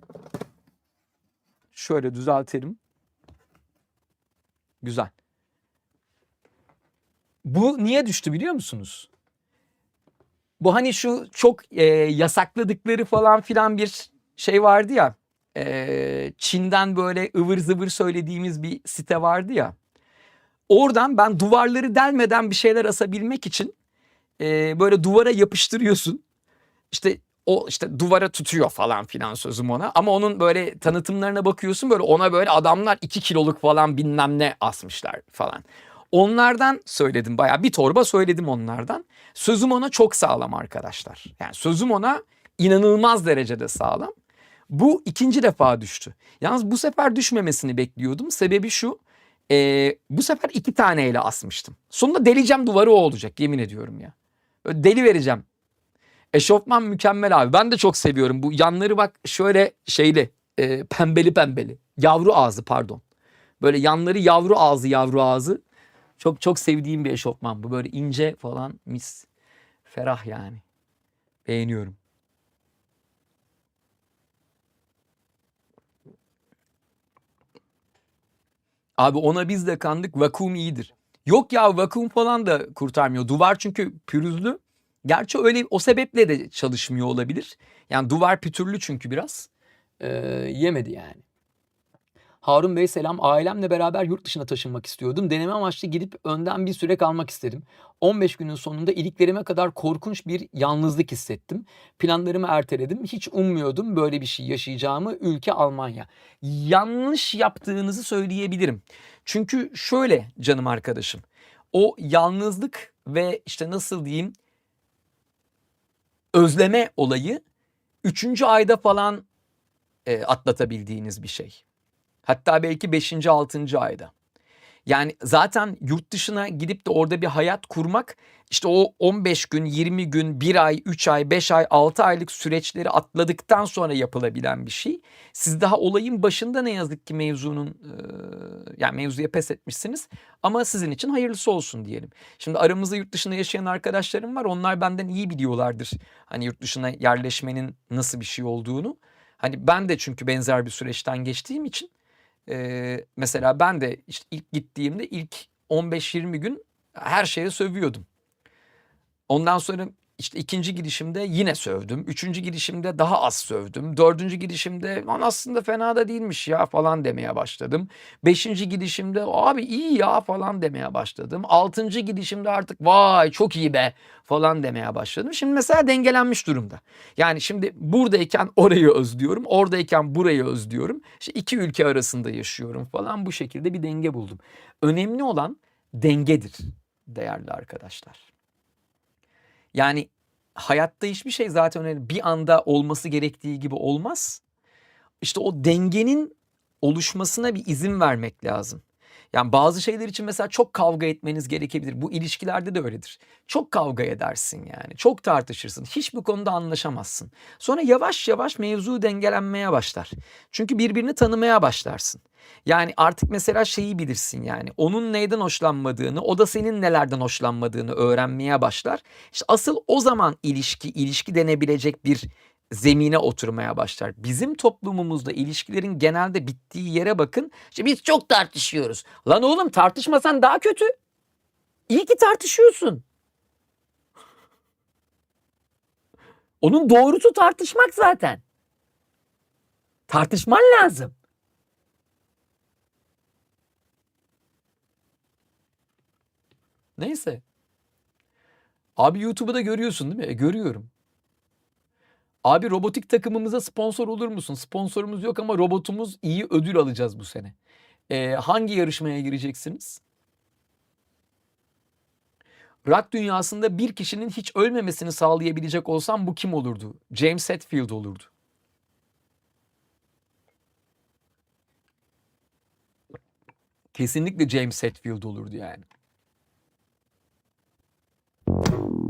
şöyle düzeltelim. Güzel. Bu niye düştü biliyor musunuz? Bu hani şu çok yasakladıkları falan filan bir şey vardı ya. Çin'den böyle ıvır zıvır söylediğimiz bir site vardı ya. Oradan ben duvarları delmeden bir şeyler asabilmek için böyle duvara yapıştırıyorsun. İşte o işte duvara tutuyor falan filan, sözüm ona. Ama onun böyle tanıtımlarına bakıyorsun, böyle ona böyle adamlar 2 kiloluk falan bilmem ne asmışlar falan. Onlardan söyledim, bayağı bir torba söyledim onlardan. Sözüm ona çok sağlam arkadaşlar. Yani sözüm ona inanılmaz derecede sağlam. Bu ikinci defa düştü. Yalnız bu sefer düşmemesini bekliyordum. Sebebi şu. Bu sefer 2 taneyle asmıştım. Sonunda deleceğim duvarı, o olacak, yemin ediyorum ya. Böyle deli vereceğim. Eşofman mükemmel abi. Ben de çok seviyorum. Bu yanları bak şöyle şeyli, pembeli pembeli. Yavru ağzı, pardon. Böyle yanları yavru ağzı. Çok çok sevdiğim bir eşofman bu. Böyle ince falan, mis. Ferah yani. Beğeniyorum. Abi ona biz de kandık. Vakum iyidir. Yok ya, vakum falan da kurtarmıyor. Duvar çünkü pürüzlü. Gerçi öyle, o sebeple de çalışmıyor olabilir. Yani duvar pütürlü çünkü biraz. Yemedi yani. Harun Bey selam. Ailemle beraber yurt dışına taşınmak istiyordum. Deneme amaçlı gidip önden bir süre kalmak istedim. 15 günün sonunda iliklerime kadar korkunç bir yalnızlık hissettim. Planlarımı erteledim. Hiç ummuyordum böyle bir şey yaşayacağımı. Ülke Almanya. Yanlış yaptığınızı söyleyebilirim. Çünkü şöyle canım arkadaşım. O yalnızlık ve işte nasıl diyeyim özleme olayı 3. ayda falan atlatabildiğiniz bir şey. Hatta belki 5. 6. ayda. Yani zaten yurt dışına gidip de orada bir hayat kurmak işte o 15 gün, 20 gün, 1 ay, 3 ay, 5 ay, 6 aylık süreçleri atladıktan sonra yapılabilen bir şey. Siz daha olayın başında ne yazık ki yani mevzuya pes etmişsiniz ama sizin için hayırlısı olsun diyelim. Şimdi aramızda yurt dışında yaşayan arkadaşlarım var. Onlar benden iyi biliyorlardır. Hani yurt dışına yerleşmenin nasıl bir şey olduğunu. Hani ben de çünkü benzer bir süreçten geçtiğim için mesela ben de işte ilk gittiğimde ilk 15-20 gün her şeye sövüyordum. Ondan sonra işte ikinci gidişimde yine sövdüm. Üçüncü gidişimde daha az sövdüm. Dördüncü gidişimde lan aslında fena da değilmiş ya falan demeye başladım. Beşinci gidişimde abi iyi ya falan demeye başladım. Altıncı gidişimde artık vay çok iyi be falan demeye başladım. Şimdi mesela dengelenmiş durumda. Yani şimdi buradayken orayı özlüyorum. Oradayken burayı özlüyorum. İşte iki ülke arasında yaşıyorum falan bu şekilde bir denge buldum. Önemli olan dengedir değerli arkadaşlar. Yani hayatta hiçbir şey zaten öyle bir anda olması gerektiği gibi olmaz. İşte o dengenin oluşmasına bir izin vermek lazım. Yani bazı şeyler için mesela çok kavga etmeniz gerekebilir. Bu ilişkilerde de öyledir. Çok kavga edersin yani. Çok tartışırsın. Hiçbir konuda anlaşamazsın. Sonra yavaş yavaş mevzu dengelenmeye başlar. Çünkü birbirini tanımaya başlarsın. Yani artık mesela şeyi bilirsin yani. Onun neyden hoşlanmadığını, o da senin nelerden hoşlanmadığını öğrenmeye başlar. İşte asıl o zaman ilişki denebilecek bir zemine oturmaya başlar. Bizim toplumumuzda ilişkilerin genelde bittiği yere bakın. İşte biz çok tartışıyoruz. Lan oğlum tartışmasan daha kötü. İyi ki tartışıyorsun. Onun doğrusu tartışmak zaten. Tartışman lazım. Neyse. Abi YouTube'u da görüyorsun değil mi? Görüyorum. Abi robotik takımımıza sponsor olur musun? Sponsorumuz yok ama robotumuz iyi ödül alacağız bu sene. Hangi yarışmaya gireceksiniz? Rock dünyasında bir kişinin hiç ölmemesini sağlayabilecek olsam bu kim olurdu? James Hetfield olurdu. Kesinlikle James Hetfield olurdu yani.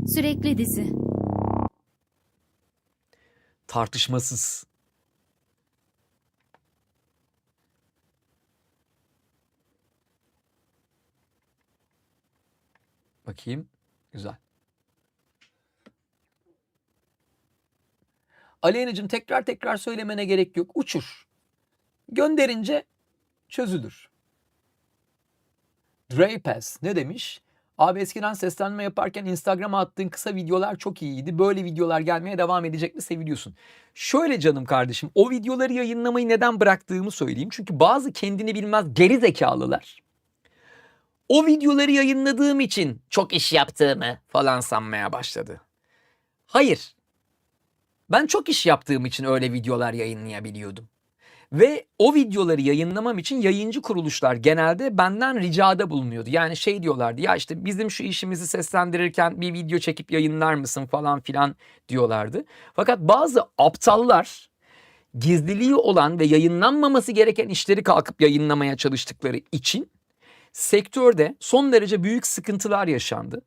Sürekli dizi. Tartışmasız. Bakayım. Güzel. Aleyna'cığım tekrar söylemene gerek yok. Uçur. Gönderince çözülür. Dreypes ne demiş? Abi eskiden seslenme yaparken Instagram'a attığın kısa videolar çok iyiydi. Böyle videolar gelmeye devam edecek mi seviliyorsun? Şöyle canım kardeşim o videoları yayınlamayı neden bıraktığımı söyleyeyim. Çünkü bazı kendini bilmez geri zekalılar o videoları yayınladığım için çok iş yaptığımı falan sanmaya başladı. Hayır. Ben çok iş yaptığım için öyle videolar yayınlayabiliyordum. Ve o videoları yayınlamam için yayıncı kuruluşlar genelde benden ricada bulunuyordu. Yani şey diyorlardı ya işte bizim şu işimizi seslendirirken bir video çekip yayınlar mısın falan filan diyorlardı. Fakat bazı aptallar gizliliği olan ve yayınlanmaması gereken işleri kalkıp yayınlamaya çalıştıkları için sektörde son derece büyük sıkıntılar yaşandı.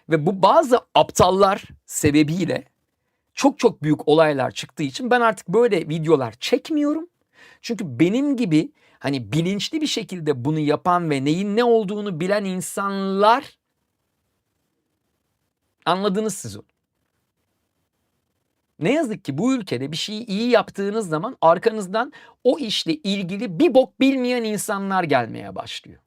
Ve bu bazı aptallar sebebiyle çok büyük olaylar çıktığı için ben artık böyle videolar çekmiyorum. Çünkü benim gibi hani bilinçli bir şekilde bunu yapan ve neyin ne olduğunu bilen insanlar anladınız siz onu. Ne yazık ki bu ülkede bir şeyi iyi yaptığınız zaman arkanızdan o işle ilgili bir bok bilmeyen insanlar gelmeye başlıyor.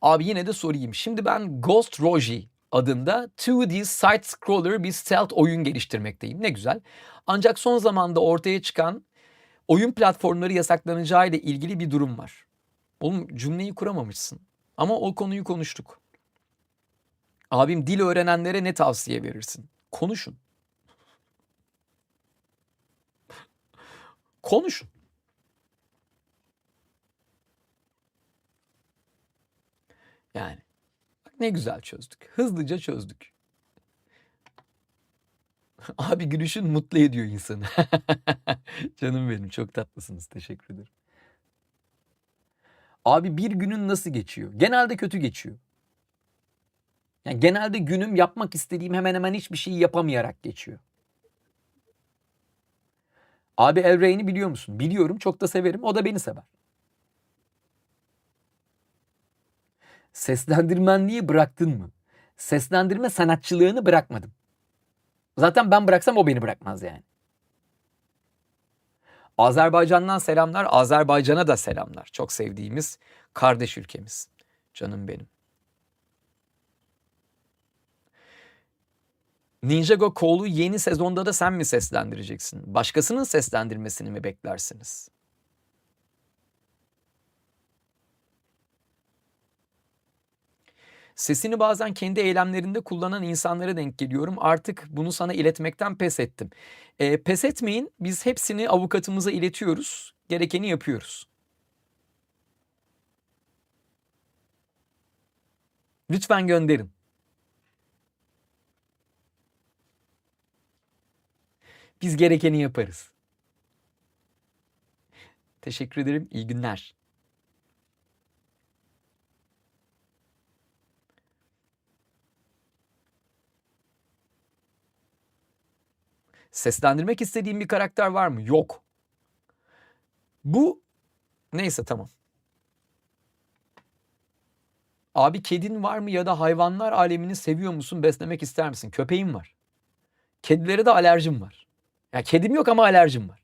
Abi yine de sorayım. Şimdi ben Ghost Roji adında 2D side scroller bir stealth oyun geliştirmekteyim. Ne güzel. Ancak son zamanda ortaya çıkan oyun platformları yasaklanacağı ile ilgili bir durum var. Oğlum cümleyi kuramamışsın. Ama o konuyu konuştuk. Abim dil öğrenenlere ne tavsiye verirsin? Konuşun. Konuşun. Yani bak ne güzel çözdük. Hızlıca çözdük. Abi gülüşün mutlu ediyor insanı. Canım benim çok tatlısınız. Teşekkür ederim. Abi bir günün nasıl geçiyor? Genelde kötü geçiyor. Yani genelde günüm yapmak istediğim hemen hemen hiçbir şeyi yapamayarak geçiyor. Abi El Rey'ni biliyor musun? Biliyorum, çok da severim. O da beni sever. Seslendirmenliği bıraktın mı? Seslendirme sanatçılığını bırakmadım. Zaten ben bıraksam o beni bırakmaz yani. Azerbaycan'dan selamlar. Azerbaycan'a da selamlar. Çok sevdiğimiz kardeş ülkemiz. Canım benim. Ninjago Call'u yeni sezonda da sen mi seslendireceksin? Başkasının seslendirmesini mi beklersiniz? Sesini bazen kendi eylemlerinde kullanan insanlara denk geliyorum. Artık bunu sana iletmekten pes ettim. Pes etmeyin. Biz hepsini avukatımıza iletiyoruz. Gerekeni yapıyoruz. Lütfen gönderin. Biz gerekeni yaparız. Teşekkür ederim. İyi günler. Seslendirmek istediğim bir karakter var mı? Yok. Bu neyse tamam. Abi kedin var mı ya da hayvanlar alemini seviyor musun? Beslemek ister misin? Köpeğim var. Kedilere de alerjim var. Ya kedim yok ama alerjim var.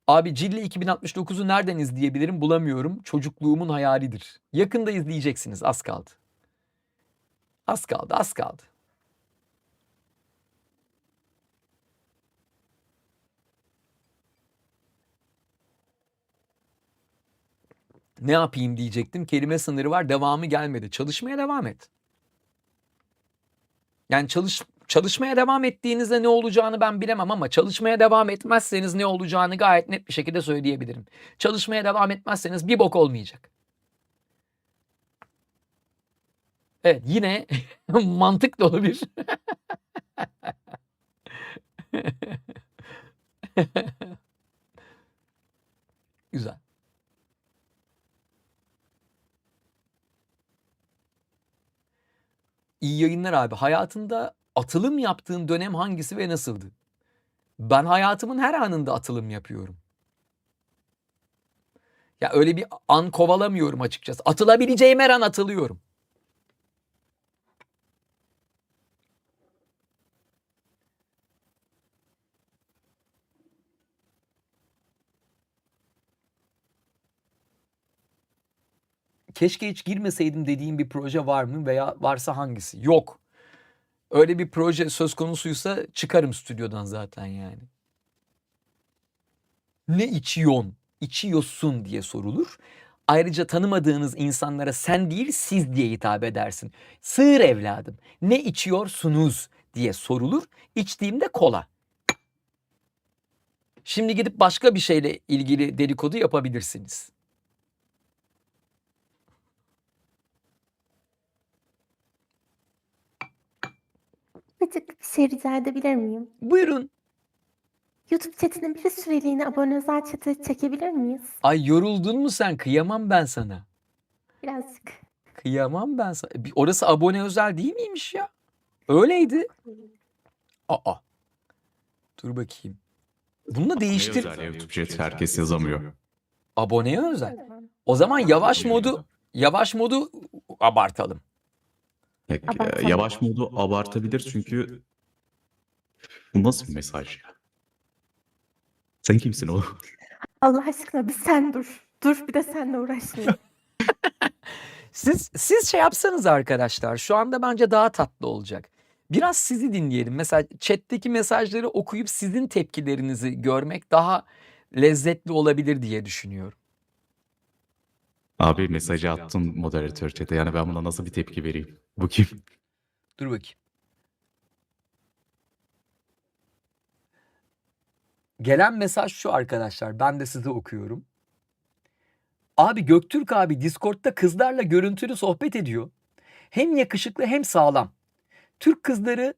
Abi Cilli 2069'u nereden izleyebilirim? Bulamıyorum. Çocukluğumun hayalidir. Yakında izleyeceksiniz. Az kaldı. Az kaldı, az kaldı. Ne yapayım diyecektim. Kelime sınırı var. Devamı gelmedi. Çalışmaya devam et. Yani çalışmaya devam ettiğinizde ne olacağını ben bilemem ama çalışmaya devam etmezseniz ne olacağını gayet net bir şekilde söyleyebilirim. Çalışmaya devam etmezseniz bir bok olmayacak. Evet, yine mantık dolu bir güzel. İyi yayınlar abi. Hayatında atılım yaptığın dönem hangisi ve nasıldı? Ben hayatımın her anında atılım yapıyorum. Ya öyle bir an kovalamıyorum açıkçası. Atılabileceğim her an atılıyorum. Keşke hiç girmeseydim dediğim bir proje var mı veya varsa hangisi? Yok. Öyle bir proje söz konusuysa çıkarım stüdyodan zaten yani. Ne içiyorsun, içiyorsun diye sorulur. Ayrıca tanımadığınız insanlara sen değil siz diye hitap edersin. Sığır evladım, ne içiyorsunuz diye sorulur. İçtiğimde kola. Şimdi gidip başka bir şeyle ilgili dedikodu yapabilirsiniz. Küçük bir şey rica edebilir miyim? Buyurun. YouTube chatinin bir süreliğine abone özel chat'e çekebilir miyiz? Ay yoruldun mu sen? Kıyamam ben sana. Birazcık. Kıyamam ben sana. Orası abone özel değil miymiş ya? Öyleydi. Aa. Dur bakayım. Bunu da değiştir. Özel YouTube chat herkes yazamıyor. Aboneye özel. Tamam. O zaman yavaş modu abartalım. Abartalım. Yavaş modu abartabilir çünkü bu nasıl bir mesaj ya? Sen kimsin oğlum? Allah aşkına bir sen dur. Dur bir de seninle uğraşmayayım. Siz şey yapsanız arkadaşlar, şu anda bence daha tatlı olacak. Biraz sizi dinleyelim. Mesela chat'teki mesajları okuyup sizin tepkilerinizi görmek daha lezzetli olabilir diye düşünüyorum. Abi mesajı attım moderatör chat'e. Yani ben buna nasıl bir tepki vereyim? Bu kim? Dur bakayım. Gelen mesaj şu arkadaşlar. Ben de size okuyorum. Abi Göktürk abi Discord'da kızlarla görüntülü sohbet ediyor. Hem yakışıklı hem sağlam. Türk kızları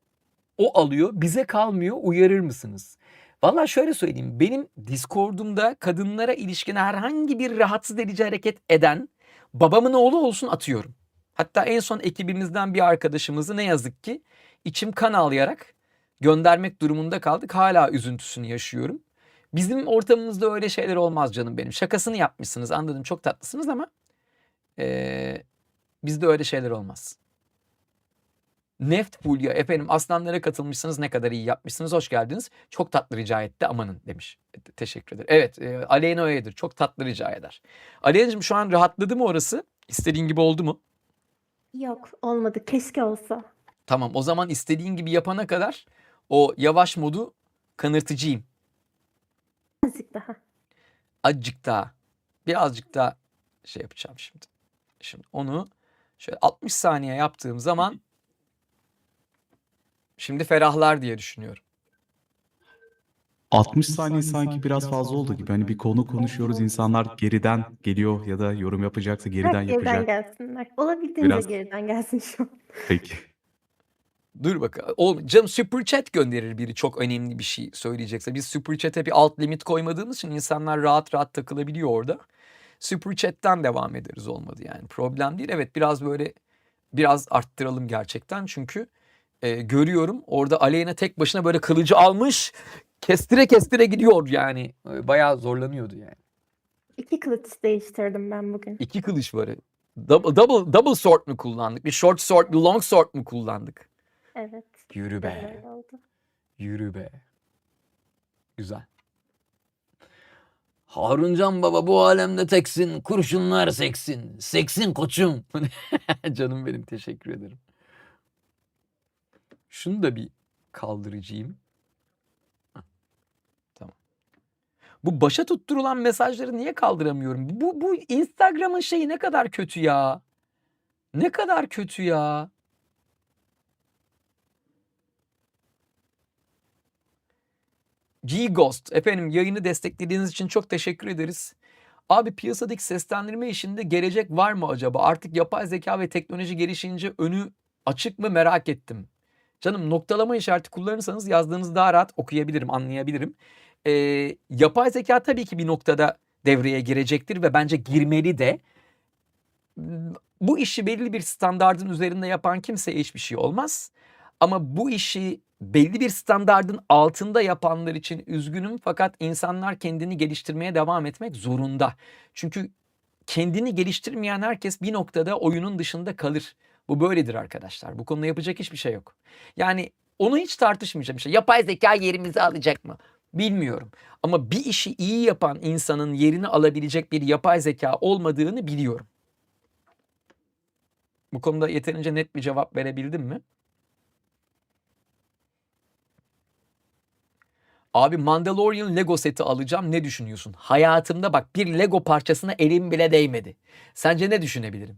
o alıyor, bize kalmıyor. Uyarır mısınız? Valla şöyle söyleyeyim. Benim Discord'umda kadınlara ilişkin herhangi bir rahatsız edici hareket eden babamın oğlu olsun atıyorum. Hatta en son ekibimizden bir arkadaşımızı ne yazık ki içim kan ağlayarak göndermek durumunda kaldık. Hala üzüntüsünü yaşıyorum. Bizim ortamımızda öyle şeyler olmaz canım benim. Şakasını yapmışsınız, anladım, çok tatlısınız ama bizde öyle şeyler olmaz. Neft Fulya efendim, aslanlara katılmışsınız, ne kadar iyi yapmışsınız, hoş geldiniz. Çok tatlı rica etti, amanın demiş. Teşekkür ederim. Evet, Aleyna öyledir, çok tatlı rica eder. Aleyna'cığım şu an rahatladı mı orası? İstediğin gibi oldu mu? Yok olmadı. Keşke olsa. Tamam, o zaman istediğin gibi yapana kadar o yavaş modu kanırtıcıyım. Azıcık daha. Azıcık daha, birazcık daha şey yapacağım şimdi. Şimdi onu şöyle 60 saniye yaptığım zaman şimdi ferahlar diye düşünüyorum. 60 saniye sanki biraz fazla oldu gibi. Hani bir konu konuşuyoruz, insanlar geriden geliyor ya da yorum yapacaksa geriden Bırak geriden yapacak. gelsinler. Olabildiğince Biraz- geriden gelsin şu an. Peki. Dur bakalım. Canım super chat gönderir biri çok önemli bir şey söyleyecekse. Biz super chat'e bir alt limit koymadığımız için insanlar rahat rahat takılabiliyor orada. Super chat'ten devam ederiz, olmadı yani. Problem değil. Evet, biraz arttıralım gerçekten. Çünkü görüyorum orada Aleyna tek başına böyle kılıcı almış. Kestire kestire gidiyor yani. Bayağı zorlanıyordu yani. 2 kılıç değiştirdim ben bugün. 2 kılıç var. Double sword mu kullandık? Bir short sword, bir long sword mu kullandık? Evet. Yürü be. Öyle oldu. Yürü be. Güzel. Haruncan baba bu alemde teksin. Kurşunlar seksin. Seksin koçum. Canım benim, teşekkür ederim. Şunu da bir kaldıracağım. Hah, tamam. Bu başa tutturulan mesajları niye kaldıramıyorum? Bu Instagram'ın şeyi ne kadar kötü ya. Ne kadar kötü ya. G-Ghost efendim, yayını desteklediğiniz için çok teşekkür ederiz. Abi piyasadaki seslendirme işinde gelecek var mı acaba? Artık yapay zeka ve teknoloji gelişince önü açık mı, merak ettim. Canım, noktalama işareti kullanırsanız yazdığınızı daha rahat okuyabilirim, anlayabilirim. Yapay zeka tabii ki bir noktada devreye girecektir ve bence girmeli de. Bu işi belli bir standardın üzerinde yapan kimseye hiçbir şey olmaz. Ama bu işi belli bir standardın altında yapanlar için üzgünüm, fakat insanlar kendini geliştirmeye devam etmek zorunda. Çünkü kendini geliştirmeyen herkes bir noktada oyunun dışında kalır. Bu böyledir arkadaşlar. Bu konuda yapacak hiçbir şey yok. Yani onu hiç tartışmayacağım. İşte yapay zeka yerimizi alacak mı? Bilmiyorum. Ama bir işi iyi yapan insanın yerini alabilecek bir yapay zeka olmadığını biliyorum. Bu konuda yeterince net bir cevap verebildim mi? Abi Mandalorian Lego seti alacağım, ne düşünüyorsun? Hayatımda bak bir Lego parçasına elim bile değmedi. Sence ne düşünebilirim?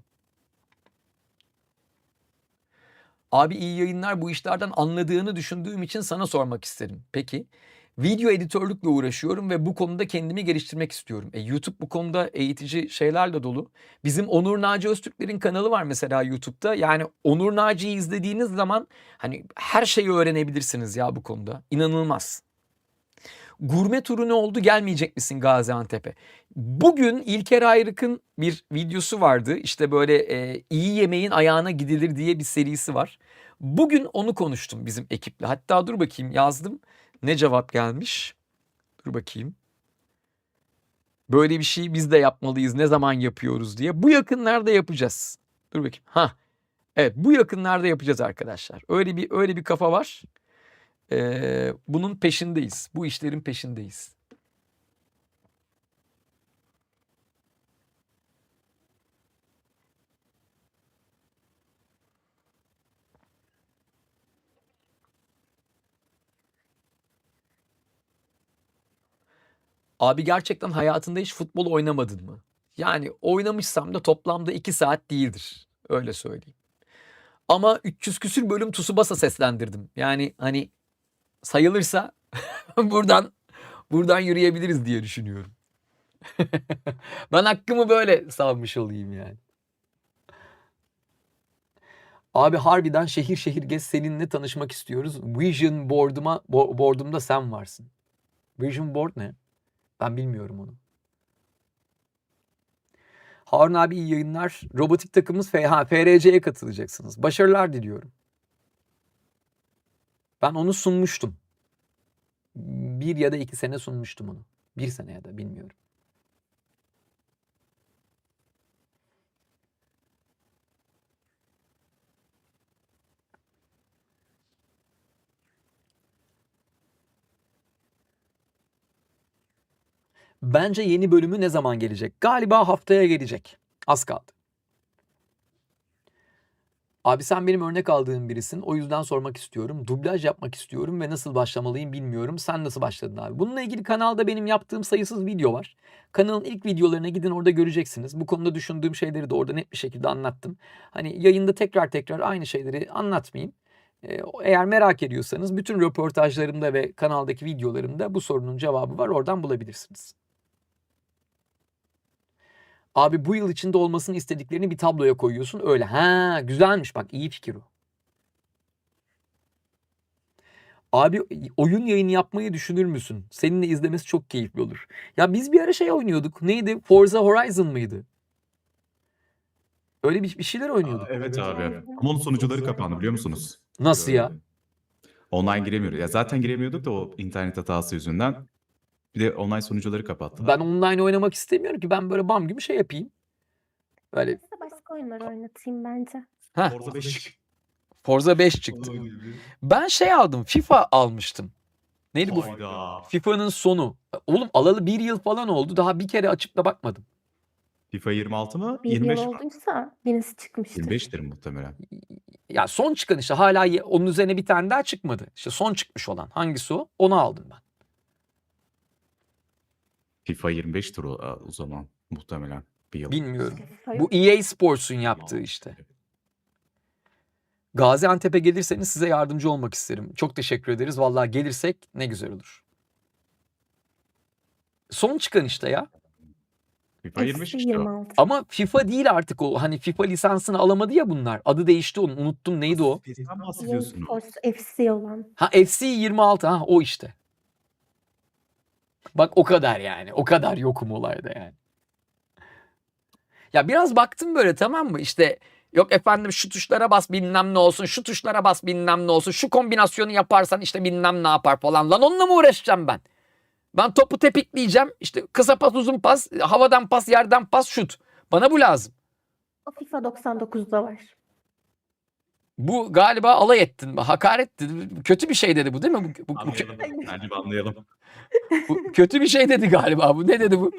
Abi iyi yayınlar, bu işlerden anladığını düşündüğüm için sana sormak isterim. Peki, video editörlükle uğraşıyorum ve bu konuda kendimi geliştirmek istiyorum. YouTube bu konuda eğitici şeylerle dolu. Bizim Onur Naci Öztürkler'in kanalı var mesela YouTube'da. Yani Onur Naci'yi izlediğiniz zaman hani her şeyi öğrenebilirsiniz ya bu konuda. İnanılmaz. Gurme turu ne oldu, gelmeyecek misin Gaziantep'e? Bugün İlker Ayrık'ın bir videosu vardı. İşte böyle iyi yemeğin ayağına gidilir diye bir serisi var. Bugün onu konuştum bizim ekiple. Hatta dur bakayım, yazdım. Ne cevap gelmiş? Dur bakayım. Böyle bir şeyi biz de yapmalıyız. Ne zaman yapıyoruz diye. Bu yakınlarda yapacağız. Dur bakayım. Evet, bu yakınlarda yapacağız arkadaşlar. Öyle bir kafa var. Bunun peşindeyiz. Bu işlerin peşindeyiz. Abi gerçekten hayatında hiç futbol oynamadın mı? Yani oynamışsam da toplamda 2 saat değildir. Öyle söyleyeyim. Ama 300 küsür bölüm Tsubasa seslendirdim. Yani hani sayılırsa buradan yürüyebiliriz diye düşünüyorum. Ben hakkımı böyle savmış olayım yani. Abi harbiden şehir şehir gez, seninle tanışmak istiyoruz. Vision board'umda sen varsın. Vision board ne? Ben bilmiyorum onu. Harun abi iyi yayınlar. Robotik takımımız FRC'ye katılacaksınız. Başarılar diliyorum. Ben onu sunmuştum. 1 ya da 2 sene sunmuştum onu. 1 sene ya da bilmiyorum. Bence yeni bölümü ne zaman gelecek? Galiba haftaya gelecek. Az kaldı. Abi sen benim örnek aldığım birisin. O yüzden sormak istiyorum. Dublaj yapmak istiyorum ve nasıl başlamalıyım bilmiyorum. Sen nasıl başladın abi? Bununla ilgili kanalda benim yaptığım sayısız video var. Kanalın ilk videolarına gidin, orada göreceksiniz. Bu konuda düşündüğüm şeyleri de orada net bir şekilde anlattım. Hani yayında tekrar aynı şeyleri anlatmayayım. Eğer merak ediyorsanız bütün röportajlarımda ve kanaldaki videolarımda bu sorunun cevabı var. Oradan bulabilirsiniz. Abi bu yıl içinde olmasını istediklerini bir tabloya koyuyorsun. Öyle. Ha, güzelmiş bak, iyi fikir o. Abi oyun yayını yapmayı düşünür müsün? Seninle izlemesi çok keyifli olur. Ya biz bir ara şey oynuyorduk. Neydi? Forza Horizon mıydı? Öyle bir şeyler oynuyorduk. Evet abi. Ama onun sunucuları kapandı biliyor musunuz? Nasıl ya? Online giremiyoruz. Ya zaten giremiyorduk da o internet hatası yüzünden. Bir de online sunucuları kapattılar. Ben online oynamak istemiyorum ki. Ben böyle bam gibi şey yapayım. Böyle Size başka oyunlar oynatayım bence. Heh, Forza 5. Forza 5 çıktı. Ben şey aldım. FIFA almıştım. Neydi bu? Hayda. FIFA'nın sonu. Oğlum alalı 1 yıl falan oldu. Daha bir kere açıp da bakmadım. FIFA 26 mı? Bir yıl 25 mi? olduysa birisi çıkmıştır. 25'tir muhtemelen. Ya son çıkan işte, hala onun üzerine bir tane daha çıkmadı. İşte son çıkmış olan hangisi o? Onu aldım ben. FIFA 25'tir o zaman muhtemelen. Bir yıl. Bilmiyorum. FIFA Bu yok. EA Sports'un yaptığı işte. Gaziantep'e gelirseniz size yardımcı olmak isterim. Çok teşekkür ederiz. Vallahi gelirsek ne güzel olur. Son çıkan işte ya. FIFA 25 Eksi işte o. 26. Ama FIFA değil artık o. Hani FIFA lisansını alamadı ya bunlar. Adı değişti onun. Unuttum, neydi o? PES'ten EA bahsediyorsun. Sports FC olan. Ha, FC 26. Ha, o işte. Bak o kadar yani. O kadar yokum olayda yani. Ya biraz baktım böyle, tamam mı? İşte yok efendim şu tuşlara bas bilmem ne olsun. Şu tuşlara bas bilmem ne olsun. Şu kombinasyonu yaparsan işte bilmem ne yapar falan. Lan onunla mı uğraşacağım ben? Ben topu tepikleyeceğim. İşte kısa pas, uzun pas, havadan pas, yerden pas, şut. Bana bu lazım. O FIFA 99'da var. Bu galiba alay ettin, hakaret dedi. Kötü bir şey dedi bu, değil mi? Anlayalım. Bence bir anlayalım. Bu kötü bir şey dedi galiba bu. Ne dedi bu?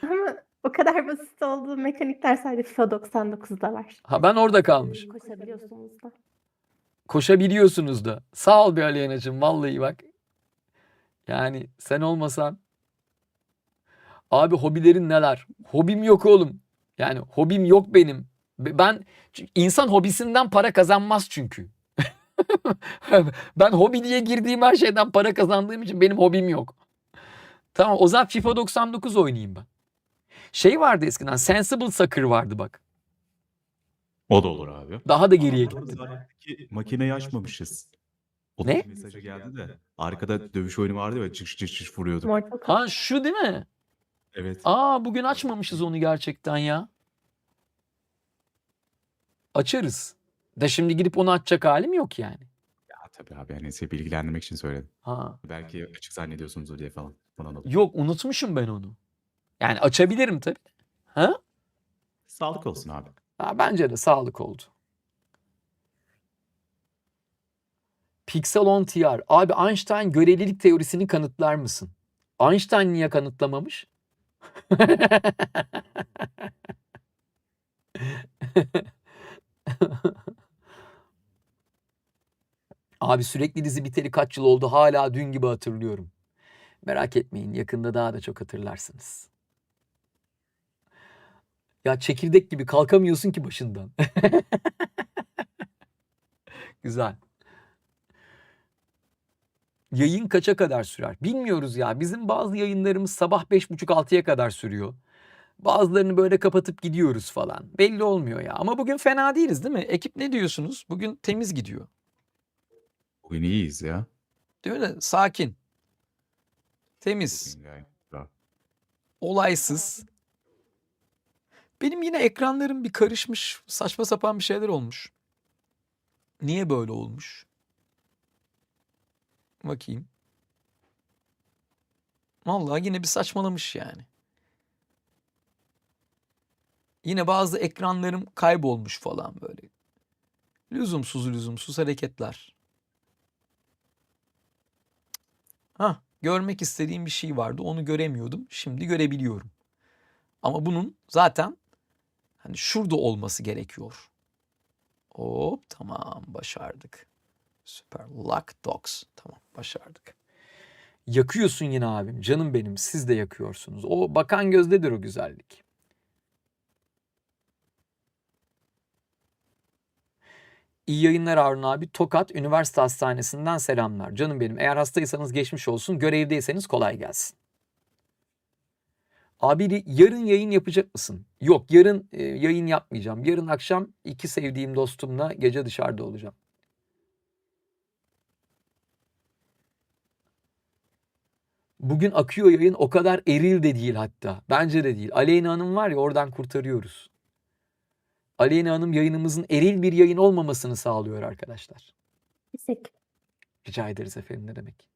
Ama o kadar basit olduğu mekanikler sadece FIFA 99'da var. Ha, ben orada kalmış. Koşabiliyorsunuz da. Koşabiliyorsunuz da. Sağ ol be Aleyna'cığım, vallahi bak. Yani sen olmasan. Abi hobilerin neler? Hobim yok oğlum. Yani hobim yok benim. Ben insan hobisinden para kazanmaz çünkü. Ben hobi diye girdiğim her şeyden para kazandığım için benim hobim yok. Tamam, o zaman FIFA 99 oynayayım ben. Şey vardı eskiden, Sensible Soccer vardı bak. O da olur abi. Daha da geriye Ama gittim. zaten makineyi açmamışız. O Ne? mesajı geldi de. Arkada dövüş oyunu vardı ya, çık çık çık vuruyorduk. Mortal Kombat. Ha, şu değil mi? Evet. Aa, bugün açmamışız onu gerçekten ya. Açarız. Da şimdi gidip onu açacak halim yok yani. Ya tabii abi, yani size bilgilendirmek için söyledim. Ha. Belki açık zannediyorsunuz diye falan. Bana da. Yok, unutmuşum ben onu. Yani açabilirim tabii. Ha? Sağlık olsun abi. Ha, bence de sağlık oldu. Pixel 10 TR. Abi Einstein görelilik teorisini kanıtlar mısın? Einstein niye kanıtlamamış? Abi sürekli dizi biteli kaç yıl oldu, hala dün gibi hatırlıyorum. Merak etmeyin, yakında daha da çok hatırlarsınız. Ya çekirdek gibi kalkamıyorsun ki başından. Güzel. Yayın kaça kadar sürer? Bilmiyoruz ya. Bizim bazı yayınlarımız sabah 5.30-6'ya kadar sürüyor. Bazılarını böyle kapatıp gidiyoruz falan. Belli olmuyor ya. Ama bugün fena değiliz değil mi? Ekip ne diyorsunuz? Bugün temiz gidiyor. Bugün iyiyiz ya. Değil mi? Sakin. Temiz. Bugün gayet rahat. Olaysız. Benim yine ekranlarım bir karışmış. Saçma sapan bir şeyler olmuş. Niye böyle olmuş? Bakayım. Vallahi yine bir saçmalamış yani. Yine bazı ekranlarım kaybolmuş falan böyle. Lüzumsuz hareketler. Görmek istediğim bir şey vardı. Onu göremiyordum. Şimdi görebiliyorum. Ama bunun zaten hani şurada olması gerekiyor. Hop, tamam, başardık. Süper. Lock Dogs. Tamam, başardık. Yakıyorsun yine abim. Canım benim. Siz de yakıyorsunuz. O bakan gözdedir o güzellik. İyi yayınlar Harun abi. Tokat Üniversite Hastanesi'nden selamlar. Canım benim. Eğer hastaysanız geçmiş olsun. Görevdeyseniz kolay gelsin. Abi yarın yayın yapacak mısın? Yok, yarın yayın yapmayacağım. Yarın akşam 2 sevdiğim dostumla gece dışarıda olacağım. Bugün akıyor yayın, o kadar eril de değil hatta. Bence de değil. Aleyna Hanım var ya, oradan kurtarıyoruz. Aleyna Hanım yayınımızın eril bir yayın olmamasını sağlıyor arkadaşlar. Teşekkür. Rica ederiz efendim, ne demek.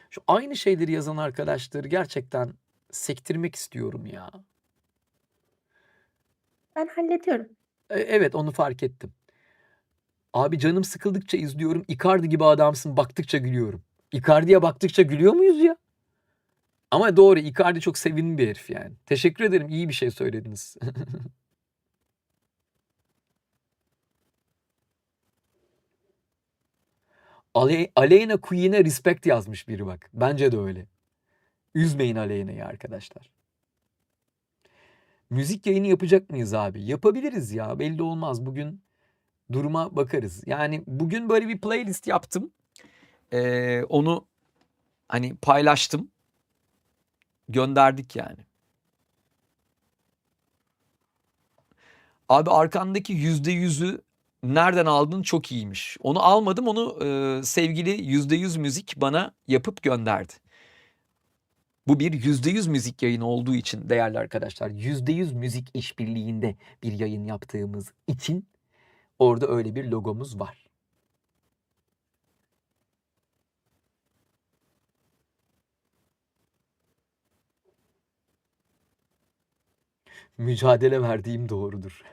Şu aynı şeyleri yazan arkadaşları gerçekten sektirmek istiyorum ya. Ben hallediyorum. Evet, onu fark ettim. Abi canım sıkıldıkça izliyorum. Icardi gibi adamsın, baktıkça gülüyorum. Icardi'ye baktıkça gülüyor muyuz ya? Ama doğru, Icardi çok sevimli bir herif yani. Teşekkür ederim, iyi bir şey söylediniz. Aleyna Queen'e respect yazmış biri bak. Bence de öyle. Üzmeyin Aleyna'yı arkadaşlar. Müzik yayını yapacak mıyız abi? Yapabiliriz ya, belli olmaz. Bugün duruma bakarız. Yani bugün böyle bir playlist yaptım. Onu hani paylaştım. Gönderdik yani. Abi arkandaki %100'ü nereden aldın, çok iyiymiş. Onu almadım, onu sevgili %100 müzik bana yapıp gönderdi. Bu bir %100 müzik yayını olduğu için değerli arkadaşlar, %100 müzik işbirliğinde bir yayın yaptığımız için orada öyle bir logomuz var. Mücadele verdiğim doğrudur.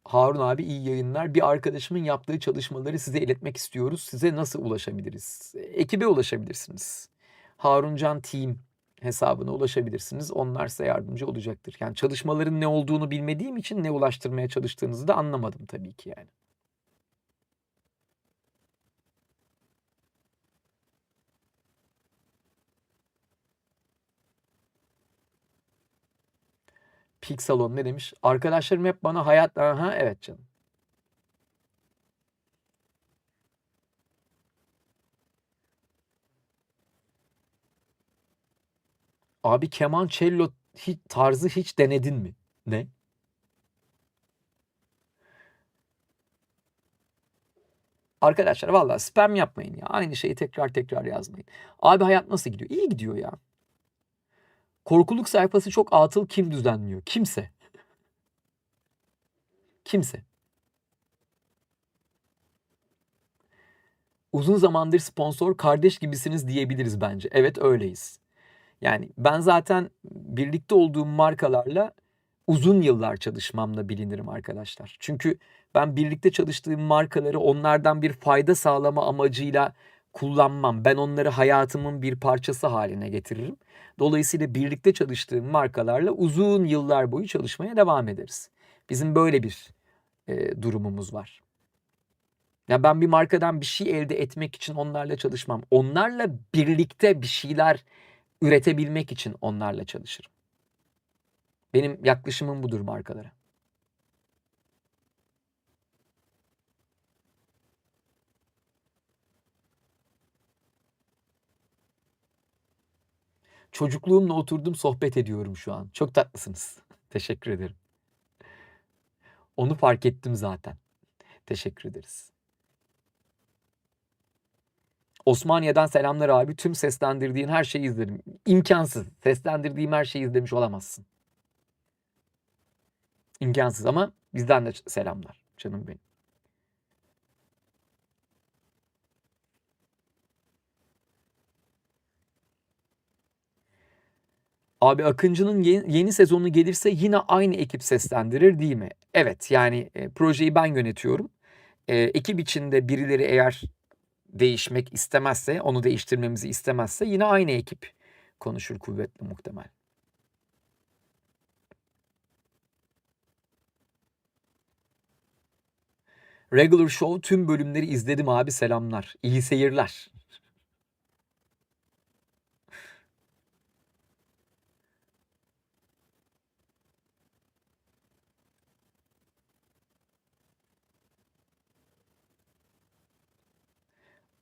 Harun abi iyi yayınlar. Bir arkadaşımın yaptığı çalışmaları size iletmek istiyoruz. Size nasıl ulaşabiliriz? Ekibe ulaşabilirsiniz. Haruncan Team hesabına ulaşabilirsiniz. Onlar size yardımcı olacaktır. Yani çalışmaların ne olduğunu bilmediğim için ne ulaştırmaya çalıştığınızı da anlamadım tabii ki yani. Pixelon ne demiş? Arkadaşlarım hep bana hayat... Aha, evet canım. Abi keman cello tarzı hiç denedin mi? Ne? Arkadaşlar vallahi spam yapmayın ya. Aynı şeyi tekrar yazmayın. Abi hayat nasıl gidiyor? İyi gidiyor ya. Korkuluk sayfası çok atıl, kim düzenliyor? Kimse. Kimse. Uzun zamandır sponsor, kardeş gibisiniz diyebiliriz bence. Evet, öyleyiz. Yani ben zaten birlikte olduğum markalarla uzun yıllar çalışmamla bilinirim arkadaşlar. Çünkü Ben birlikte çalıştığım markaları onlardan bir fayda sağlama amacıyla kullanmam. Ben onları hayatımın bir parçası haline getiririm. Dolayısıyla birlikte çalıştığım markalarla uzun yıllar boyu çalışmaya devam ederiz. Bizim böyle bir durumumuz var. Ya ben bir markadan bir şey elde etmek için onlarla çalışmam. Onlarla birlikte bir şeyler üretebilmek için onlarla çalışırım. Benim yaklaşımım budur markalara. Çocukluğumla oturdum sohbet ediyorum şu an. Çok tatlısınız. Teşekkür ederim. Onu fark ettim zaten. Teşekkür ederiz. Osmaniye'den selamlar abi. Tüm seslendirdiğin her şeyi izledim. İmkansız. Seslendirdiğim her şeyi izlemiş olamazsın. İmkansız ama bizden de selamlar canım benim. Abi Akıncı'nın yeni sezonu gelirse yine aynı ekip seslendirir değil mi? Evet yani projeyi ben yönetiyorum. Ekip içinde birileri eğer değişmek istemezse, onu değiştirmemizi istemezse yine aynı ekip konuşur kuvvetli muhtemel. Regular Show tüm bölümleri izledim abi selamlar. İyi seyirler.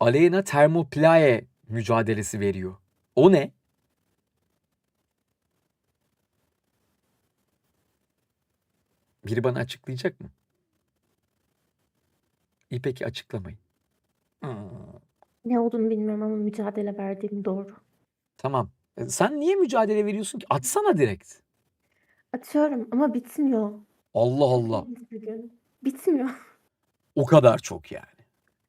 Aleyna Thermoplae mücadelesi veriyor. O ne? Biri bana açıklayacak mı? İyi peki açıklamayın. Ne olduğunu bilmiyorum ama mücadele verdiğim doğru. Tamam. Sen niye mücadele veriyorsun ki? Atsana direkt. Atıyorum ama bitmiyor. Allah Allah. Bugün. Bitmiyor. O kadar çok yani.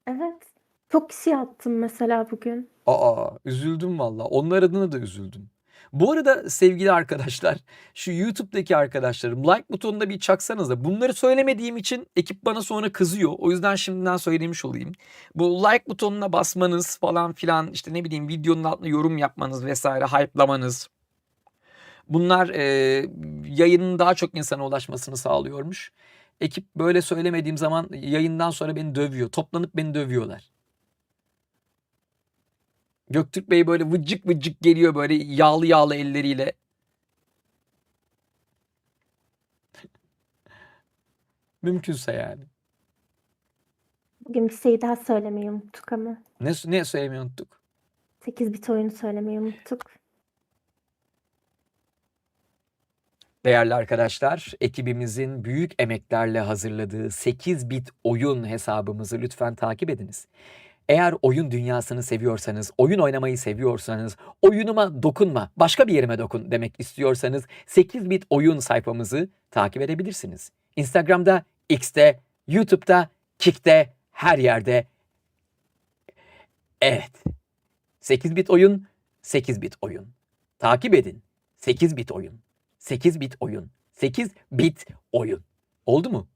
Evet. Çok kişi attım mesela bugün. Aa, üzüldüm valla. Onlar adına da üzüldüm. Bu arada sevgili arkadaşlar, şu YouTube'daki arkadaşlarım like butonuna bir çaksanız da bunları söylemediğim için ekip bana sonra kızıyor. O yüzden şimdiden söylemiş olayım. Bu like butonuna basmanız falan filan işte ne bileyim videonun altına yorum yapmanız vesaire hype'lamanız. Bunlar yayının daha çok insana ulaşmasını sağlıyormuş. Ekip böyle söylemediğim zaman yayından sonra beni dövüyor. Toplanıp beni dövüyorlar. Göktürk Bey böyle vıcık vıcık geliyor böyle yağlı yağlı elleriyle. Mümkünse yani. Bugün bir şey daha söylemeyi unuttuk ama. Ne söylemeyi unuttuk? 8 bit oyunu söylemeyi unuttuk. Değerli arkadaşlar, ekibimizin büyük emeklerle hazırladığı 8 bit oyun hesabımızı lütfen takip ediniz. Eğer oyun dünyasını seviyorsanız, oyun oynamayı seviyorsanız, oyunuma dokunma, başka bir yerime dokun demek istiyorsanız 8 bit oyun sayfamızı takip edebilirsiniz. Instagram'da, X'te, YouTube'da, Kick'te, her yerde. Evet. 8 bit oyun, 8 bit oyun. Takip edin. 8 bit oyun. 8 bit oyun. 8 bit oyun. Oldu mu?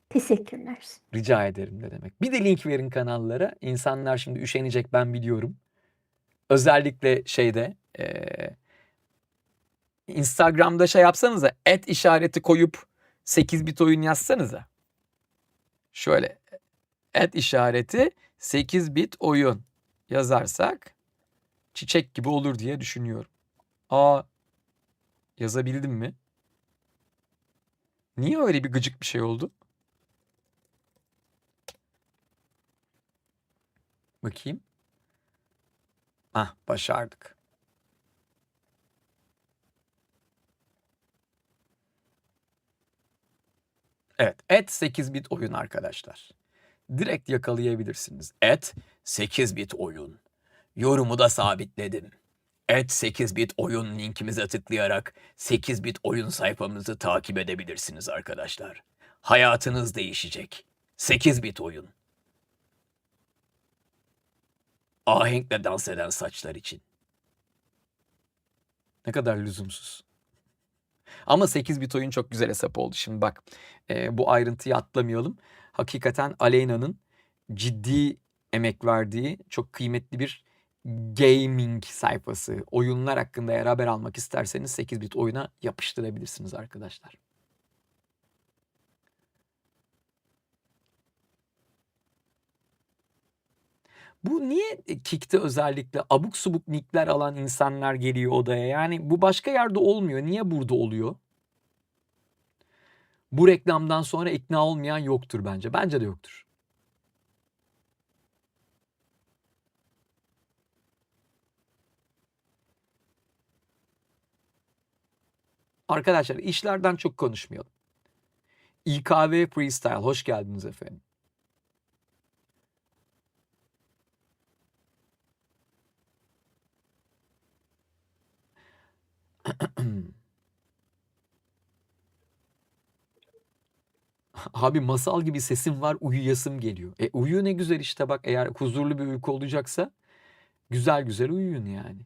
Teşekkürler. Rica ederim ne demek. Bir de link verin kanallara. İnsanlar şimdi üşenecek ben biliyorum. Özellikle şeyde Instagram'da şey yapsanıza @işareti koyup 8 bit oyun yazsanıza. Şöyle @işareti 8 bit oyun yazarsak çiçek gibi olur diye düşünüyorum. Aa, yazabildim mi? Niye öyle bir gıcık bir şey oldu? Bakayım. Ah, başardık. Evet, @8 bit oyun arkadaşlar. Direkt yakalayabilirsiniz. @8 bit oyun. Yorumu da sabitledim. @8 bit oyun linkimize tıklayarak 8 bit oyun sayfamızı takip edebilirsiniz arkadaşlar. Hayatınız değişecek. 8 bit oyun. Ahenkle dans eden saçlar için. Ne kadar lüzumsuz. Ama 8 bit oyun çok güzel hesap oldu. Şimdi bak bu ayrıntıyı atlamayalım. Hakikaten Aleyna'nın ciddi emek verdiği çok kıymetli bir gaming sayfası. Oyunlar hakkında eğer haber almak isterseniz 8 bit oyuna yapıştırabilirsiniz arkadaşlar. Bu niye Kick'te özellikle abuk subuk nickler alan insanlar geliyor odaya? Yani bu başka yerde olmuyor. Niye burada oluyor? Bu reklamdan sonra ikna olmayan yoktur bence. Bence de yoktur. Arkadaşlar işlerden çok konuşmayalım. İKV Freestyle hoş geldiniz efendim. Abi masal gibi sesim var, uyuyasım geliyor. Uyu ne güzel işte bak, eğer huzurlu bir uyku olacaksa güzel güzel uyuyun yani.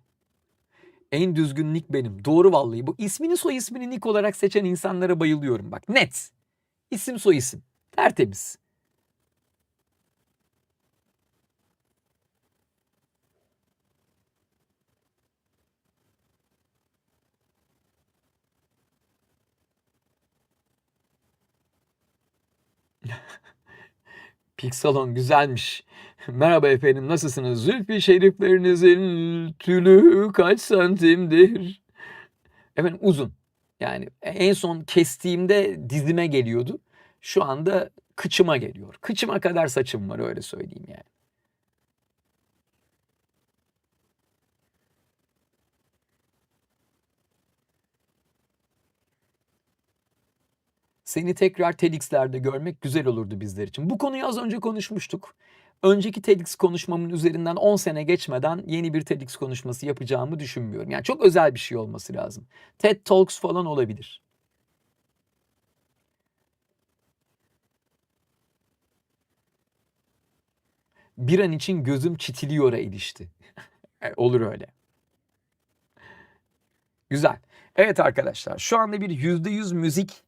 En düzgün nick benim. Doğru vallahi. Bu ismini soy ismini nick olarak seçen insanlara bayılıyorum bak. Net. İsim soy isim. Tertemiz. Pixelon güzelmiş. Merhaba efendim, nasılsınız? Zülfü şeriflerinizin tülü kaç santimdir? Efendim uzun. Yani en son kestiğimde dizime geliyordu. Şu anda kıçıma geliyor. Kıçıma kadar saçım var, öyle söyleyeyim yani. Seni tekrar TEDx'lerde görmek güzel olurdu bizler için. Bu konuyu az önce konuşmuştuk. Önceki TEDx konuşmamın üzerinden 10 sene geçmeden yeni bir TEDx konuşması yapacağımı düşünmüyorum. Yani çok özel bir şey olması lazım. TED Talks falan olabilir. Bir an için gözüm çitiliyor'a ilişti. Olur öyle. Güzel. Evet arkadaşlar, şu anda bir %100 müzik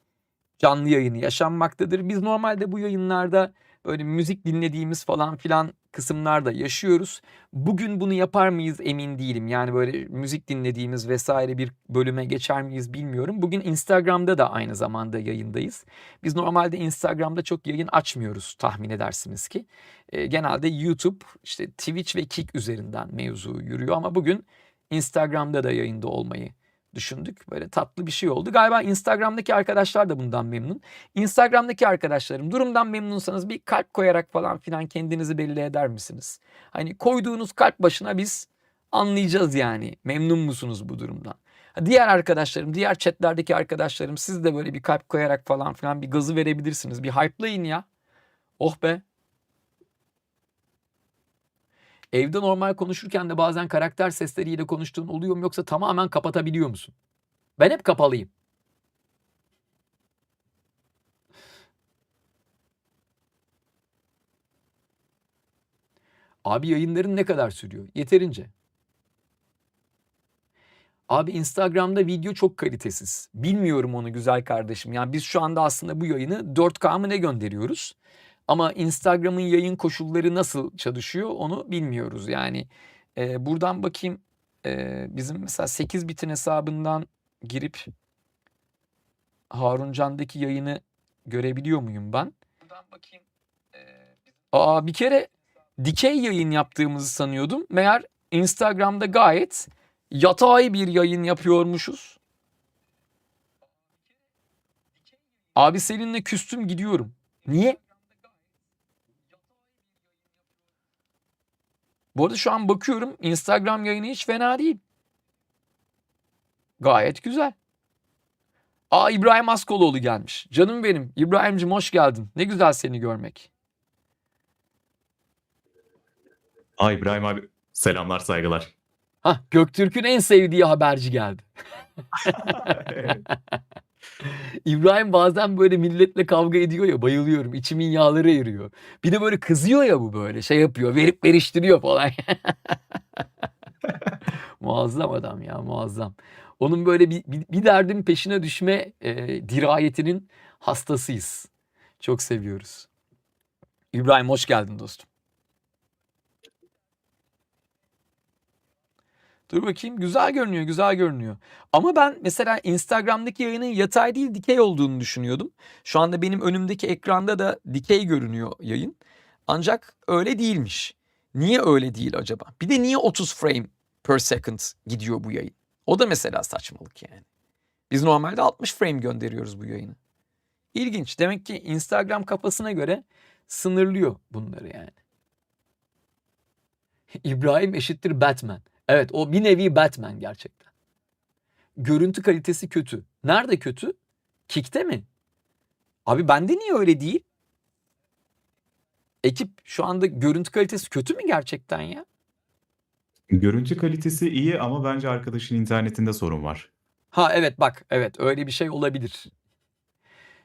canlı yayını yaşanmaktadır. Biz normalde bu yayınlarda böyle müzik dinlediğimiz falan filan kısımlarda yaşıyoruz. Bugün bunu yapar mıyız emin değilim. Yani böyle müzik dinlediğimiz vesaire bir bölüme geçer miyiz bilmiyorum. Bugün Instagram'da da aynı zamanda yayındayız. Biz normalde Instagram'da çok yayın açmıyoruz, tahmin edersiniz ki. Genelde YouTube, işte Twitch ve Kick üzerinden mevzu yürüyor ama bugün Instagram'da da yayında olmayı düşündük. Böyle tatlı bir şey oldu. Galiba Instagram'daki arkadaşlar da bundan memnun. Instagram'daki arkadaşlarım, durumdan memnunsanız bir kalp koyarak falan filan kendinizi belli eder misiniz? Hani koyduğunuz kalp başına biz anlayacağız yani. Memnun musunuz bu durumdan? Diğer arkadaşlarım, diğer chatlerdeki arkadaşlarım, siz de böyle bir kalp koyarak falan filan bir gazı verebilirsiniz. Bir hype'layın ya. Oh be. Evde normal konuşurken de bazen karakter sesleriyle konuştuğun oluyor mu, yoksa tamamen kapatabiliyor musun? Ben hep kapalıyım. Abi yayınların ne kadar sürüyor? Yeterince. Abi Instagram'da video çok kalitesiz. Bilmiyorum onu güzel kardeşim. Yani biz şu anda aslında bu yayını 4K mı ne gönderiyoruz? Ama Instagram'ın yayın koşulları nasıl çalışıyor onu bilmiyoruz. Yani buradan bakayım, bizim mesela 8 bitin hesabından girip Haruncan'daki yayını görebiliyor muyum ben? Buradan bakayım. Bir kere dikey yayın yaptığımızı sanıyordum. Meğer Instagram'da gayet yatay bir yayın yapıyormuşuz. Abi seninle küstüm, gidiyorum. Niye? Bu arada şu an bakıyorum, Instagram yayını hiç fena değil. Gayet güzel. İbrahim Askoloğlu gelmiş. Canım benim. İbrahim'cim hoş geldin. Ne güzel seni görmek. İbrahim abi selamlar, saygılar. Göktürk'ün en sevdiği haberci geldi. İbrahim bazen böyle milletle kavga ediyor ya, bayılıyorum. İçimin yağları eriyor. Bir de böyle kızıyor ya, bu böyle şey yapıyor, verip veriştiriyor falan. Muazzam adam ya, muazzam. Onun böyle bir derdin peşine düşme dirayetinin hastasıyız. Çok seviyoruz. İbrahim hoş geldin dostum. Dur bakayım. Güzel görünüyor, güzel görünüyor. Ama ben mesela Instagram'daki yayının yatay değil dikey olduğunu düşünüyordum. Şu anda benim önümdeki ekranda da dikey görünüyor yayın. Ancak öyle değilmiş. Niye öyle değil acaba? Bir de niye 30 frame per second gidiyor bu yayın? O da mesela saçmalık yani. Biz normalde 60 frame gönderiyoruz bu yayını. İlginç. Demek ki Instagram kafasına göre sınırlıyor bunları yani. İbrahim eşittir Batman. Evet, o bir nevi Batman gerçekten. Görüntü kalitesi kötü. Nerede kötü? Kick'te mi? Abi bende niye öyle değil? Ekip şu anda görüntü kalitesi kötü mü gerçekten ya? Görüntü kalitesi iyi ama bence arkadaşın internetinde sorun var. Ha evet bak evet öyle bir şey olabilir.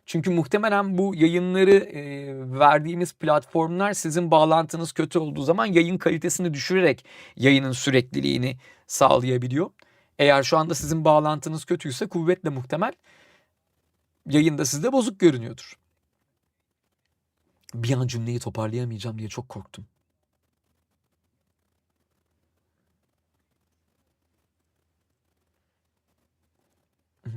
Çünkü muhtemelen bu yayınları verdiğimiz platformlar sizin bağlantınız kötü olduğu zaman yayın kalitesini düşürerek yayının sürekliliğini sağlayabiliyor. Eğer şu anda sizin bağlantınız kötüyse kuvvetle muhtemel yayında sizde bozuk görünüyordur. Bir an cümleyi toparlayamayacağım diye çok korktum.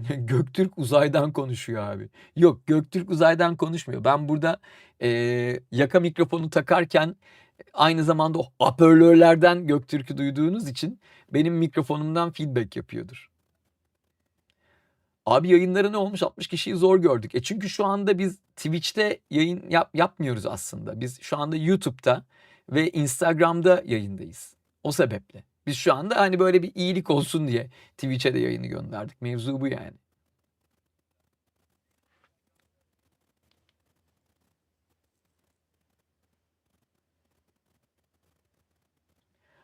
Göktürk uzaydan konuşuyor abi. Yok Göktürk uzaydan konuşmuyor. Ben burada yaka mikrofonu takarken aynı zamanda o hoparlörlerden Göktürk'ü duyduğunuz için benim mikrofonumdan feedback yapıyordur. Abi yayınlara ne olmuş? 60 kişiyi zor gördük. Çünkü şu anda biz Twitch'te yayın yapmıyoruz aslında. Biz şu anda YouTube'da ve Instagram'da yayındayız. O sebeple. Biz şu anda hani böyle bir iyilik olsun diye Twitch'e de yayını gönderdik. Mevzu bu yani.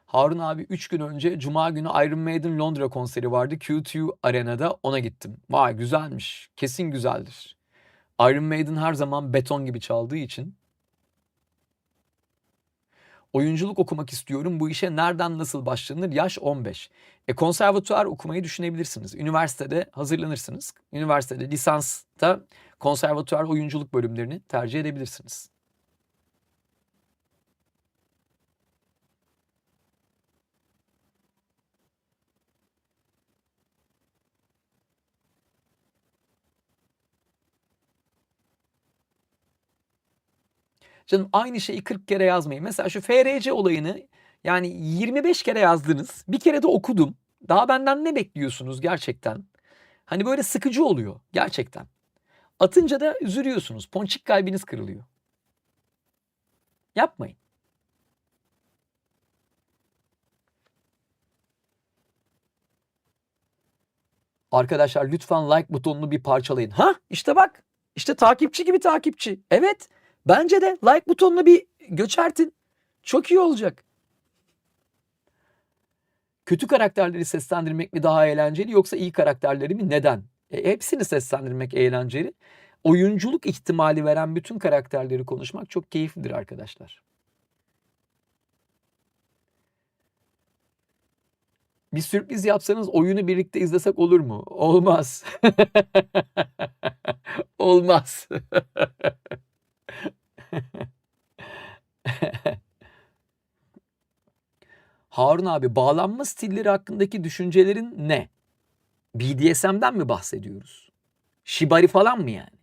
Harun abi 3 gün önce Cuma günü Iron Maiden Londra konseri vardı. Q2 Arena'da ona gittim. Vay güzelmiş. Kesin güzeldir. Iron Maiden her zaman beton gibi çaldığı için. Oyunculuk okumak istiyorum. Bu işe nereden nasıl başlanır? Yaş 15. Konservatuvar okumayı düşünebilirsiniz. Üniversitede hazırlanırsınız. Üniversitede lisansta konservatuvar oyunculuk bölümlerini tercih edebilirsiniz. Canım aynı şeyi 40 kere yazmayın. Mesela şu FRC olayını yani 25 kere yazdınız. Bir kere de okudum. Daha benden ne bekliyorsunuz gerçekten? Hani böyle sıkıcı oluyor gerçekten. Atınca da üzülüyorsunuz. Ponçik kalbiniz kırılıyor. Yapmayın. Arkadaşlar lütfen like butonunu bir parçalayın. Ha işte bak. İşte takipçi gibi takipçi. Evet. Bence de like butonunu bir göçertin. Çok iyi olacak. Kötü karakterleri seslendirmek mi daha eğlenceli yoksa iyi karakterleri mi? Neden? Hepsini seslendirmek eğlenceli. Oyunculuk ihtimali veren bütün karakterleri konuşmak çok keyiflidir arkadaşlar. Bir sürpriz yapsanız oyunu birlikte izlesek olur mu? Olmaz. Olmaz. Harun abi bağlanma stilleri hakkındaki düşüncelerin ne? BDSM'den mi bahsediyoruz? Shibari falan mı yani?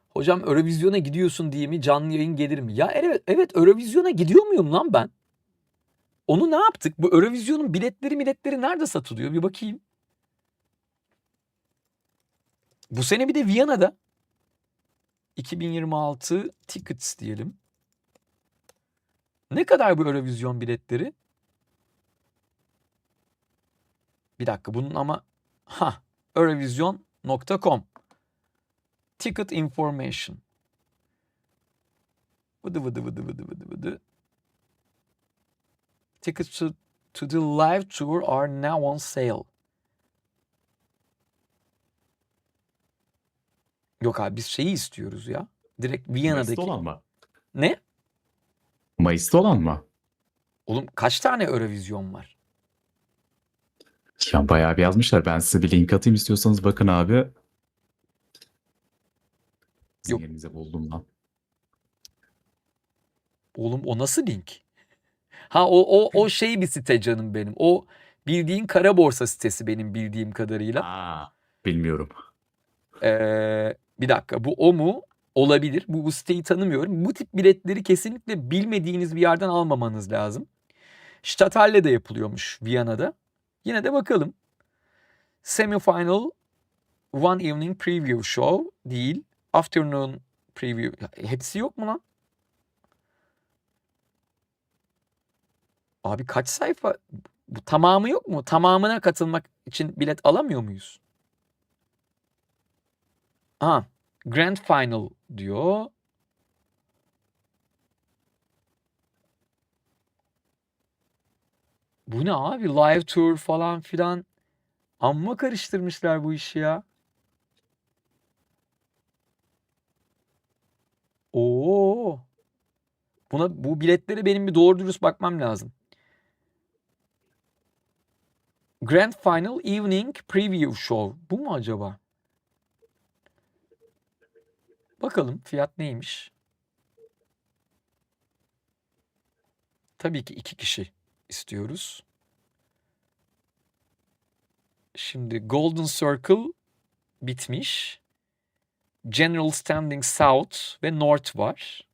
Hocam Eurovision'a gidiyorsun diye mi canlı yayın gelir mi? Ya evet Eurovision'a gidiyor muyum lan ben? Onu ne yaptık? Bu Eurovision'un biletleri nerede satılıyor? Bir bakayım. Bu sene bir de Viyana'da 2026 tickets diyelim. Ne kadar bu Eurovision biletleri? Bir dakika bunun ama Eurovision.com Ticket information. Vıdı. Tickets to the live tour are now on sale. Yok abi biz şeyi istiyoruz ya. Direkt Mayıs'ta Viyana'daki. olan mı? Ne? Mayıs'ta olan mı? Oğlum kaç tane Eurovision var? Ya bayağı bir yazmışlar. Ben size bir link atayım istiyorsanız bakın abi. Bizim Yok. yerimize buldum lan. Oğlum o nasıl link? Ha o şey bir site canım benim. O bildiğin kara borsa sitesi benim bildiğim kadarıyla. Bilmiyorum. Bir dakika bu o mu? Olabilir. Bu siteyi tanımıyorum. Bu tip biletleri kesinlikle bilmediğiniz bir yerden almamanız lazım. Stadthalle'de yapılıyormuş Viyana'da. Yine de bakalım. Semifinal One Evening Preview Show değil. Afternoon Preview. Hepsi yok mu lan? Abi kaç sayfa? Bu tamamı yok mu? Tamamına katılmak için bilet alamıyor muyuz? Aha. Grand Final diyor. Bu ne abi? Live tour falan filan. Amma karıştırmışlar bu işi ya. Oo. Bu biletlere benim bir doğru dürüst bakmam lazım. Grand Final Evening Preview Show. Bu mu acaba? Bakalım fiyat neymiş? Tabii ki 2 kişi istiyoruz. Şimdi Golden Circle bitmiş. General Standing South ve North var.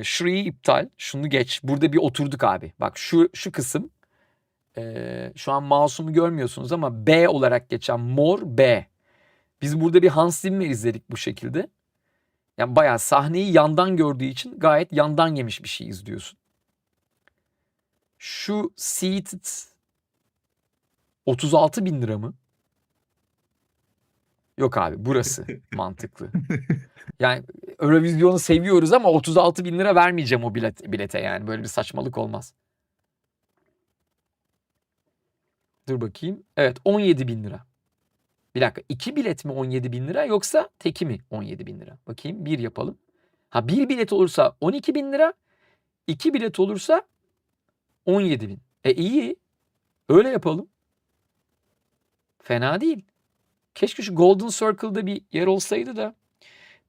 Şurayı iptal. Şunu geç. Burada bir oturduk abi. Bak şu kısım. Şu an mouse'umu görmüyorsunuz ama B olarak geçen mor B. Biz burada bir Hans Zimmer izledik bu şekilde. Yani bayağı sahneyi yandan gördüğü için gayet yandan yemiş bir şey izliyorsun. Şu Seated 36.000 lira mı? Yok abi burası mantıklı. Yani Eurovision'u seviyoruz ama 36.000 lira vermeyeceğim o bilete yani. Böyle bir saçmalık olmaz. Dur bakayım. Evet 17.000 lira. Bir dakika 2 bilet mi 17.000 lira yoksa teki mi 17.000 lira? Bakayım bir yapalım. Ha bir bilet olursa 12.000 lira. 2 bilet olursa 17.000. İyi. Öyle yapalım. Fena değil. Keşke şu Golden Circle'da bir yer olsaydı da.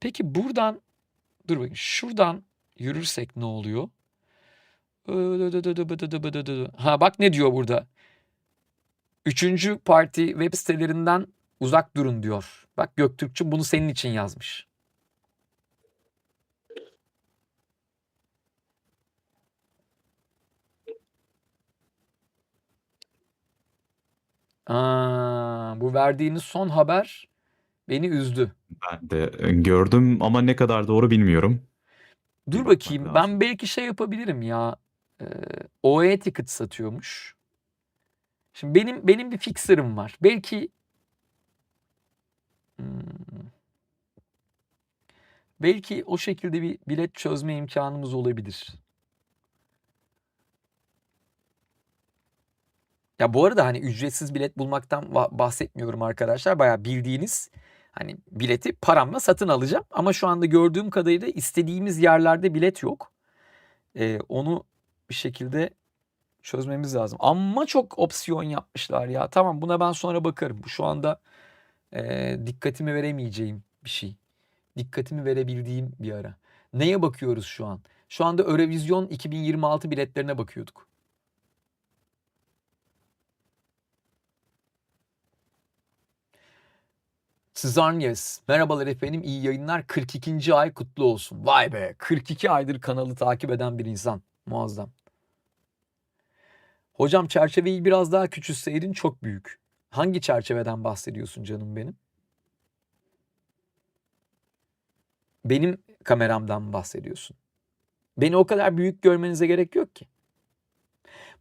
Peki buradan dur bakayım şuradan yürürsek ne oluyor? Ha bak ne diyor burada. 3. parti web sitelerinden uzak durun diyor. Bak Göktürkçü bunu senin için yazmış. Bu verdiğiniz son haber beni üzdü. Ben de gördüm ama ne kadar doğru bilmiyorum. Dur bakmak bakayım lazım. ben belki şey yapabilirim ya. OE ticket satıyormuş. Şimdi benim bir fixer'ım var. Belki o şekilde bir bilet çözme imkanımız olabilir. Ya bu arada hani ücretsiz bilet bulmaktan bahsetmiyorum arkadaşlar. Bayağı bildiğiniz hani bileti paramla satın alacağım. Ama şu anda gördüğüm kadarıyla istediğimiz yerlerde bilet yok. Onu bir şekilde çözmemiz lazım. Ama çok opsiyon yapmışlar ya. Tamam buna ben sonra bakarım. Bu şu anda dikkatimi veremeyeceğim bir şey. Dikkatimi verebildiğim bir ara. Neye bakıyoruz şu an? Şu anda Eurovision 2026 biletlerine bakıyorduk. Sızarnyes. Merhabalar efendim. İyi yayınlar. 42. ay kutlu olsun. Vay be. 42 aydır kanalı takip eden bir insan. Muazzam. Hocam çerçeveyi biraz daha küçültseydin çok büyük. Hangi çerçeveden bahsediyorsun canım benim? Benim kameramdan mı bahsediyorsun? Beni o kadar büyük görmenize gerek yok ki.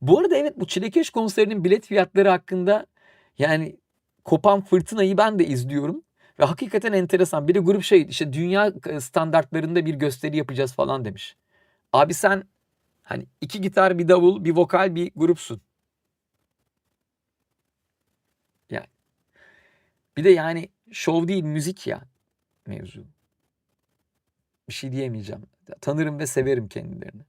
Bu arada evet bu Çilekeş konserinin bilet fiyatları hakkında yani kopan fırtınayı ben de izliyorum. Ve hakikaten enteresan. Bir de grup işte dünya standartlarında bir gösteri yapacağız falan demiş. Abi sen hani 2 gitar, bir davul, bir vokal, bir grupsun. Yani bir de yani şov değil müzik ya mevzu. Bir şey diyemeyeceğim. Tanırım ve severim kendilerini.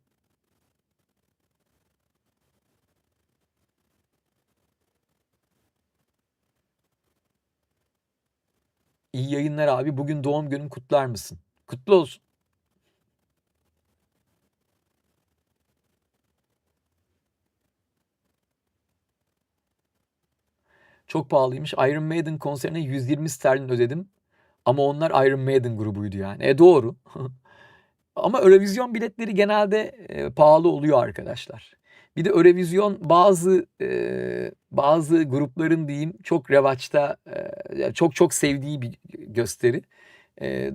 İyi yayınlar abi. Bugün doğum günüm, kutlar mısın? Kutlu olsun. Çok pahalıymış. Iron Maiden konserine 120 sterlin ödedim. Ama onlar Iron Maiden grubuydu yani. Doğru. Ama Eurovision biletleri genelde pahalı oluyor arkadaşlar. Bir de Eurovision bazı grupların diyeyim çok revaçta, çok çok sevdiği bir gösteri.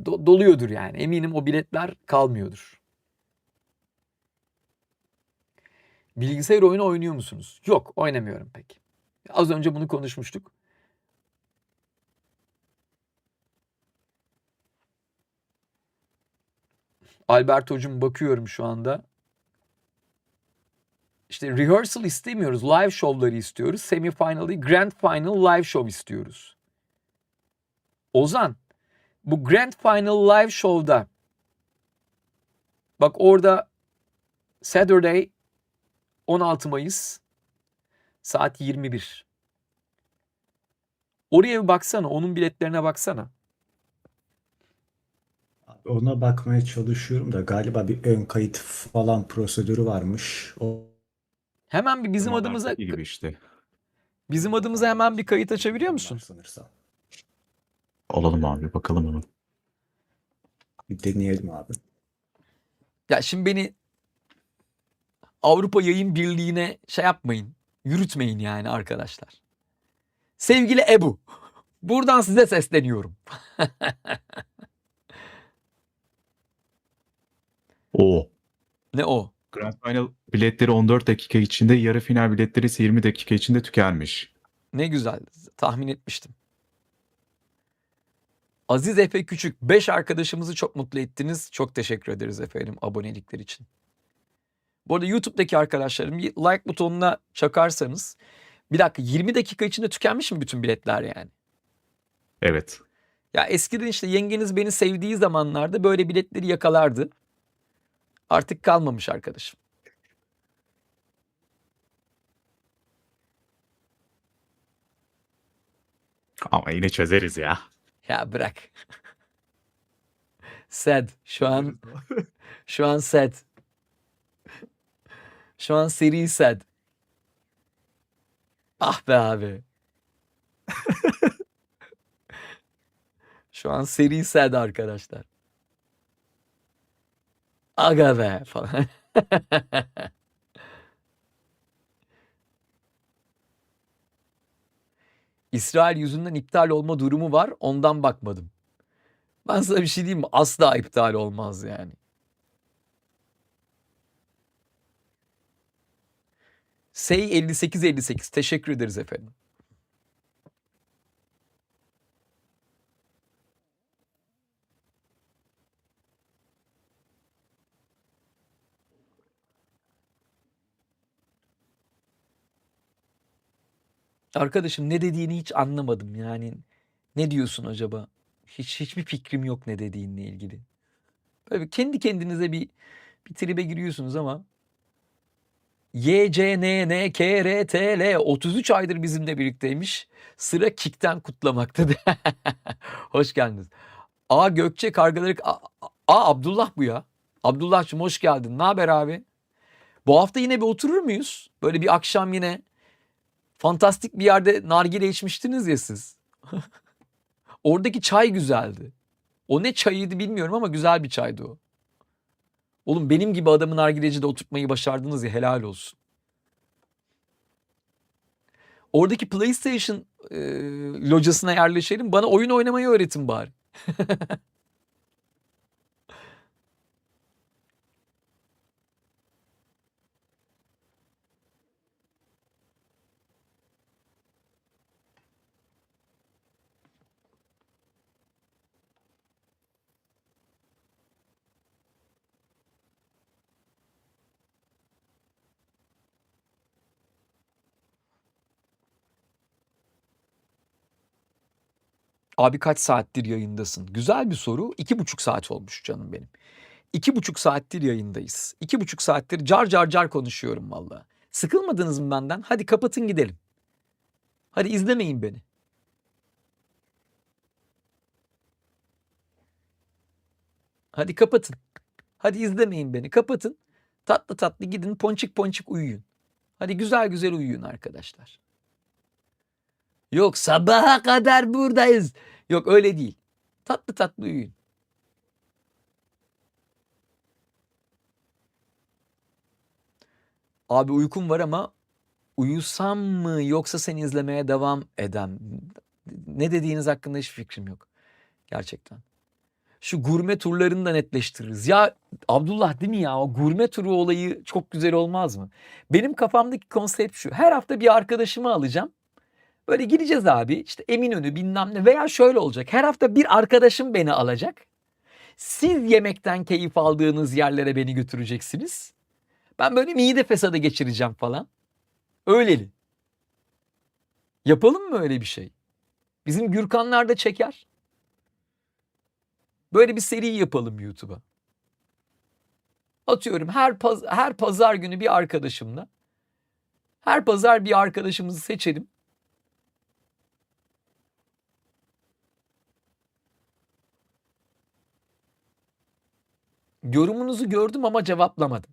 Doluyordur yani. Eminim o biletler kalmıyordur. Bilgisayar oyunu oynuyor musunuz? Yok, oynamıyorum pek. Az önce bunu konuşmuştuk. Alberto'cum bakıyorum şu anda. İşte rehearsal istemiyoruz. Live show'ları istiyoruz. Semi-final değil, grand final live show istiyoruz. Ozan, bu grand final live show'da bak orada Saturday 16 Mayıs saat 21. Oraya bir baksana. Onun biletlerine baksana. Abi ona bakmaya çalışıyorum da galiba bir ön kayıt falan prosedürü varmış. Hemen bir Zamanlardaki gibi işte. bizim adımıza hemen bir kayıt açabiliyor musun? Sanırsam. Olalım abi, bakalım onu. Bir deneyelim abi. Ya şimdi beni Avrupa Yayın Birliği'ne şey yapmayın. Yürütmeyin yani arkadaşlar. Sevgili Ebu, buradan size sesleniyorum. Oo. Ne o? Grand Final biletleri 14 dakika içinde, yarı final biletleri ise 20 dakika içinde tükenmiş. Ne güzel. Tahmin etmiştim. Aziz Efe Küçük, 5 arkadaşımızı çok mutlu ettiniz. Çok teşekkür ederiz efendim abonelikler için. Bu arada YouTube'daki arkadaşlarım bir like butonuna çakarsanız, bir dakika, 20 dakika içinde tükenmiş mi bütün biletler yani? Evet. Ya eskiden işte yengeniz beni sevdiği zamanlarda böyle biletleri yakalardı. Artık kalmamış arkadaşım. Ama yine çözeriz ya. Ya bırak. Sad. Şu an sad. Şu an seri sad. Ah be abi. Şu an seri sad arkadaşlar. Aga be falan. İsrail yüzünden iptal olma durumu var. Ondan bakmadım. Ben sana bir şey diyeyim mi? Asla iptal olmaz yani. Sey 5858 teşekkür ederiz efendim. Arkadaşım ne dediğini hiç anlamadım yani. Ne diyorsun acaba? Hiçbir fikrim yok ne dediğinle ilgili. Böyle kendi kendinize bir tribe giriyorsunuz ama YCNNKRTL 33 aydır bizimle birlikteymiş. Sıra Kik'ten kutlamakta. Hoş geldiniz. Gökçe Kargaları... Abdullah bu ya. Abdullah'cığım hoş geldin. Ne haber abi? Bu hafta yine bir oturur muyuz? Böyle bir akşam yine fantastik bir yerde nargile içmiştiniz ya siz. Oradaki çay güzeldi. O ne çayıydı bilmiyorum ama güzel bir çaydı o. Oğlum benim gibi adamı nargilecide oturtmayı başardınız ya, helal olsun. Oradaki PlayStation locasına yerleşelim. Bana oyun oynamayı öğretin bari. Abi kaç saattir yayındasın? Güzel bir soru. 2,5 saat olmuş canım benim. 2,5 saattir yayındayız. 2,5 saattir car car car konuşuyorum valla. Sıkılmadınız mı benden? Hadi kapatın gidelim. Hadi izlemeyin beni. Hadi kapatın. Hadi izlemeyin beni. Kapatın. Tatlı tatlı gidin ponçik ponçik uyuyun. Hadi güzel güzel uyuyun arkadaşlar. Yok sabaha kadar buradayız. Yok öyle değil. Tatlı tatlı uyuyun. Abi uykum var ama uyusam mı yoksa seni izlemeye devam edem? Ne dediğiniz hakkında hiçbir fikrim yok. Gerçekten. Şu gurme turlarını da netleştiririz. Ya Abdullah değil mi ya? O gurme turu olayı çok güzel olmaz mı? Benim kafamdaki konsept şu. Her hafta bir arkadaşımı alacağım. Böyle gideceğiz abi. İşte Eminönü bilmem ne veya şöyle olacak. Her hafta bir arkadaşım beni alacak. Siz yemekten keyif aldığınız yerlere beni götüreceksiniz. Ben böyle mide fesadı geçireceğim falan. Öyleli. Yapalım mı öyle bir şey? Bizim Gürkanlar da çeker. Böyle bir seri yapalım YouTube'a. Atıyorum her pazar günü bir arkadaşımla. Her pazar bir arkadaşımızı seçelim. Yorumunuzu gördüm ama cevaplamadım.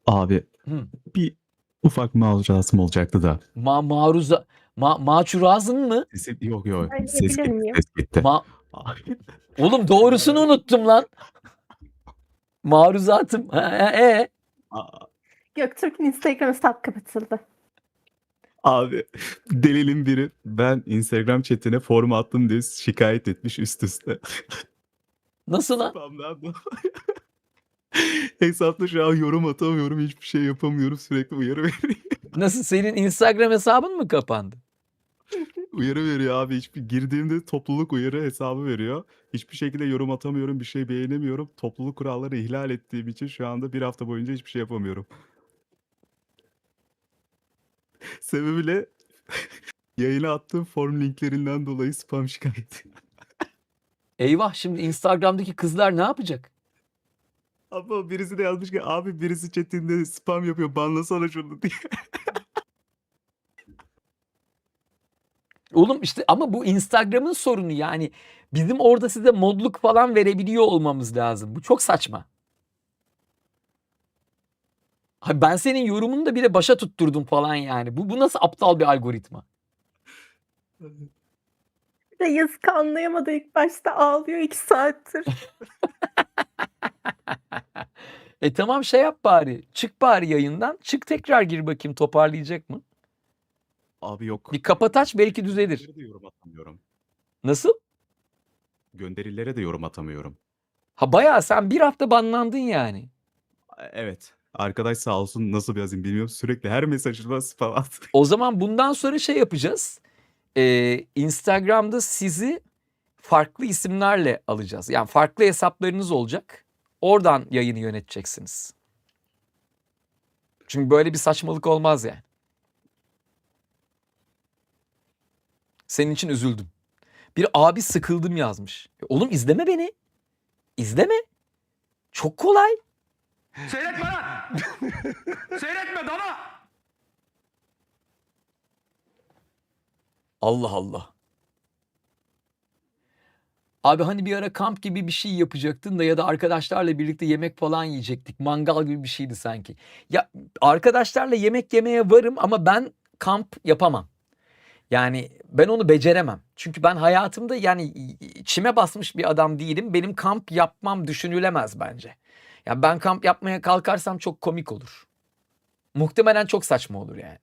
Abi Hı. bir ufak macerasım olacaktı da. Maçurazın mı? Sesim yok yok. Ben Ses diyebilir gitti, miyim? ses gitti. Ma Oğlum doğrusunu unuttum lan. Maruzatım. Göktürk'ün Instagram hesabı kapatıldı. Abi delinin biri ben Instagram chatine form attım diye şikayet etmiş üst üste. Nasıl lan? Spamdan dolayı. Hesapta şu an yorum atamıyorum, hiçbir şey yapamıyorum, sürekli uyarı veriyor. Nasıl senin Instagram hesabın mı kapandı? Uyarı veriyor abi, hiçbir girdiğimde topluluk uyarı hesabı veriyor. Hiçbir şekilde yorum atamıyorum, bir şey beğenemiyorum. Topluluk kuralları ihlal ettiğim için şu anda bir hafta boyunca hiçbir şey yapamıyorum. Sebebiyle yayına attığım form linklerinden dolayı spam şikayeti. Eyvah şimdi Instagram'daki kızlar ne yapacak? Ama birisi de yazmış ki abi birisi chatinde spam yapıyor, banlasana şunu diye. Oğlum işte ama bu Instagram'ın sorunu yani. Bizim orada size modluk falan verebiliyor olmamız lazım. Bu çok saçma. Ha ben senin yorumunu da bile başa tutturdum falan yani. Bu nasıl aptal bir algoritma? Bir de yazık anlayamadı ilk başta ağlıyor 2 saattir. Tamam şey yap bari. Çık bari yayından. Çık tekrar gir bakayım toparlayacak mı? Abi yok. Bir kapat aç belki düzelir. Gönderilere de yorum atamıyorum. Nasıl? Gönderilere de yorum atamıyorum. Ha bayağı sen bir hafta banlandın yani. Evet. Arkadaş sağ olsun, nasıl bir yazayım bilmiyorum. Sürekli her mesajıma spam atıyor. O zaman bundan sonra şey yapacağız. Instagram'da sizi farklı isimlerle alacağız. Yani farklı hesaplarınız olacak. Oradan yayını yöneteceksiniz. Çünkü böyle bir saçmalık olmaz yani. Senin için üzüldüm. Bir abi sıkıldım yazmış. Oğlum izleme beni. İzleme. Çok kolay. Seyretme lan. Seyretme dana. Allah Allah. Abi hani bir ara kamp gibi bir şey yapacaktın da ya da arkadaşlarla birlikte yemek falan yiyecektik. Mangal gibi bir şeydi sanki. Ya arkadaşlarla yemek yemeye varım ama ben kamp yapamam. Yani ben onu beceremem. Çünkü ben hayatımda yani içime basmış bir adam değilim. Benim kamp yapmam düşünülemez bence. Ya ben kamp yapmaya kalkarsam çok komik olur. Muhtemelen çok saçma olur yani.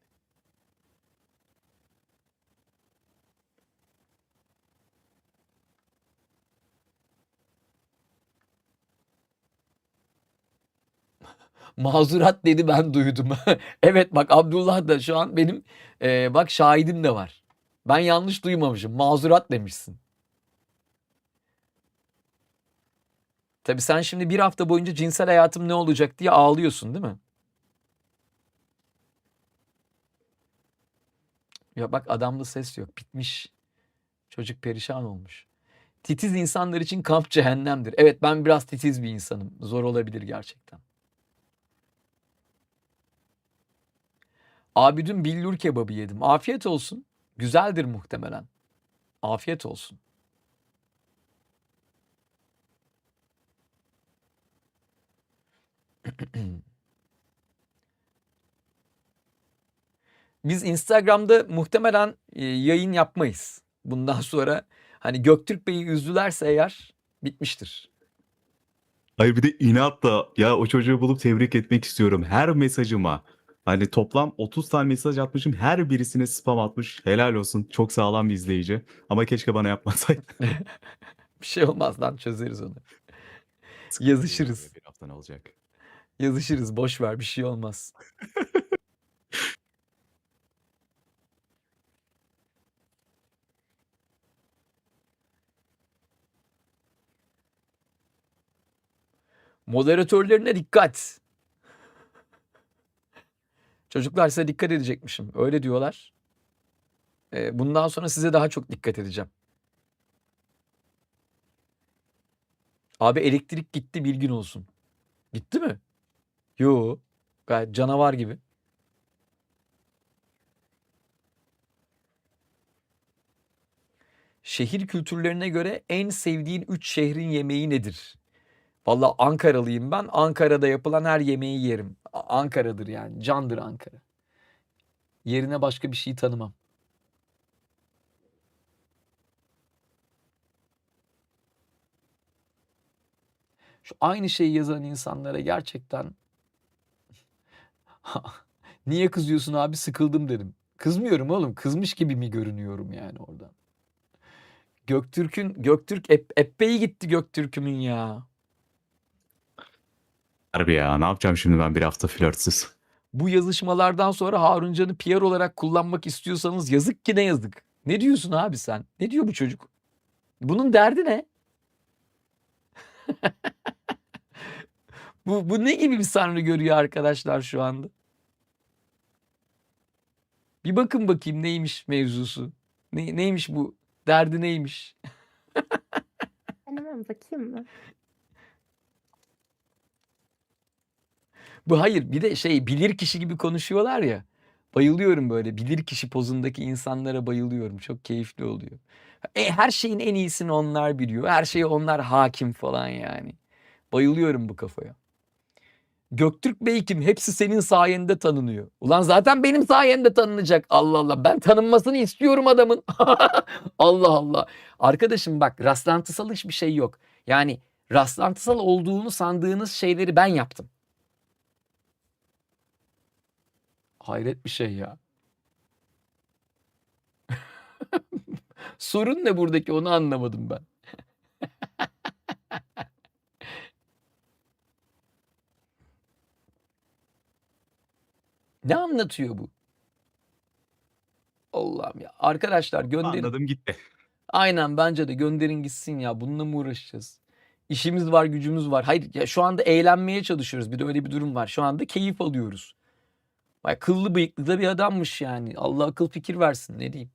Mazurat dedi ben duydum. Evet bak Abdullah da şu an benim bak şahidim de var. Ben yanlış duymamışım. Mazurat demişsin. Tabii sen şimdi bir hafta boyunca cinsel hayatım ne olacak diye ağlıyorsun değil mi? Ya bak adamda ses yok. Bitmiş. Çocuk perişan olmuş. Titiz insanlar için kamp cehennemdir. Evet ben biraz titiz bir insanım. Zor olabilir gerçekten. Abi dün billur kebabı yedim. Afiyet olsun. Güzeldir muhtemelen. Afiyet olsun. Biz Instagram'da muhtemelen yayın yapmayız. Bundan sonra hani Göktürk Bey'i üzdülerse eğer bitmiştir. Hayır bir de inatla ya o çocuğu bulup tebrik etmek istiyorum. Her mesajıma hani toplam 30 tane mesaj atmışım. Her birisine spam atmış. Helal olsun. Çok sağlam bir izleyici. Ama keşke bana yapmasaydı. Bir şey olmaz lan çözeriz onu. Sıkıntı değil Yazışırız. abi, bir hafta ne olacak? Yazışırız boş ver bir şey olmaz. Moderatörlerine dikkat. Çocuklar size dikkat edecekmişim. Öyle diyorlar. Bundan sonra size daha çok dikkat edeceğim. Abi elektrik gitti bilgin olsun. Gitti mi? Yo. Gayet canavar gibi. Şehir kültürlerine göre en sevdiğin 3 şehrin yemeği nedir? Vallahi Ankaralıyım ben. Ankara'da yapılan her yemeği yerim. Ankara'dır yani. Candır Ankara. Yerine başka bir şey tanımam. Şu aynı şeyi yazan insanlara gerçekten niye kızıyorsun abi sıkıldım dedim. Kızmıyorum oğlum. Kızmış gibi mi görünüyorum yani oradan? Göktürk epey gitti Göktürk'ümün ya. Harbi ya ne yapacağım şimdi ben bir hafta flörtsüz. Bu yazışmalardan sonra Haruncan'ı PR olarak kullanmak istiyorsanız yazık ki ne yazık. Ne diyorsun abi sen? Ne diyor bu çocuk? Bunun derdi ne? Bu ne gibi bir sanrı görüyor arkadaşlar şu anda? Bir bakın bakayım neymiş mevzusu. Neymiş bu? Derdi neymiş? Ben hemen bakayım mı? Bu hayır bir de bilir kişi gibi konuşuyorlar ya. Bayılıyorum böyle bilir kişi pozundaki insanlara bayılıyorum. Çok keyifli oluyor. Her şeyin en iyisini onlar biliyor. Her şeye onlar hakim falan yani. Bayılıyorum bu kafaya. Göktürk Bey kim? Hepsi senin sayende tanınıyor. Ulan zaten benim sayemde tanınacak. Allah Allah. Ben tanınmasını istiyorum adamın. Allah Allah. Arkadaşım bak rastlantısal hiçbir şey yok. Yani rastlantısal olduğunu sandığınız şeyleri ben yaptım. Hayret bir şey ya. Sorun ne buradaki onu anlamadım ben. Ne anlatıyor bu? Allah'ım ya. Arkadaşlar gönderin. Anladım gitti. Aynen bence de gönderin gitsin ya. Bununla mı uğraşacağız? İşimiz var, gücümüz var. Hayır ya şu anda eğlenmeye çalışıyoruz. Bir de öyle bir durum var. Şu anda keyif alıyoruz. Vay kıllı bıyıklı da bir adammış yani. Allah akıl fikir versin ne diyeyim.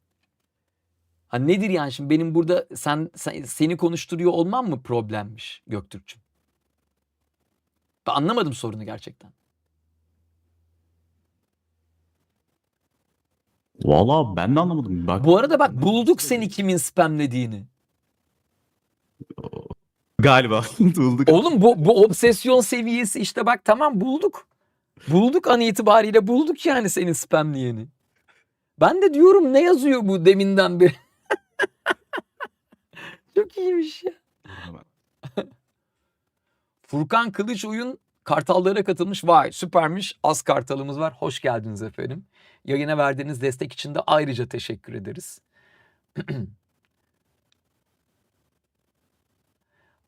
Ha nedir yani şimdi benim burada seni konuşturuyor olmam mı problemmiş Göktürk'cüğüm? Ben anlamadım sorunu gerçekten. Valla ben de anlamadım. Bak Bu arada bak bulduk seni kimin spamlediğini. galiba bulduk. Oğlum bu obsesyon seviyesi işte bak tamam bulduk. Bulduk an itibariyle bulduk yani senin spamleyeni. Ben de diyorum ne yazıyor bu deminden beri. Çok iyiymiş ya. Furkan Kılıç oyun kartallara katılmış. Vay süpermiş. Az kartalımız var. Hoş geldiniz efendim. Yayına verdiğiniz destek için de ayrıca teşekkür ederiz.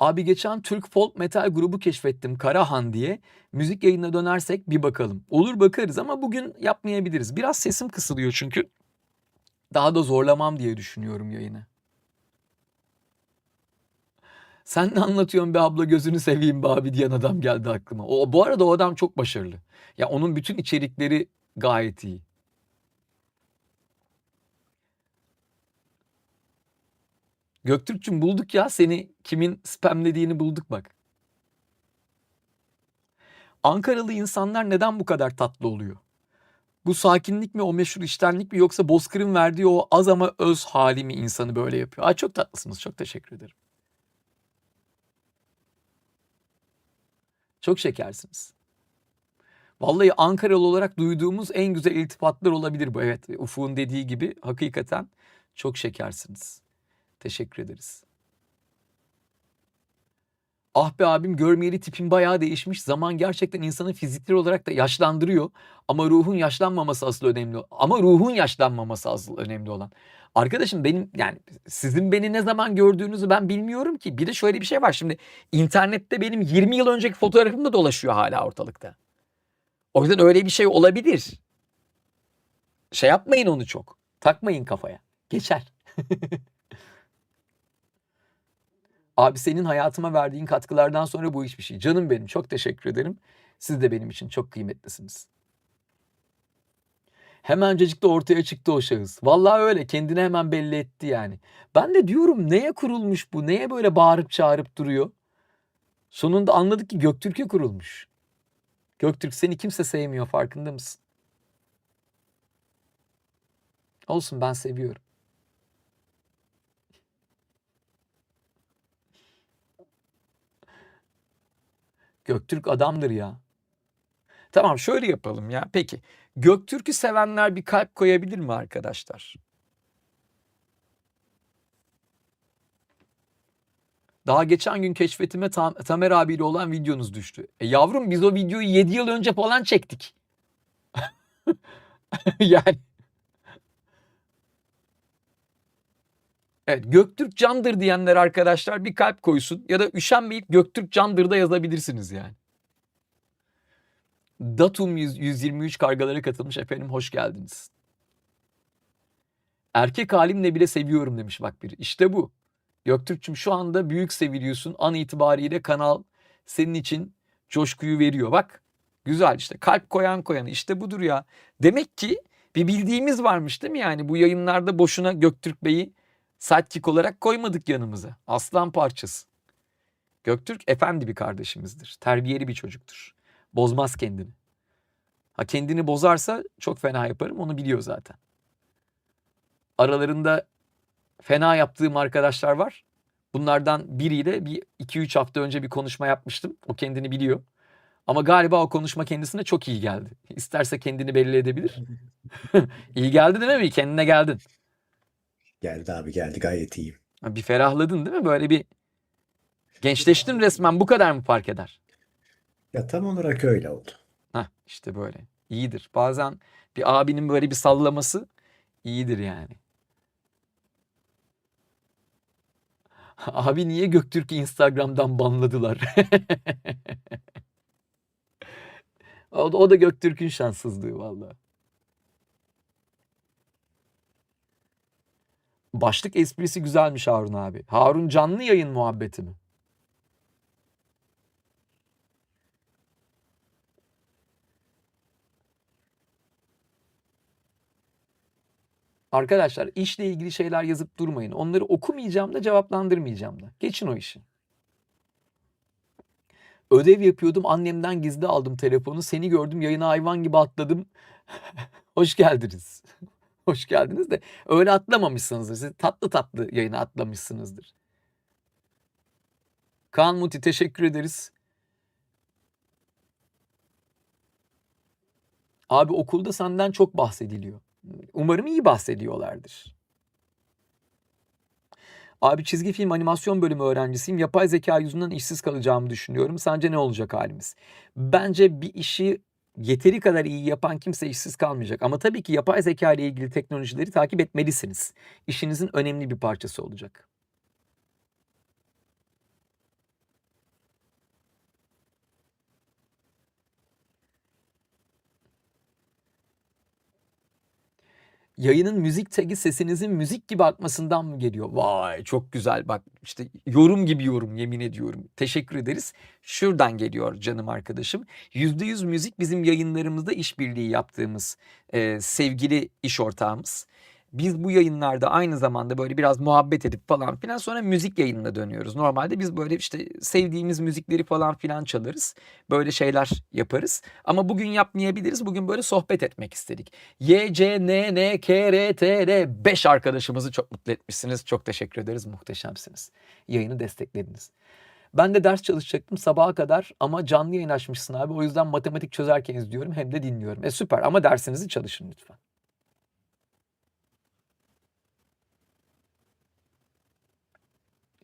Abi geçen Türk folk metal grubu keşfettim Karahan diye. Müzik yayınına dönersek bir bakalım. Olur bakarız ama bugün yapmayabiliriz. Biraz sesim kısılıyor çünkü. Daha da zorlamam diye düşünüyorum yayını. Sen ne anlatıyorsun be abla, gözünü seveyim be abi diyen adam geldi aklıma. Bu arada o adam çok başarılı. Ya onun bütün içerikleri gayet iyi. Göktürk'cüm bulduk ya, seni kimin spamlediğini bulduk bak. Ankaralı insanlar neden bu kadar tatlı oluyor? Bu sakinlik mi, o meşhur içtenlik mi, yoksa Bozkır'ın verdiği o az ama öz hali mi insanı böyle yapıyor? Ay çok tatlısınız, çok teşekkür ederim. Çok şekersiniz. Vallahi Ankaralı olarak duyduğumuz en güzel iltifatlar olabilir bu. Evet, Ufuk'un dediği gibi hakikaten çok şekersiniz. Teşekkür ederiz. Ah be abim, görmeyeli tipin bayağı değişmiş. Zaman gerçekten insanı fiziksel olarak da yaşlandırıyor. Ama ruhun yaşlanmaması asıl önemli. Ama ruhun yaşlanmaması asıl önemli olan. Arkadaşım benim, yani sizin beni ne zaman gördüğünüzü ben bilmiyorum ki. Bir de şöyle bir şey var. Şimdi internette benim 20 yıl önceki fotoğrafım da dolaşıyor hala ortalıkta. O yüzden öyle bir şey olabilir. Şey yapmayın onu çok. Takmayın kafaya. Geçer. Abi senin hayatıma verdiğin katkılardan sonra bu hiçbir şey. Canım benim, çok teşekkür ederim. Siz de benim için çok kıymetlisiniz. Hemencecik de ortaya çıktı o şahıs. Vallahi öyle, kendini hemen belli etti yani. Ben de diyorum neye kurulmuş bu? Neye böyle bağırıp çağırıp duruyor? Sonunda anladık ki Göktürk'e kurulmuş. Göktürk, seni kimse sevmiyor, farkında mısın? Olsun, ben seviyorum. Göktürk adamdır ya. Tamam, şöyle yapalım ya. Peki. Göktürk'ü sevenler bir kalp koyabilir mi arkadaşlar? Daha geçen gün keşfetime Tamer abiyle olan videonuz düştü. Yavrum, biz o videoyu 7 yıl önce falan çektik. Yani. Evet, Göktürk candır diyenler arkadaşlar bir kalp koysun. Ya da üşenmeyip Göktürk candır da yazabilirsiniz yani. Datum 123 kargalara katılmış efendim, hoş geldiniz. Erkek halimle bile seviyorum demiş bak biri. İşte bu. Göktürk'cüm şu anda büyük seviliyorsun. An itibariyle kanal senin için coşkuyu veriyor. Bak güzel, işte kalp koyan koyanı, işte budur ya. Demek ki bir bildiğimiz varmış değil mi yani? Bu yayınlarda boşuna Göktürk Bey'i sidekick olarak koymadık yanımıza. Aslan parçası. Göktürk efendi bir kardeşimizdir. Terbiyeli bir çocuktur. Bozmaz kendini. Ha, kendini bozarsa çok fena yaparım, onu biliyor zaten. Aralarında fena yaptığım arkadaşlar var. Bunlardan biriyle bir 2-3 hafta önce bir konuşma yapmıştım. O kendini biliyor. Ama galiba o konuşma kendisine çok iyi geldi. İsterse kendini belli edebilir. İyi geldi değil mi? Kendine geldin. Geldi abi, geldi, gayet iyiyim. Bir ferahladın değil mi? Böyle bir gençleştin resmen, bu kadar mı fark eder? Ya tam olarak öyle oldu. Hah, işte böyle. İyidir. Bazen bir abinin böyle bir sallaması iyidir yani. Abi niye Göktürk'ü Instagram'dan banladılar? O da Göktürk'ün şanssızlığı vallahi. Başlık esprisi güzelmiş Harun abi. Harun canlı yayın muhabbeti mi? Arkadaşlar işle ilgili şeyler yazıp durmayın. Onları okumayacağım da cevaplandırmayacağım da. Geçin o işi. Ödev yapıyordum, annemden gizli aldım telefonu. Seni gördüm, yayına hayvan gibi atladım. Hoş geldiniz. Hoş geldiniz de öyle atlamamışsınızdır. Siz tatlı tatlı yayına atlamışsınızdır. Kaan Muti, teşekkür ederiz. Abi okulda senden çok bahsediliyor. Umarım iyi bahsediyorlardır. Abi çizgi film animasyon bölümü öğrencisiyim. Yapay zeka yüzünden işsiz kalacağımı düşünüyorum. Sence ne olacak halimiz? Bence bir işi yeteri kadar iyi yapan kimse işsiz kalmayacak. Ama tabii ki yapay zeka ile ilgili teknolojileri takip etmelisiniz. İşinizin önemli bir parçası olacak. Yayının müzik tagi sesinizin müzik gibi akmasından mı geliyor? Vay çok güzel, bak işte yorum gibi yorum, yemin ediyorum. Teşekkür ederiz. Şuradan geliyor canım arkadaşım. %100 Müzik bizim yayınlarımızda işbirliği yaptığımız sevgili iş ortağımız. Biz bu yayınlarda aynı zamanda böyle biraz muhabbet edip falan filan sonra müzik yayınına dönüyoruz. Normalde biz böyle işte sevdiğimiz müzikleri falan filan çalarız. Böyle şeyler yaparız. Ama bugün yapmayabiliriz. Bugün böyle sohbet etmek istedik. YCNNKRTR 5 arkadaşımızı çok mutlu etmişsiniz. Çok teşekkür ederiz. Muhteşemsiniz. Yayını desteklediniz. Ben de ders çalışacaktım sabaha kadar ama canlı yayın açmışsın abi. O yüzden matematik çözerken izliyorum hem de dinliyorum. Süper ama dersinizi çalışın lütfen.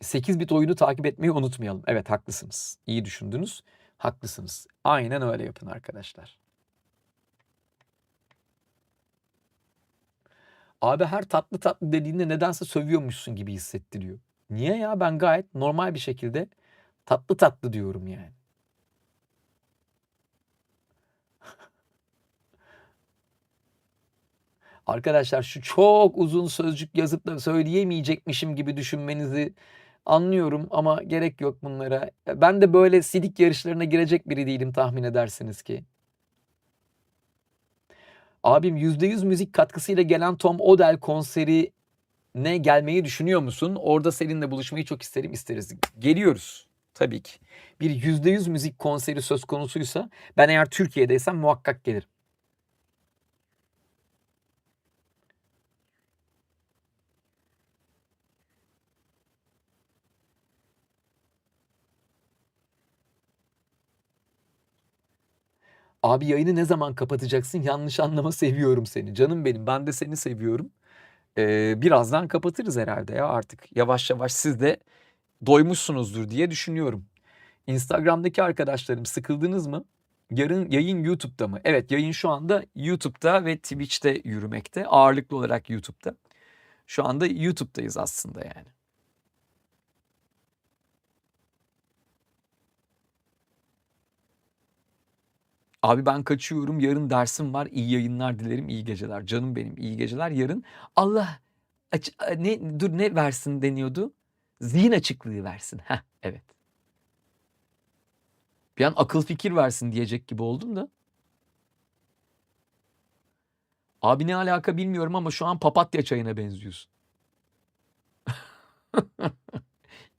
8 bit oyunu takip etmeyi unutmayalım. Evet haklısınız. İyi düşündünüz. Haklısınız. Aynen öyle yapın arkadaşlar. Abi her tatlı tatlı dediğinde nedense sövüyormuşsun gibi hissettiriyor. Niye ya? Ben gayet normal bir şekilde tatlı tatlı diyorum yani. Arkadaşlar şu çok uzun sözcük yazıp da söyleyemeyecekmişim gibi düşünmenizi anlıyorum ama gerek yok bunlara. Ben de böyle sidik yarışlarına girecek biri değilim tahmin edersiniz ki. Abim %100 müzik katkısıyla gelen Tom Odell konserine gelmeyi düşünüyor musun? Orada seninle buluşmayı çok isterim, isteriz. Geliyoruz tabii ki. Bir %100 müzik konseri söz konusuysa ben eğer Türkiye'deysem muhakkak gelirim. Abi yayını ne zaman kapatacaksın? Yanlış anlama, seviyorum seni. Canım benim, ben de seni seviyorum. Birazdan kapatırız herhalde ya artık. Yavaş yavaş siz de doymuşsunuzdur diye düşünüyorum. Instagram'daki arkadaşlarım sıkıldınız mı? Yarın yayın YouTube'da mı? Evet, yayın şu anda YouTube'da ve Twitch'te yürümekte. Ağırlıklı olarak YouTube'da. Şu anda YouTube'dayız aslında yani. Abi ben kaçıyorum. Yarın dersim var. İyi yayınlar dilerim. İyi geceler. Canım benim, iyi geceler. Yarın Allah ne versin deniyordu? Zihin açıklığı versin. Heh, evet. Bir an akıl fikir versin diyecek gibi oldum da. Abi ne alaka bilmiyorum ama şu an papatya çayına benziyorsun.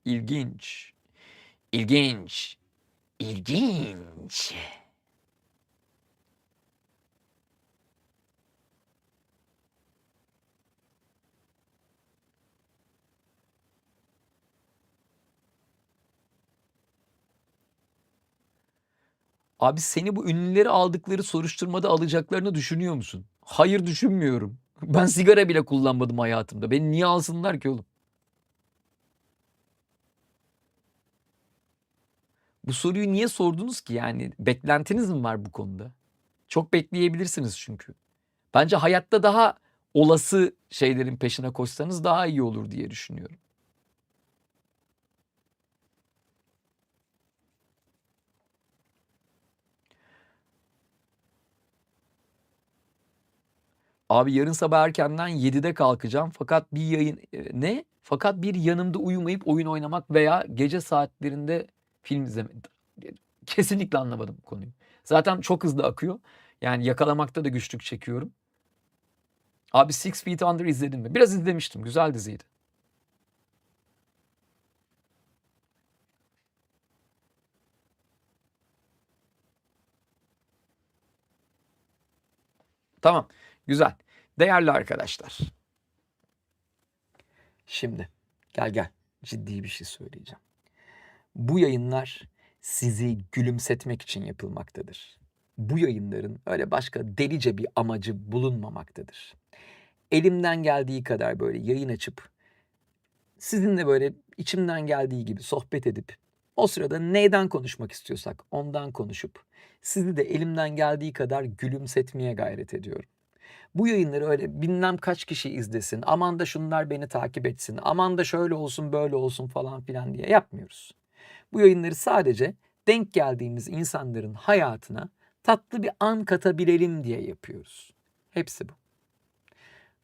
İlginç. İlginç. İlginç. Abi seni bu ünlüleri aldıkları soruşturmada alacaklarını düşünüyor musun? Hayır, düşünmüyorum. Ben sigara bile kullanmadım hayatımda. Beni niye alsınlar ki oğlum? Bu soruyu niye sordunuz ki yani? Beklentiniz mi var bu konuda? Çok bekleyebilirsiniz çünkü. Bence hayatta daha olası şeylerin peşine koşsanız daha iyi olur diye düşünüyorum. Abi yarın sabah erkenden 7'de kalkacağım. Fakat bir yayın ne? Fakat bir yanımda uyumayıp oyun oynamak veya gece saatlerinde film izlemek. Kesinlikle anlamadım bu konuyu. Zaten çok hızlı akıyor. Yani yakalamakta da güçlük çekiyorum. Abi Six Feet Under izledin mi? Biraz izlemiştim. Güzel diziydi. Tamam. Güzel. Değerli arkadaşlar. Şimdi gel ciddi bir şey söyleyeceğim. Bu yayınlar sizi gülümsetmek için yapılmaktadır. Bu yayınların öyle başka delice bir amacı bulunmamaktadır. Elimden geldiği kadar böyle yayın açıp sizinle böyle içimden geldiği gibi sohbet edip o sırada neyden konuşmak istiyorsak ondan konuşup sizi de elimden geldiği kadar gülümsetmeye gayret ediyorum. Bu yayınları öyle bilmem kaç kişi izlesin, aman da şunlar beni takip etsin, aman da şöyle olsun böyle olsun falan filan diye yapmıyoruz. Bu yayınları sadece denk geldiğimiz insanların hayatına tatlı bir an katabilelim diye yapıyoruz. Hepsi bu.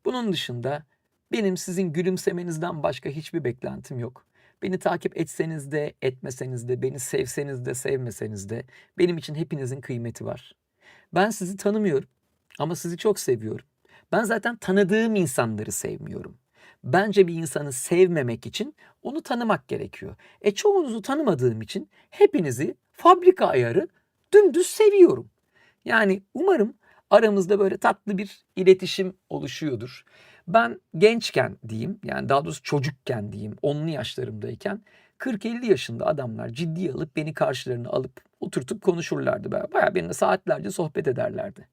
Bunun dışında benim sizin gülümsemenizden başka hiçbir beklentim yok. Beni takip etseniz de etmeseniz de, beni sevseniz de sevmeseniz de benim için hepinizin kıymeti var. Ben sizi tanımıyorum ama sizi çok seviyorum. Ben zaten tanıdığım insanları sevmiyorum. Bence bir insanı sevmemek için onu tanımak gerekiyor. Çoğunuzu tanımadığım için hepinizi fabrika ayarı dümdüz seviyorum. Yani umarım aramızda böyle tatlı bir iletişim oluşuyordur. Ben gençken diyeyim, yani daha doğrusu çocukken diyeyim, 10'lu yaşlarımdayken 40-50 yaşında adamlar ciddiye alıp beni karşılarına alıp oturtup konuşurlardı. Bayağı benimle saatlerce sohbet ederlerdi.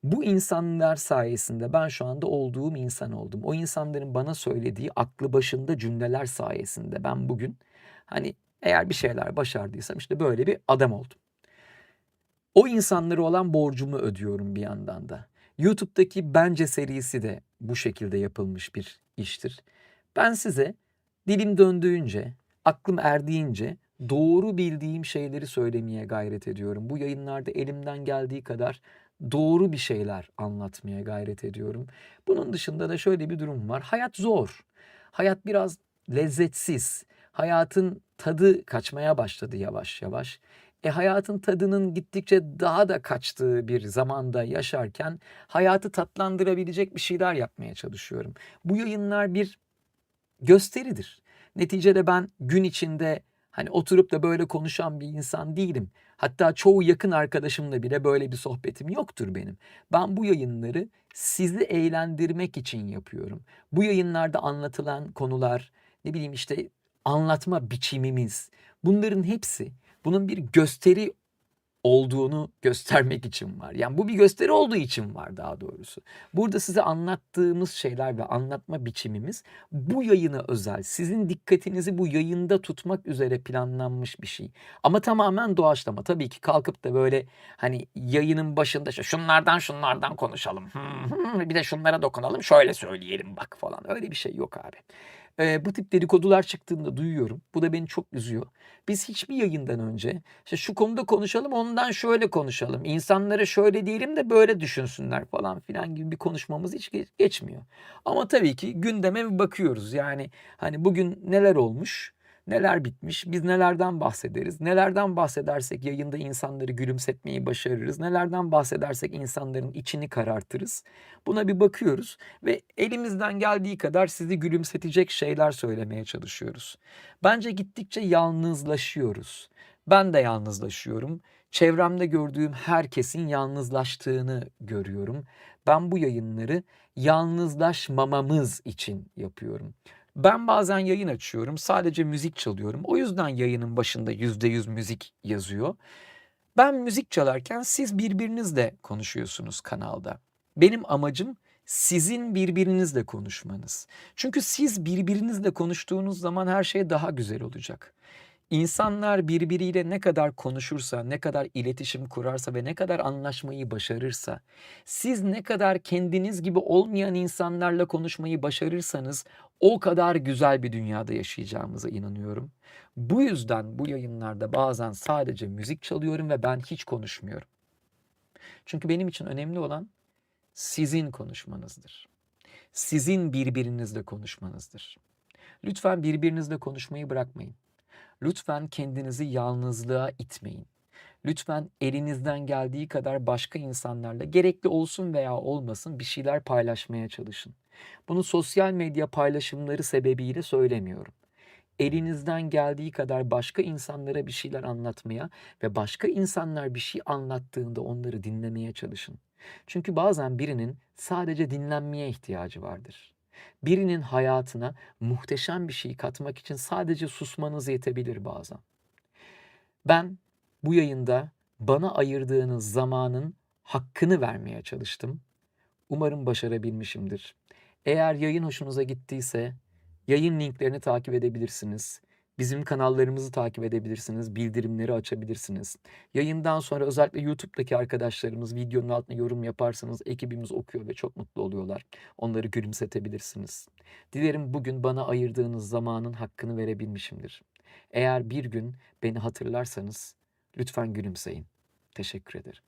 Bu insanlar sayesinde ben şu anda olduğum insan oldum. O insanların bana söylediği aklı başında cümleler sayesinde ben bugün hani eğer bir şeyler başardıysam işte böyle bir adam oldum. O insanlara olan borcumu ödüyorum bir yandan da. YouTube'daki Bence serisi de bu şekilde yapılmış bir iştir. Ben size dilim döndüğünce, aklım erdiğince doğru bildiğim şeyleri söylemeye gayret ediyorum. Bu yayınlarda elimden geldiği kadar doğru bir şeyler anlatmaya gayret ediyorum. Bunun dışında da şöyle bir durum var. Hayat zor. Hayat biraz lezzetsiz. Hayatın tadı kaçmaya başladı yavaş yavaş. Hayatın tadının gittikçe daha da kaçtığı bir zamanda yaşarken hayatı tatlandırabilecek bir şeyler yapmaya çalışıyorum. Bu yayınlar bir gösteridir. Neticede ben gün içinde hani oturup da böyle konuşan bir insan değilim. Hatta çoğu yakın arkadaşımla bile böyle bir sohbetim yoktur benim. Ben bu yayınları sizi eğlendirmek için yapıyorum. Bu yayınlarda anlatılan konular, ne bileyim işte anlatma biçimimiz, bunların hepsi bunun bir gösteri olduğunu göstermek için var. Yani bu bir gösteri olduğu için var daha doğrusu. Burada size anlattığımız şeyler ve anlatma biçimimiz bu yayına özel. Sizin dikkatinizi bu yayında tutmak üzere planlanmış bir şey. Ama tamamen doğaçlama. Tabii ki kalkıp da böyle hani yayının başında şunlardan konuşalım. Bir de şunlara dokunalım, şöyle söyleyelim bak falan. Öyle bir şey yok abi. Bu tip dedikodular çıktığında duyuyorum. Bu da beni çok üzüyor. Biz hiçbir yayından önce işte şu konuda konuşalım, ondan şöyle konuşalım. İnsanlara şöyle diyelim de böyle düşünsünler falan filan gibi bir konuşmamız hiç geçmiyor. Ama tabii ki gündeme bir bakıyoruz. Yani hani bugün neler olmuş, neler bitmiş, biz nelerden bahsederiz. Nelerden bahsedersek yayında insanları gülümsetmeyi başarırız. Nelerden bahsedersek insanların içini karartırız. Buna bir bakıyoruz ve elimizden geldiği kadar sizi gülümsetecek şeyler söylemeye çalışıyoruz. Bence gittikçe yalnızlaşıyoruz. Ben de yalnızlaşıyorum. Çevremde gördüğüm herkesin yalnızlaştığını görüyorum. Ben bu yayınları yalnızlaşmamamız için yapıyorum. Ben bazen yayın açıyorum, sadece müzik çalıyorum. O yüzden yayının başında %100 müzik yazıyor. Ben müzik çalarken siz birbirinizle konuşuyorsunuz kanalda. Benim amacım sizin birbirinizle konuşmanız. Çünkü siz birbirinizle konuştuğunuz zaman her şey daha güzel olacak. İnsanlar birbiriyle ne kadar konuşursa, ne kadar iletişim kurarsa ve ne kadar anlaşmayı başarırsa, siz ne kadar kendiniz gibi olmayan insanlarla konuşmayı başarırsanız o kadar güzel bir dünyada yaşayacağımıza inanıyorum. Bu yüzden bu yayınlarda bazen sadece müzik çalıyorum ve ben hiç konuşmuyorum. Çünkü benim için önemli olan sizin konuşmanızdır. Sizin birbirinizle konuşmanızdır. Lütfen birbirinizle konuşmayı bırakmayın. Lütfen kendinizi yalnızlığa itmeyin. Lütfen elinizden geldiği kadar başka insanlarla gerekli olsun veya olmasın bir şeyler paylaşmaya çalışın. Bunu sosyal medya paylaşımları sebebiyle söylemiyorum. Elinizden geldiği kadar başka insanlara bir şeyler anlatmaya ve başka insanlar bir şey anlattığında onları dinlemeye çalışın. Çünkü bazen birinin sadece dinlenmeye ihtiyacı vardır. Birinin hayatına muhteşem bir şey katmak için sadece susmanız yetebilir bazen. Ben bu yayında bana ayırdığınız zamanın hakkını vermeye çalıştım. Umarım başarabilmişimdir. Eğer yayın hoşunuza gittiyse yayın linklerini takip edebilirsiniz. Bizim kanallarımızı takip edebilirsiniz. Bildirimleri açabilirsiniz. Yayından sonra özellikle YouTube'daki arkadaşlarımız videonun altına yorum yaparsanız ekibimiz okuyor ve çok mutlu oluyorlar. Onları gülümsetebilirsiniz. Dilerim bugün bana ayırdığınız zamanın hakkını verebilmişimdir. Eğer bir gün beni hatırlarsanız lütfen gülümseyin. Teşekkür ederim.